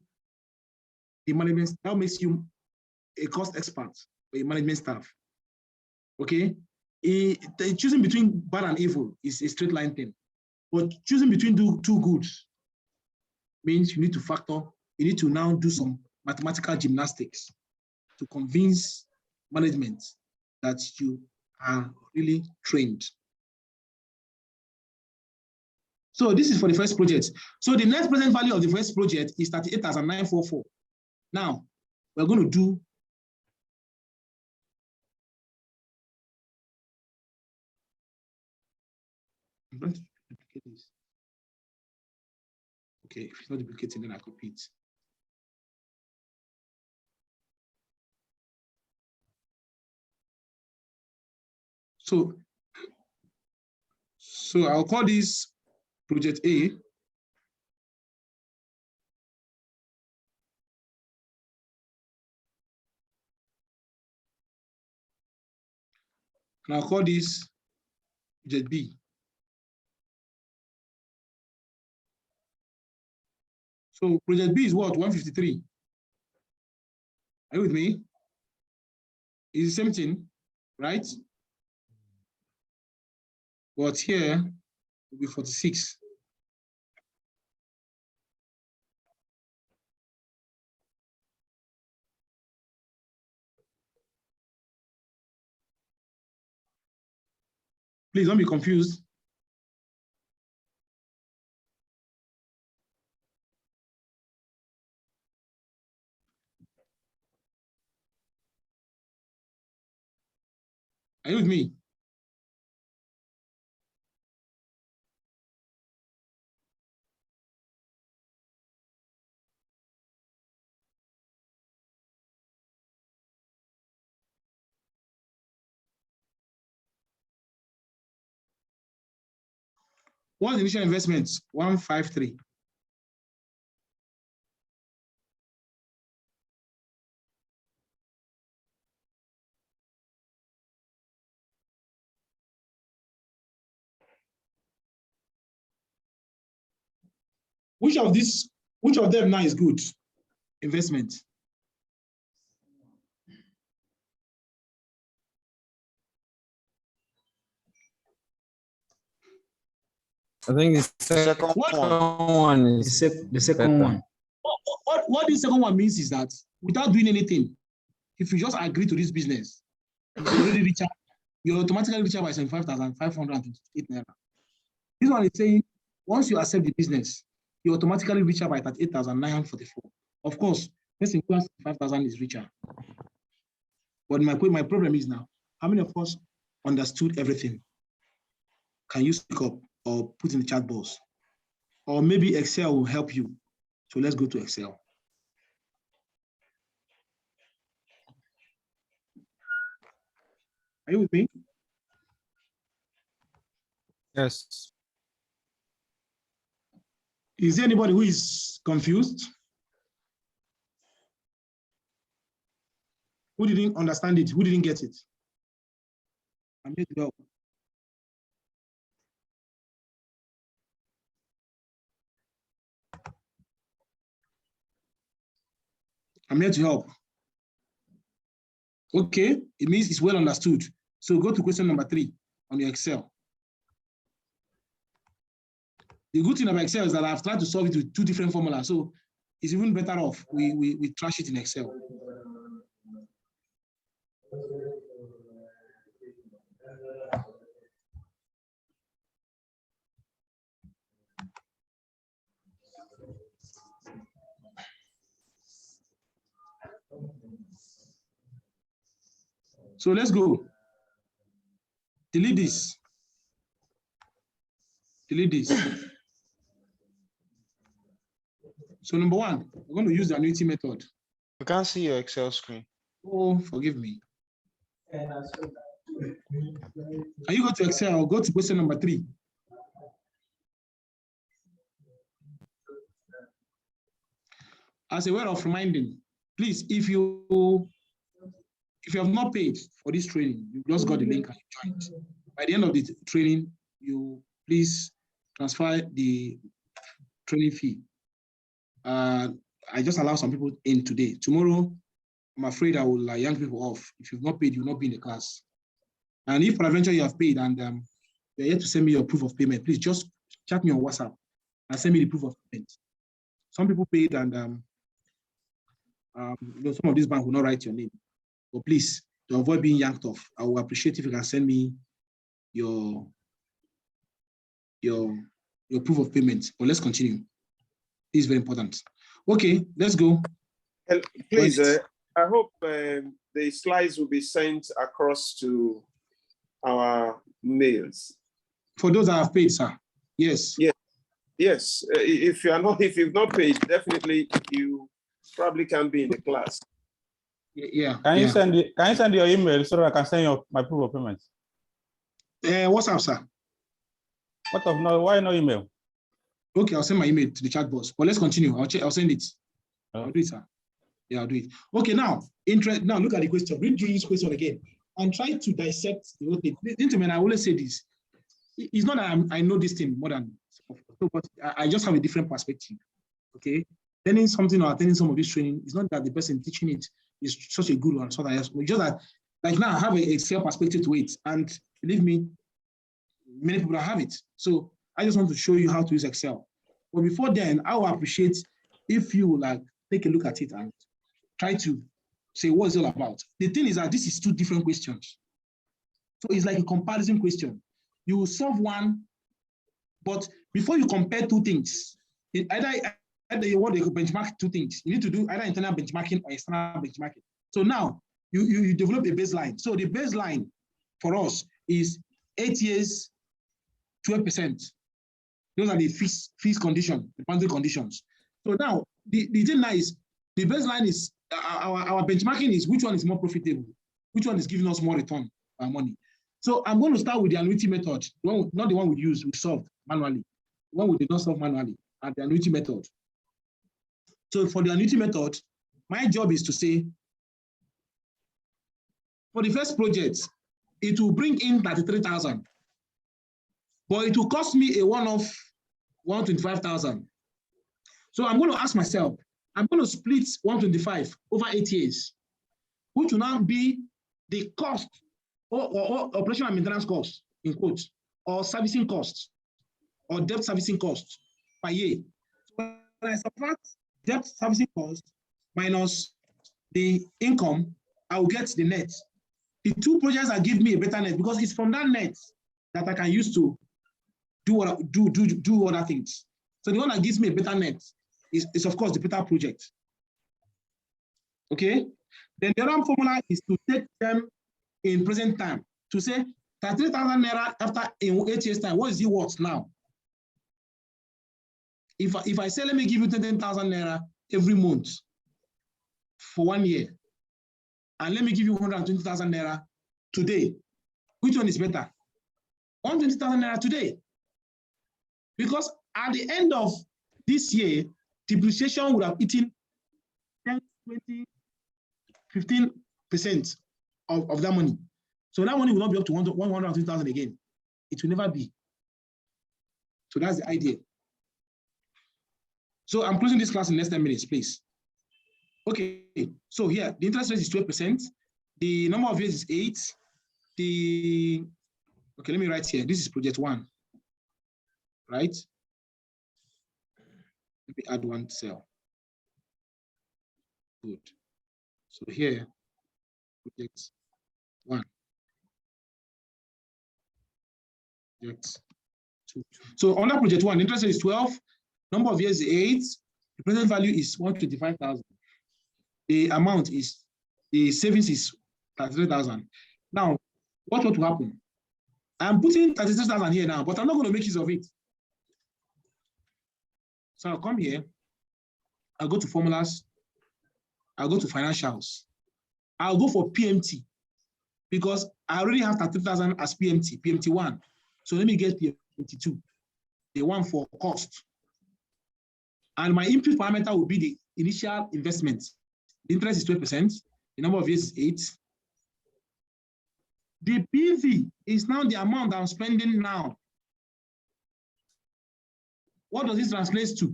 the management, that makes you a cost expert or a management staff. Okay? Choosing between bad and evil is a straight line thing. But choosing between two goods means you need to factor, you need to now do some mathematical gymnastics to convince management that you are really trained. So this is for the first project. So the net present value of the first project is 38,944. Now, we're going to do I'm going to duplicate this. Okay, if it's not duplicating, then I copy it. So I'll call this project A. And I'll call this project B. So project B is what? 153. Are you with me? It's the same thing, right? But here will be 46. Please don't be confused. Are you with me? What's the initial investment? 153. Which of them now is good investment? I think the second one is the second one. What the second one means is that without doing anything, if you just agree to this business, you automatically reach out by 75,528 naira. This one is saying once you accept the business, you automatically reach out by 38,944. Of course, person who has 5,000 is richer. But my problem is now, how many of us understood everything? Can you speak up or put in the chat box? Or maybe Excel will help you. So let's go to Excel. Are you with me? yes. Is there anybody who is confused? Who didn't understand it? Who didn't get it? I'm here to help. I'm here to help. Okay, it means it's well understood. So go to question number 3 on your Excel. The good thing about Excel is that I've tried to solve it with 2 different formulas. So it's even better off we trash it in Excel. So let's go. Delete this. Delete this. So number 1, we're going to use the annuity method. I can't see your Excel screen. Oh, forgive me. Can you go to Excel or go to question number 3? As a way of reminding, please, if you have not paid for this training, you just got the link and you joined. By the end of the training, you please transfer the training fee. I just allow some people in today. Tomorrow, I'm afraid I will yank people off. If you've not paid, you will not be in the class. And if peradventure you have paid and you're yet to send me your proof of payment, please just chat me on WhatsApp and send me the proof of payment. Some people paid and some of these banks will not write your name. But please, to avoid being yanked off, I will appreciate if you can send me your proof of payment. But let's continue. This is very important. Okay, let's go. Please, I hope the slides will be sent across to our mails. For those that have paid, sir. Yes. Yes. Yes. If you've not paid, definitely you probably can be in the class. Yeah. Can you send your email so that I can send my proof of payment? WhatsApp, sir. Why no email? Okay, I'll send my email to the chat box. But let's continue. I'll send it. I'll do it, sir. Yeah, I'll do it. Okay, now look at the question. Read through this question again and try to dissect the whole thing. Gentlemen, I always say this. It's not that I know this thing more than, but I just have a different perspective. Okay, learning something or attending some of this training is not that the person teaching it is such a good one. So that it's just that, like now, I have an Excel perspective to it, and believe me, many people don't have it. So I just want to show you how to use Excel. But before then, I will appreciate if you take a look at it and try to say what it's all about. The thing is that this is two different questions. So it's like a comparison question. You will solve one, but before you compare two things, either you want to benchmark two things, you need to do either internal benchmarking or external benchmarking. So now you develop a baseline. So the baseline for us is 8 years, 12%. Those are the fees condition, the boundary conditions. So now the thing now is the baseline is our benchmarking is which one is more profitable, which one is giving us more return on money. So I'm going to start with the annuity method, not the one we solved manually, the one we did not solve manually, and the annuity method. So for the annuity method, my job is to say, for the first project, it will bring in 33,000, but it will cost me a one-off 125,000. So I'm going to ask myself, I'm going to split 125 over 8 years, which will now be the cost or operational and maintenance costs, in quotes, or servicing costs, or debt servicing costs per year. So when I subtract debt servicing costs minus the income, I will get the net. The two projects that give me a better net because it's from that net that I can use to do other things. So the one that gives me a better net is of course the better project. Okay. Then the other formula is to take them in present time to say 33,000 naira after in 8 years time. What is it worth now? If I say let me give you 10,000 naira every month for 1 year, and let me give you 120,000 naira today, which one is better? 120,000 naira today, because at the end of this year, depreciation would have eaten 10, 20, 15% of that money. So that money will not be up to 120,000 again. It will never be. So that's the idea. So I'm closing this class in less than 10 minutes, please. Okay, so here, the interest rate is 12%. The number of years is 8. Okay, let me write here. This is project 1, right? Let me add one cell. Good. So here, project 1. Project 2. So under project 1, the interest rate is 12. Number of years is 8. The present value is 125,000. The amount is, the savings is 33,000. Now, what will happen? I'm putting 36,000 here now, but I'm not going to make use of it. So I'll come here. I'll go to formulas. I'll go to financials. I'll go for PMT because I already have 30,000 as PMT, PMT1. So let me get PMT2, the one for cost. And my input parameter will be the initial investment. The interest is 12%. The number of years is 8. The PV is now the amount I'm spending now. What does this translate to?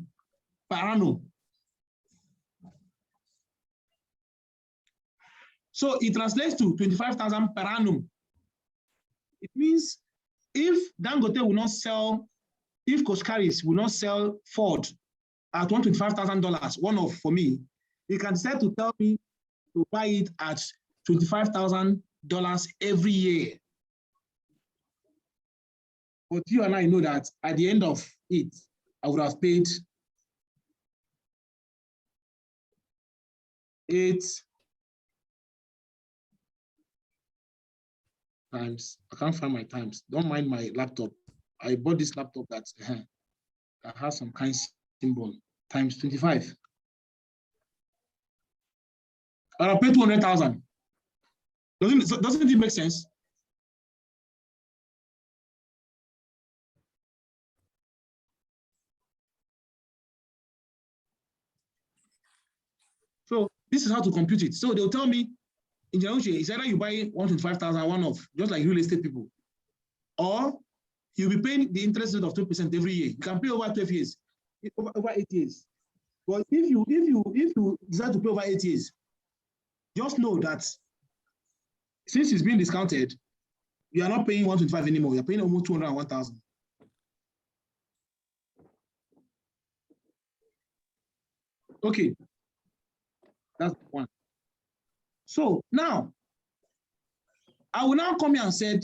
Per annum. So it translates to 25,000 per annum. It means if Dangote will not sell, if Koshkaris will not sell Ford at $125,000, one-off for me, he can decide to tell me to buy it at $25,000 every year. But you and I know that at the end of it, I would have paid 8 times. I can't find my times. Don't mind my laptop. I bought this laptop that has some kind of symbol times 25. I'll pay 200,000. Doesn't it make sense? So this is how to compute it. So they'll tell me, in general, it's either you buy 125,000 one-off, just like real estate people, or you'll be paying the interest rate of 2% every year. You can pay over 12 years, over 8 years. But if you decide to pay over 8 years, just know that since it's being discounted, you are not paying 125 anymore. You're paying almost 201,000. Okay, that's one. So now, I will now come here and said,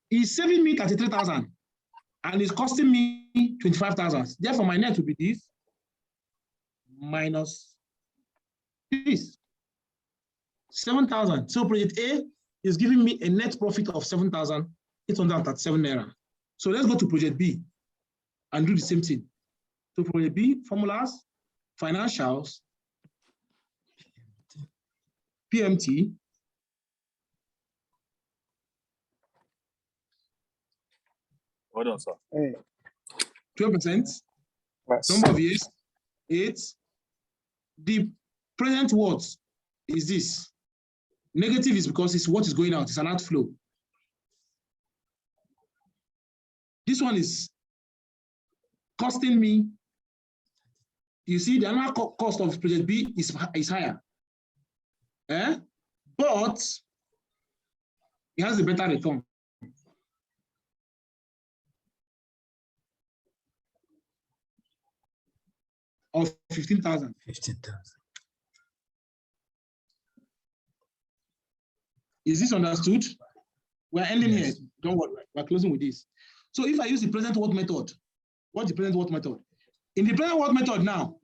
he's saving me 33,000 and it's costing me 25,000. Therefore, my net will be this minus this 7,000. So project A is giving me a net profit of 7,837 naira. So let's go to project B and do the same thing. So project B, formulas, financials, PMT. Hold on, sir. 12%. Number of years, 8. The present worth is this. Negative is because it's what is going out, it's an outflow. This one is costing me. You see, the annual cost of project B is higher. But it has a better return. Of 15,000. 15,000. Is this understood? We're ending here. Don't worry. We're closing with this. So if I use the present worth method, what's the present worth method? In the present worth method now,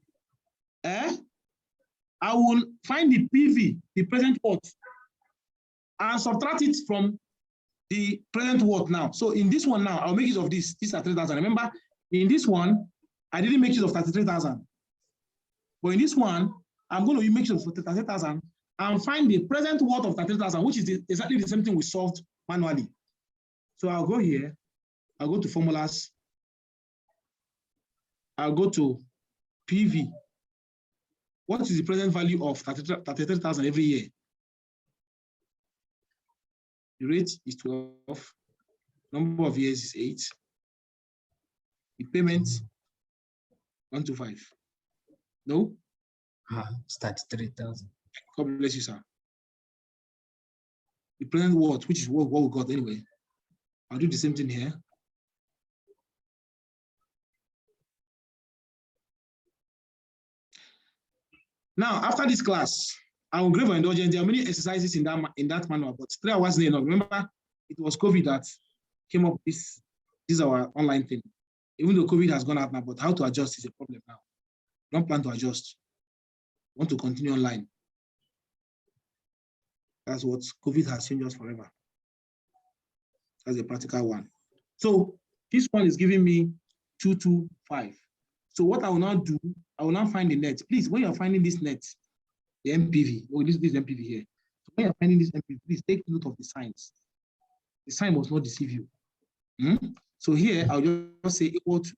I will find the PV, the present worth, and subtract it from the present worth now. So in this one now, I'll make use of this. These are 3,000. Remember, in this one, I didn't make use of 33,000. But in this one, I'm going to make use of 33,000 and find the present worth of 33,000, which is exactly the same thing we solved manually. So I'll go here, I'll go to formulas, I'll go to PV. What is the present value of 33,000 every year? The rate is 12, number of years is 8, the payment 125. No? It's 33,000. God bless you, sir. The present worth, which is what we got anyway. I'll do the same thing here. Now, after this class, I will grade for indulgence. There are many exercises in that manual, but 3 hours later, remember, it was COVID that came up with this our online thing. Even though COVID has gone out now, but how to adjust is a problem now. Don't plan to adjust. Want to continue online. That's what COVID has changed us forever. That's a practical one. So this one is giving me 225. So what I will now do, I will now find the net. Please, when you're finding this net, the MPV, this MPV here. So when you're finding this MPV, please take note of the signs. The sign must not deceive you. So here, I'll just say equal to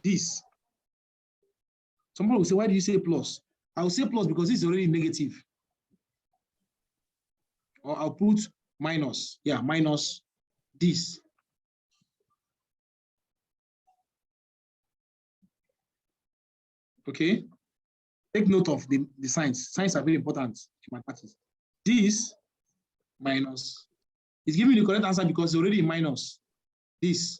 this. Somebody will say, why do you say plus? I will say plus because this is already negative. or I'll put minus, yeah, minus this. Okay, take note of the signs. Signs are very important in mathematics. This minus is giving me the correct answer because it's already minus this.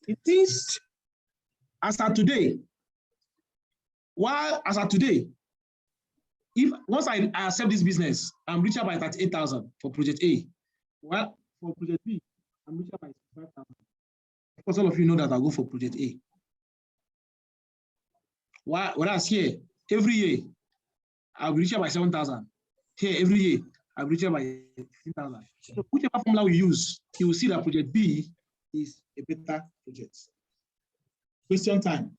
It is as at today. While as at today, if once I accept this business, I'm richer by 38,000 for project A. Well, for project B, I'm richer by 5,000. Of course, all of you know that I'll go for project A. Whereas here, every year, I'll be richer by 7,000. Here, every year, I'll be richer by 15,000. So whichever formula we use, you will see that project B is a better project. Question time.